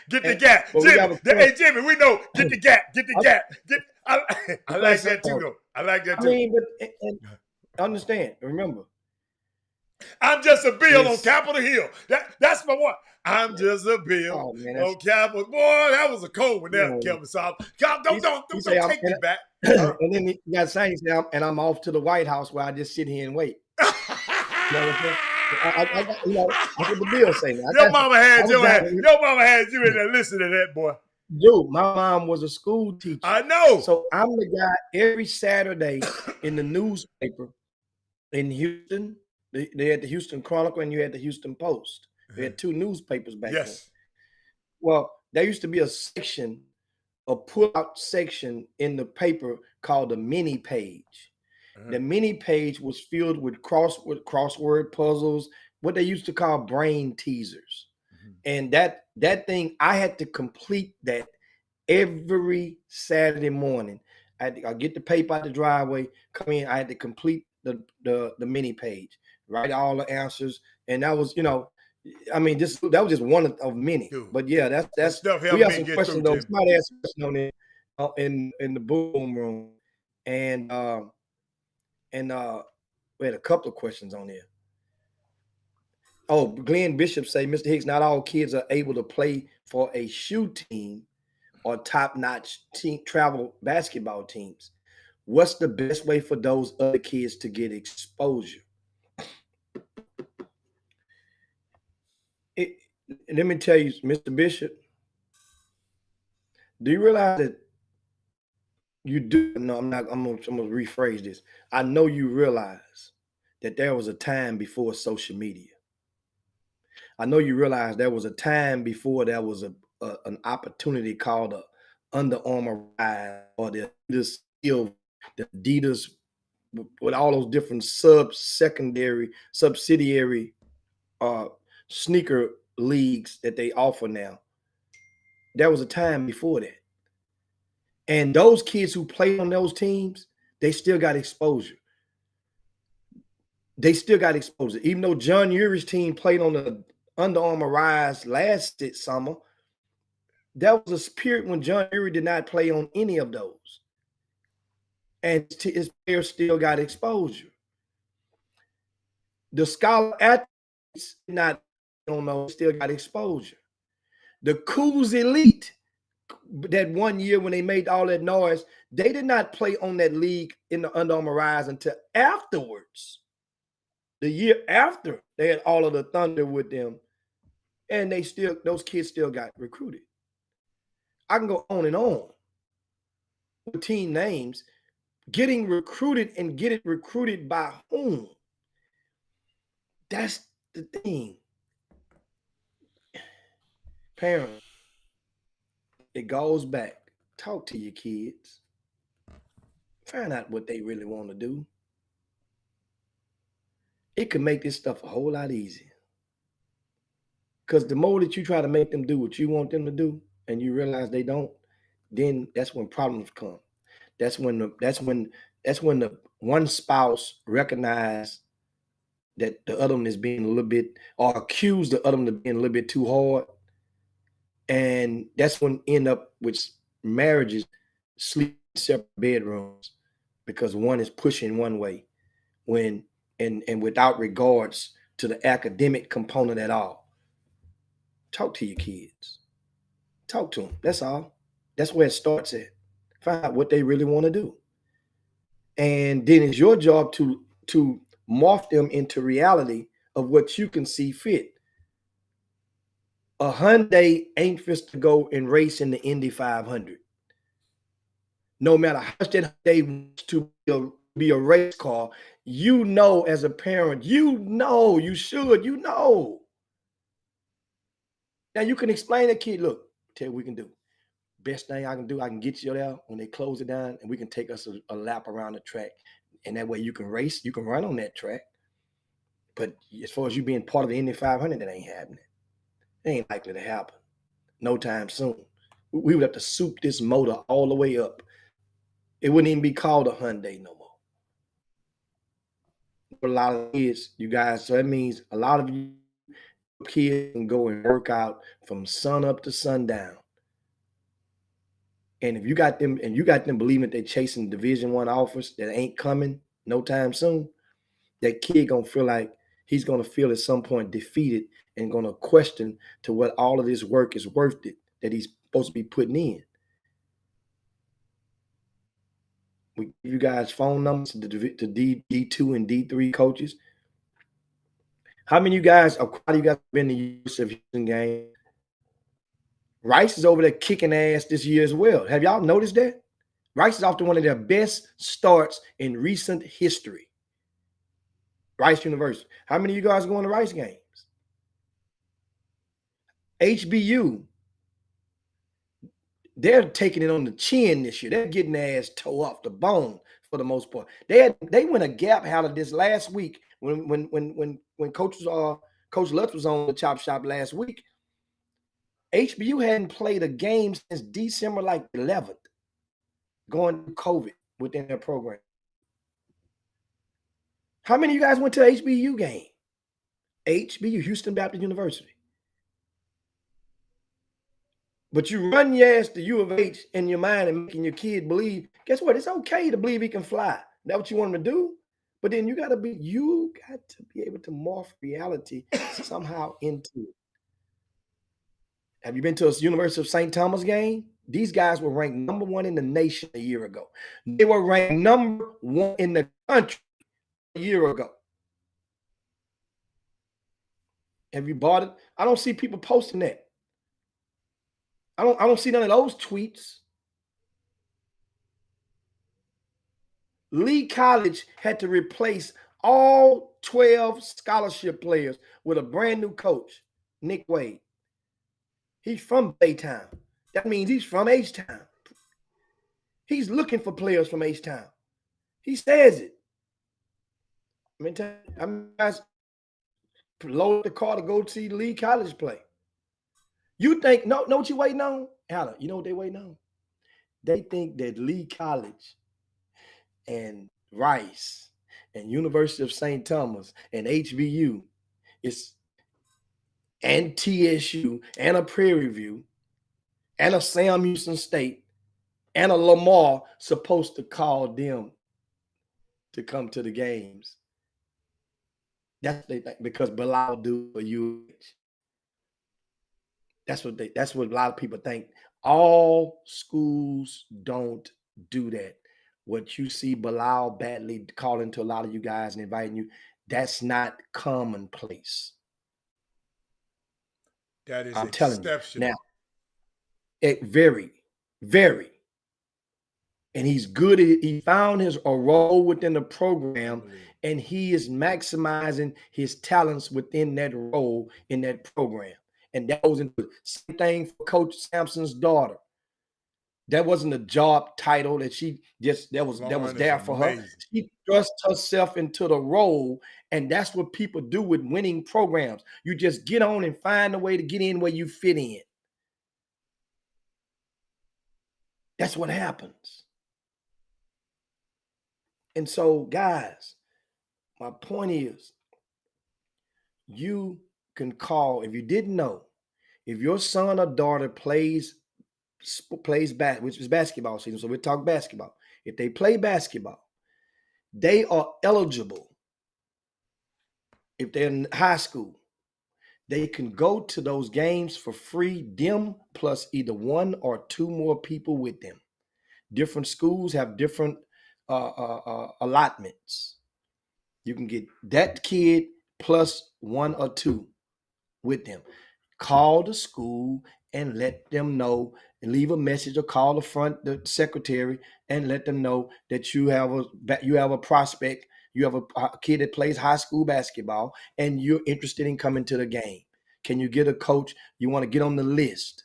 get the gap. Jimmy, Jimmy, we know. Get the gap. Get the gap. I like that too, though. I like that too. But understand. Remember, I'm just a bill on Yes. Capitol Hill. That's my one. I'm just a bill Oh man, that's on Capitol. Boy, that was a cold one there, no. Kevin Saab. Don't He say, take me back. Huh? and then he got saying, and I'm off to the White House where I just sit here and wait. You know what I'm saying? I got, you know, that's what the bill say. Your mama had you in there listening to that, boy. Dude, my mom was a school teacher. I know. So I'm the guy every Saturday in the newspaper in Houston. They had the Houston Chronicle and you had the Houston Post. They had two newspapers back then. Yes. Well, there used to be a section, a pull-out section in the paper called the mini page. The mini page was filled with crossword puzzles, what they used to call brain teasers. And that thing, I had to complete that every Saturday morning. I'd get the paper out the driveway, come in, I had to complete the mini page, write all the answers. And that was, you know, I mean, that was just one of many. Dude, but yeah, that's stuff helped we have me some get questions through, though. Jim. Somebody asked a question on it in the boom room. And we had a couple of questions on there. Oh, Glenn Bishop say, Mr. Hicks, not all kids are able to play for a shoe team or top-notch travel basketball teams. What's the best way for those other kids to get exposure? Let me tell you, Mr. Bishop, do you realize that you do? No, I'm gonna rephrase this. I know you realize that there was a time before social media. I know you realize there was a time before there was an opportunity called a Under Armour Rise or the Adidas with all those different subsidiary sneaker leagues that they offer now. There was a time before that. And those kids who played on those teams, they still got exposure. Even though John Urie's team played on the Under Armour Rise last summer, that was a period when John Urie did not play on any of those. And his players still got exposure. The scholar athletes still got exposure. The Coos Elite, that one year when they made all that noise, they did not play on that league in the Under Armour Rise until afterwards. The year after they had all of the Thunder with them, and those kids still got recruited. I can go on and on with team names, getting recruited and get it recruited by whom? That's the thing. Parents, it goes back. Talk to your kids. Find out what they really want to do. It can make this stuff a whole lot easier. Because the more that you try to make them do what you want them to do, and you realize they don't, then that's when problems come. That's when the one spouse recognize that the other one is being a little bit, or accuse the other one of being a little bit too hard. And that's when end up with marriages sleep in separate bedrooms because one is pushing one way and without regards to the academic component at all. Talk to your kids. Talk to them. That's all. That's where it starts at. Find out what they really want to do. And then it's your job to morph them into reality of what you can see fit. A Hyundai ain't fit to go and race in the Indy 500. No matter how much that Hyundai wants to be a race car, you know as a parent, you should. Now you can explain to the kid, look, tell you what we can do. Best thing I can do, I can get you there when they close it down and we can take us a lap around the track. And that way you can race, you can run on that track. But as far as you being part of the Indy 500, that ain't happening. It ain't likely to happen. No time soon. We would have to soup this motor all the way up. It wouldn't even be called a Hyundai no more. A lot of kids, you guys, so that means a lot of you kids can go and work out from sun up to sundown. And if you got them believing that they're chasing Division I offers that ain't coming no time soon, that kid gonna feel like he's going to feel at some point defeated and going to question to what all of this work is worth it that he's supposed to be putting in. We give you guys phone numbers to D2 and D3 coaches. How many of you guys have been to the University of Houston game? Rice is over there kicking ass this year as well. Have y'all noticed that? Rice is off to one of their best starts in recent history. Rice University. How many of you guys are going to Rice games? HBU, they're taking it on the chin this year. They're getting their ass toe off the bone for the most part. They went a gap out of this last week when Coach Lutz was on the Chop Shop last week. HBU hadn't played a game since December 11th, going through COVID within their program. How many of you guys went to the HBU game? HBU, Houston Baptist University. But you run your ass to U of H in your mind and making your kid believe, guess what? It's okay to believe he can fly. That's what you want him to do. But then you got to be able to morph reality somehow into it. Have you been to a University of St. Thomas game? These guys were ranked number 1 in the nation a year ago. They were ranked number 1 in the country a year ago. Have you bought it? I don't see people posting that. I don't see none of those tweets. Lee College had to replace all 12 scholarship players with a brand new coach, Nick Wade. He's from Baytown. That means he's from H-Town. He's looking for players from H-Town. He says it. I mean, guys load the car to go see Lee College play. You think, know what you waiting on? Alan, you know what they waiting on? They think that Lee College and Rice and University of St. Thomas and HBU and TSU and a Prairie View and a Sam Houston State and a Lamar supposed to call them to come to the games. That's what they think, because Bilal do for UH. That's what a lot of people think. All schools don't do that. What you see Bilal badly calling to a lot of you guys and inviting you, that's not commonplace. That is I'm telling exceptional. you. Now, it very, very. And he's good at it. He found a role within the program, and he is maximizing his talents within that role in that program. And that goes into the same thing for Coach Sampson's daughter. That wasn't a job title that was there for her. She thrust herself into the role, and that's what people do with winning programs. You just get on and find a way to get in where you fit in. That's what happens. And so, guys, my point is, you can call, if you didn't know, if your son or daughter plays which is basketball season, so we'll talk basketball. If they play basketball, they are eligible. If they're in high school, they can go to those games for free, them plus either 1 or 2 more people with them. Different schools have different allotments. You can get that kid plus 1 or 2 with them. Call the school and let them know, and leave a message or call the secretary and let them know that you have a prospect, you have a kid that plays high school basketball, and you're interested in coming to the game. Can you get a coach? You want to get on the list.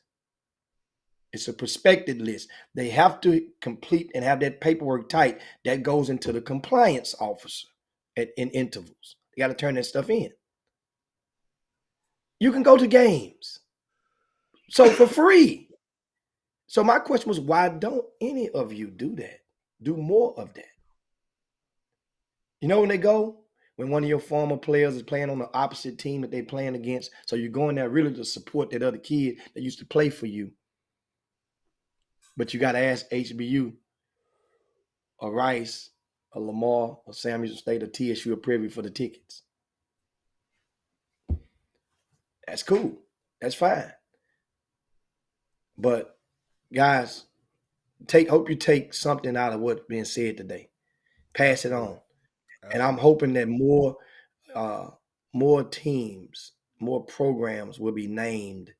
It's a prospective list. They have to complete and have that paperwork tight. That goes into the compliance officer in intervals. They got to turn that stuff in. You can go to games. So for free. So my question was, why don't any of you do that? Do more of that. You know when they go? When one of your former players is playing on the opposite team that they're playing against. So you're going there really to support that other kid that used to play for you. But you got to ask HBU or Rice or Lamar or Sam Houston State or TSU or Prairie for the tickets. That's cool. That's fine. But guys, hope you take something out of what's being said today. Pass it on. And I'm hoping that more teams, more programs will be named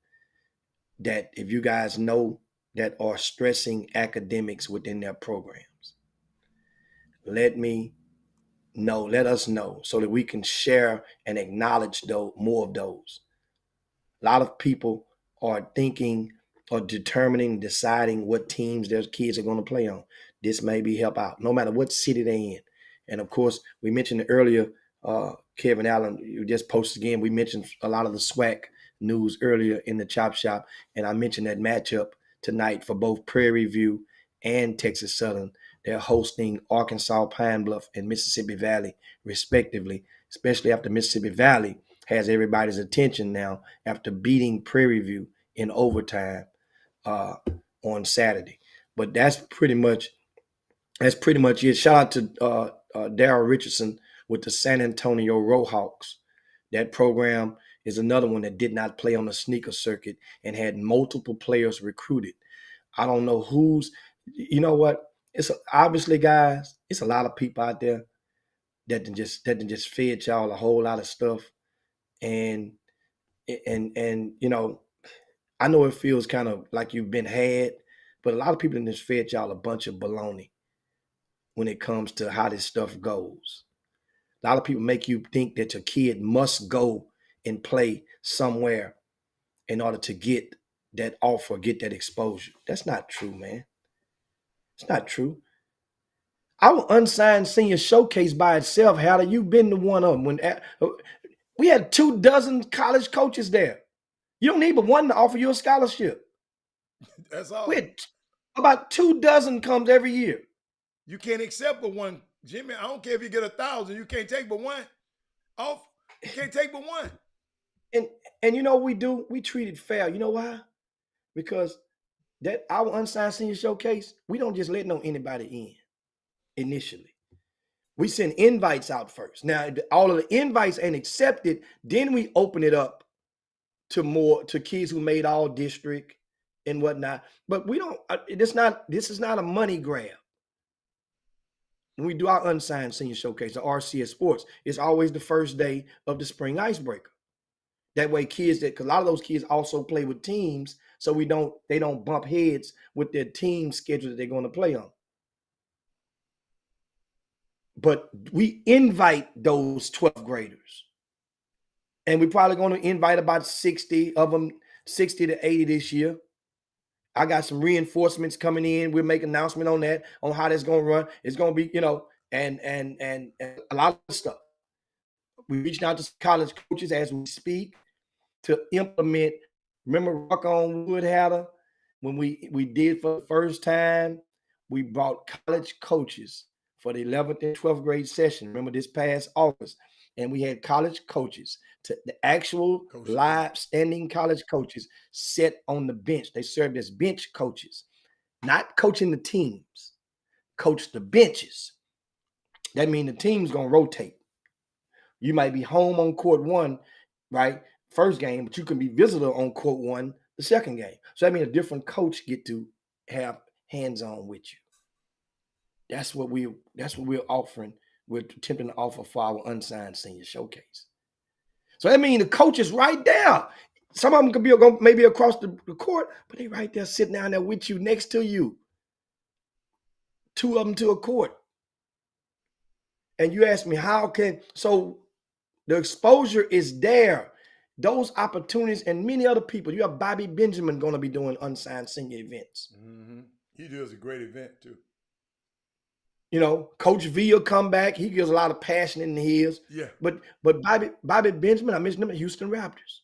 that, if you guys know, that are stressing academics within their programs. Let us know so that we can share and acknowledge more of those. A lot of people are thinking or deciding what teams their kids are going to play on. This may be help out, no matter what city they're in. And of course, we mentioned earlier, Kevin Allen, you just posted again. We mentioned a lot of the SWAC news earlier in the Chop Shop, and I mentioned that matchup tonight for both Prairie View and Texas Southern. They're hosting Arkansas Pine Bluff and Mississippi Valley, respectively, especially after Mississippi Valley has everybody's attention now after beating Prairie View in overtime on Saturday. But that's pretty much it. Shout out to Daryl Richardson with the San Antonio Roadhawks. That program is another one that did not play on the sneaker circuit and had multiple players recruited. I don't know you know what? It's obviously, guys, it's a lot of people out there that just fed y'all a whole lot of stuff. And you know, I know it feels kind of like you've been had, but a lot of people just fed y'all a bunch of baloney when it comes to how this stuff goes. A lot of people make you think that your kid must go and play somewhere in order to get that offer, get that exposure. That's not true, man. It's not true. Our unsigned senior showcase by itself, Hatter, you've been to one of them. When we had 24 college coaches there. You don't need but one to offer you a scholarship. That's all. We had about 24 comes every year. You can't accept but one, Jimmy. I don't care if you get 1,000. You can't take but one off. You can't take but one. And you know what we do? We treat it fair. You know why? Because that our unsigned senior showcase, we don't just let anybody in initially. We send invites out first. Now, if all of the invites ain't accepted, then we open it up to kids who made all district and whatnot. But we don't. This is not a money grab. When we do our unsigned senior showcase, the RCS Sports, it's always the first day of the spring icebreaker. That way, because a lot of those kids also play with teams, so they don't bump heads with their team schedule that they're going to play on. But we invite those 12th graders. And we're probably going to invite about 60 of them, 60 to 80 this year. I got some reinforcements coming in. We'll make an announcement on that, on how that's going to run. It's going to be, and a lot of stuff. We're reaching out to college coaches as we speak to implement. Remember Rock on Wood, Hatter? When we did for the first time, we brought college coaches for the 11th and 12th grade session. Remember this past August. And we had college coaches, the actual live standing college coaches sit on the bench. They served as bench coaches, not coaching the teams, coach the benches. That means the team's going to rotate. You might be home on court one, right? First game, but you can be visitor on court one, the second game. So that means a different coach get to have hands-on with you. That's what we're offering. We're attempting to offer for our unsigned senior showcase. So that means the coach is right there. Some of them could be maybe across the court, but they right there sitting down there with you, next to you. 2 of them to a court. And you ask me so the exposure is there. Those opportunities and many other people. You have Bobby Benjamin going to be doing unsigned senior events. Mm-hmm. He does a great event too. Coach V will come back. He gives a lot of passion in his. Yeah. But Bobby Benjamin, I mentioned him at Houston Raptors.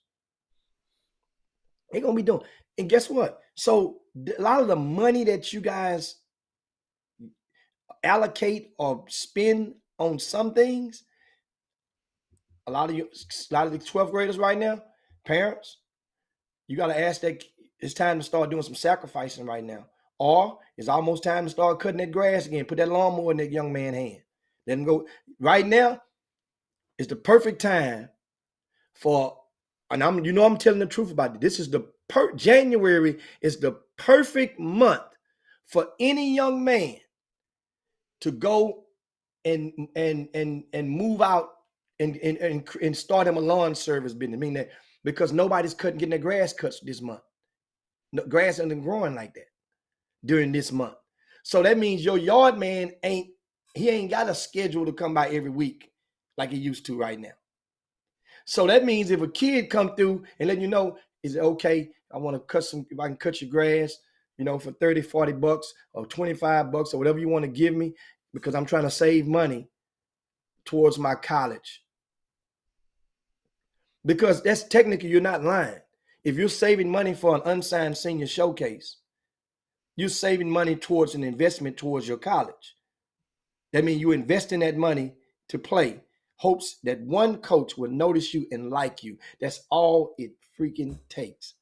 They're going to be doing. And guess what? So a lot of the money that you guys allocate or spend on some things, a lot of the 12th graders right now, parents, you got to ask that it's time to start doing some sacrificing right now. Or it's almost time to start cutting that grass again. Put that lawnmower in that young man's hand. Let him go. Right now is the perfect time for and I'm telling the truth about it. This is January is the perfect month for any young man to go and move out and start him a lawn service business. I mean that because nobody's getting their grass cut this month. No, grass isn't growing like that during this month. So that means your yard man ain't got a schedule to come by every week like he used to right now. So that means if a kid come through and let you know, is it okay? I want to if I can cut your grass, for 30, 40 bucks or 25 bucks or whatever you want to give me, because I'm trying to save money towards my college. Because that's technically, you're not lying. If you're saving money for an unsigned senior showcase, you're saving money towards an investment towards your college. That means you invest in that money to play. Hopes that one coach will notice you and like you. That's all it freaking takes.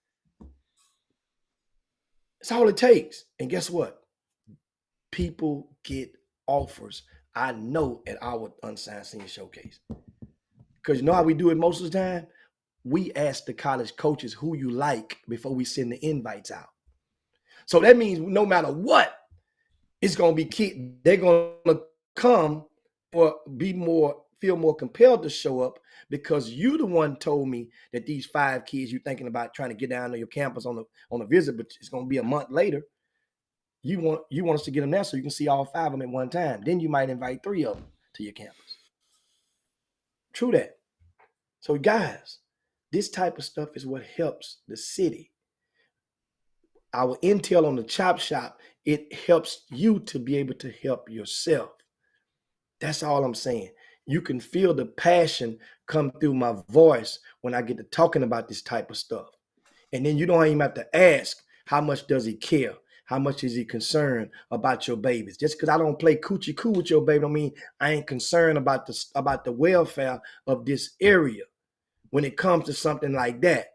That's all it takes. And guess what? People get offers. I know at our unsigned senior showcase. Because you know how we do it most of the time? We ask the college coaches who you like before we send the invites out. So that means no matter what, it's going to be they're going to come or feel more compelled to show up because you the one told me that these 5 kids you're thinking about trying to get down to your campus on a visit, but it's going to be a month later. You want us to get them there so you can see all 5 of them at one time. Then you might invite 3 of them to your campus. True that. So guys, this type of stuff is what helps the city. Our intel on the Chop Shop, it helps you to be able to help yourself. That's all I'm saying. You can feel the passion come through my voice when I get to talking about this type of stuff. And then you don't even have to ask, how much does he care? How much is he concerned about your babies? Just because I don't play coochie coo with your baby don't mean I ain't concerned about the welfare of this area when it comes to something like that.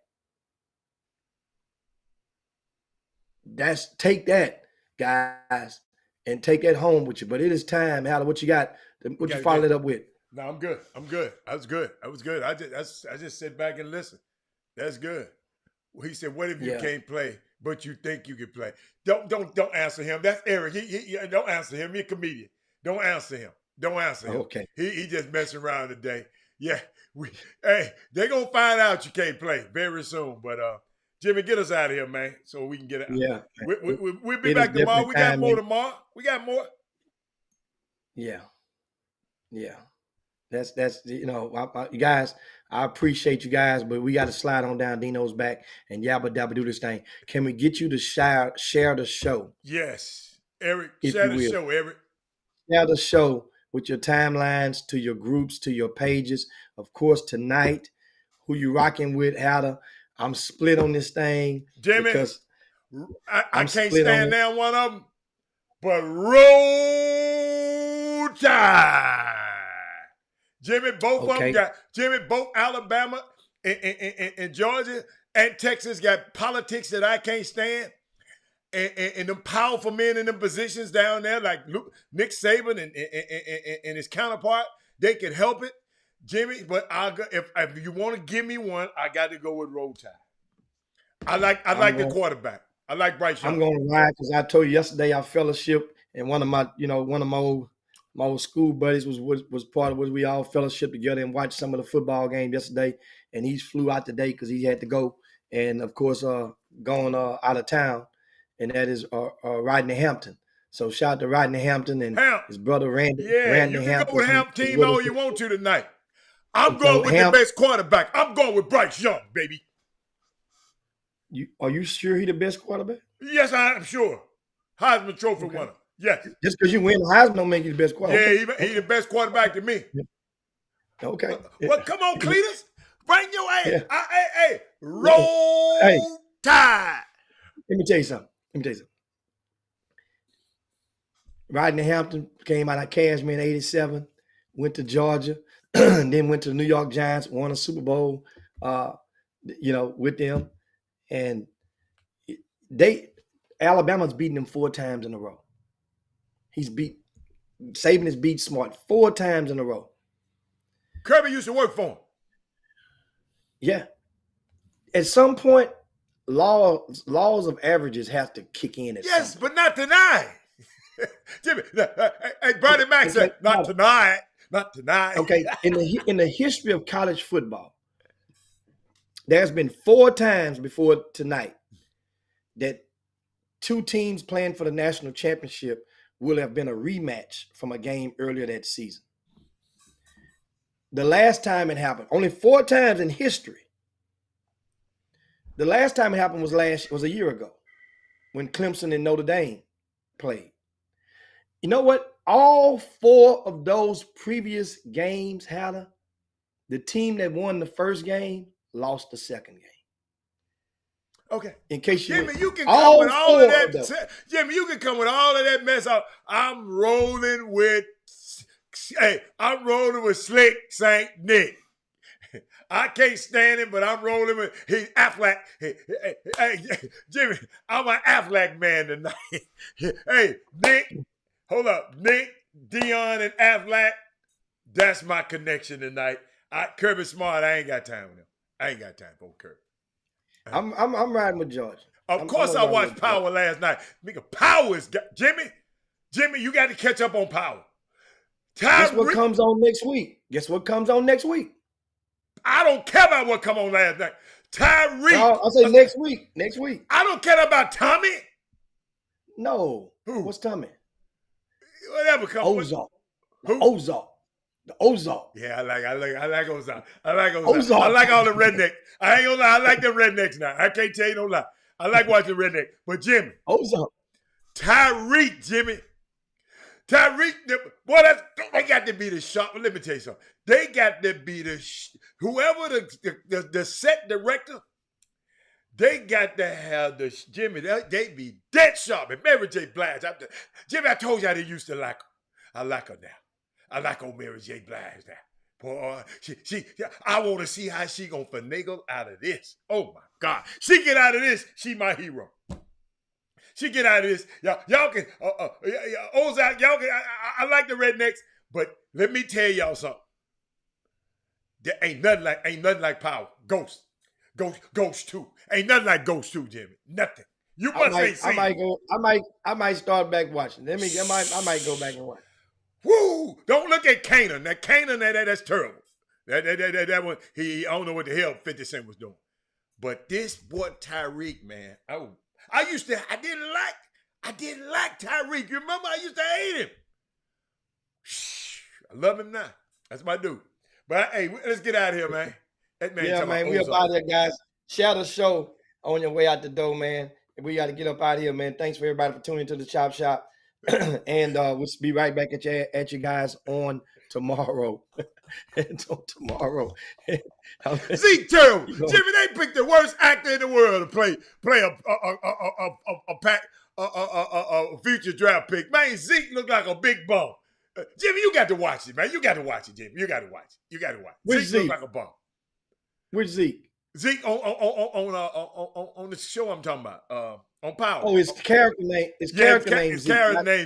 Take that, guys, and take that home with you. But it is time. Howard, what you got? What you follow it up with? No, I'm good. That was good. I just sit back and listen. That's good. He said, "What if you can't play, but you think you can play?" Don't answer him. That's Eric. He don't answer him. He's a comedian. Don't answer him. Okay. He just messing around today. Yeah. They're gonna find out you can't play very soon. But Jimmy, get us out of here, man, so we can get out. Yeah. We'll be back tomorrow. We got more tomorrow. We got more. Yeah. That's you guys, I appreciate you guys, but we got to slide on down Dino's back and yabba dabba do this thing. Can we get you to share the show? Yes, Eric, share the show, Eric. Share the show with your timelines, to your groups, to your pages. Of course, tonight, who you rocking with, Howard? I'm split on this thing. Jimmy, because I can't stand down one of them, but Roll Tide. Jimmy, both of them got both Alabama and Georgia and Texas got politics that I can't stand. And them powerful men in them positions down there, like Nick Saban and his counterpart, they can help it. Jimmy, but if you want to give me one, I got to go with Roll Tide. I like the quarterback. I like Bryce Young. I'm going to ride because I told you yesterday I fellowship, and one of my old school buddies was part of what we all fellowship together and watched some of the football game yesterday. And he flew out today because he had to go, and of course going out of town, and that is Rodney Hampton. So shout out to Rodney Hampton and his brother Randy. Yeah, Randy you can Hampton, go with Hampton team all you want to tonight. I'm going with the best quarterback. I'm going with Bryce Young, baby. Are you sure he the best quarterback? Yes, I'm sure. Heisman Trophy winner. Yes. Just because you win the Heisman don't make you the best quarterback. Yeah, he the best quarterback to me. Okay. Well, come on, Cletus. Bring your ass. Yeah. Hey, Roll Tide. Let me tell you something. Rodney Hampton came out of Cashmere in 87, went to Georgia, and then went to the New York Giants, won a Super Bowl, with them. And Alabama's beaten them 4 times in a row. Saban has beat Smart 4 times in a row. Kirby used to work for him. Yeah. at some point, laws of averages have to kick in. Yes, but not tonight. Jimmy, hey, Bernie Mac said, not tonight. Not tonight. Okay, in the history of college football, there's been 4 times before tonight that 2 teams playing for the national championship will have been a rematch from a game earlier that season. The last time it happened, only 4 times in history. The last time it happened was a year ago when Clemson and Notre Dame played. You know what? All 4 of those previous games, Hannah, the team that won the first game lost the second game. Okay. In case Jimmy, you can come with all of that. Jimmy, you can come with all of that mess up. I'm rolling with Slick St. Nick. I can't stand him, but I'm rolling with Aflac. Hey, Jimmy, I'm an Aflac man tonight. Hey, Nick, hold up. Nick, Dion, and Aflac, that's my connection tonight. Kirby Smart, I ain't got time with him. I ain't got time for Kirby. I'm riding with Georgia. Of course, I watched Power last night. Nigga, Power is Jimmy, you got to catch up on Power. Guess what comes on next week? I don't care about what come on last night. Tyreek. I'll say next week. Next week. I don't care about Tommy. No. Who? What's Tommy? Whatever comes. Ozark. Who? Ozark. The Ozark. Yeah, I like Ozark. I like all the rednecks. I ain't gonna lie. I like the rednecks now. I can't tell you no lie. I like watching rednecks. But Jimmy. Ozark. Tyreek, Jimmy. Tyreek, boy, they got to be the sharp. Let me tell you something. They got to be whoever the set director. They got to have the Jimmy. They be dead sharp. And Mary J. Blige. Jimmy, I told you I didn't used to like her. I like her now. I like old Mary J. Blige now. Boy, I want to see how she gonna finagle out of this. Oh my God, she get out of this. She my hero. She get out of this. Y'all can, Ozark, y'all can, I like the rednecks, but let me tell y'all something. There ain't nothing like Power. Ghost 2. Ain't nothing like Ghost 2, Jimmy. Nothing. You must ain't seen. I might start back watching. I might go back and watch. Woo! Don't look at Kanan. That Kanan, that's terrible. That one, I don't know what the hell 50 Cent was doing. But this boy Tyreek, man, I didn't like Tyreek. You remember I used to hate him. I love him now. That's my dude. But hey, let's get out of here, man. That man, yeah, man, we up out of here, guys. Share the show on your way out the door, man. We got to get up out of here, man. Thanks for everybody for tuning into the Chop Shop. And we'll be right back at you guys on tomorrow. Tomorrow. Zeke terrible. Jimmy, they picked the worst actor in the world to play a future draft pick. Man, Zeke looked like a big bum. Jimmy, you got to watch it, man. You got to watch it, Jimmy. You got to watch it. Which Zeke looked like a bum. Which Zeke? Zeke on the show I'm talking about. On Power. Oh, his character name. His character name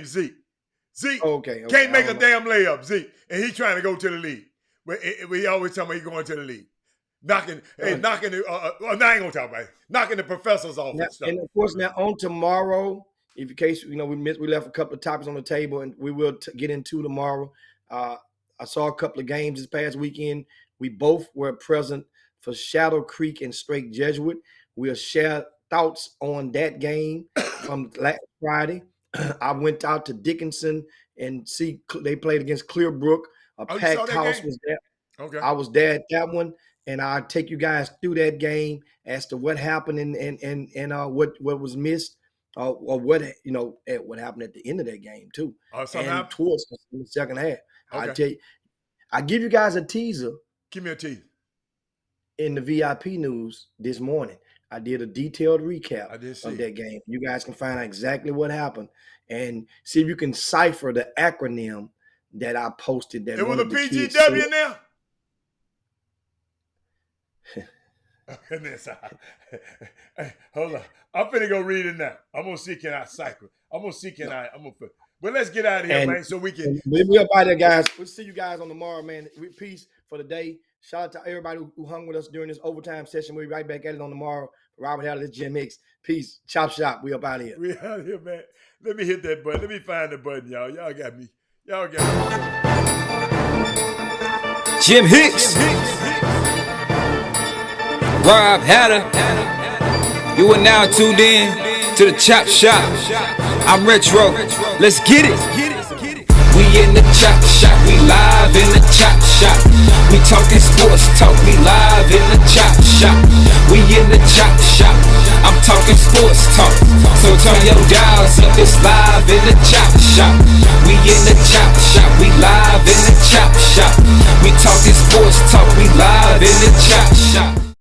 Zeke. Zeke. Okay. Can't make a damn layup, Zeke. And he's trying to go to the league. But we always tell him he's going to the league. Knocking I ain't gonna talk about it. Knocking the professors off and stuff. And of course, now on tomorrow, in case we left a couple of topics on the table, and we will get into tomorrow. I saw a couple of games this past weekend. We both were present for Shadow Creek and Strake Jesuit. We'll share thoughts on that game from last Friday. I went out to Dickinson and they played against Clearbrook. A packed house was there. Okay. I was there at that one, and I'll take you guys through that game as to what happened and what was missed, or what happened at the end of that game too. And towards the second half. Okay. I tell you, I give you guys a teaser. Give me a teaser. In the VIP news this morning, I did a detailed recap of that game. You guys can find out exactly what happened and see if you can cipher the acronym that I posted. That it was a PGW now. Hey, hold on. I'm finna go read it now. I'm gonna see can I cipher. But let's get out of here, man, so we can. We'll be up out there, guys. We'll see you guys on tomorrow, man. Peace for the day. Shout out to everybody who hung with us during this overtime session. We'll be right back at it on tomorrow. Robert Haller, this Jim Hicks. Peace. Chop shop. We up out of here. We out here, man. Let me hit that button. Let me find the button, y'all. Y'all got me. Y'all got me. Jim Hicks. Rob Hatter. You are now tuned in to the Chop Shop. I'm Retro. Let's get it. We in the Chop Shop. We live in the Chop Shop. We talking sports talk. We live in the Chop Shop. We in the Chop Shop. I'm talking sports talk. So turn your dials up. It's live in the Chop Shop. We in the Chop Shop. We live in the Chop Shop. We talking sports talk. We live in the Chop Shop.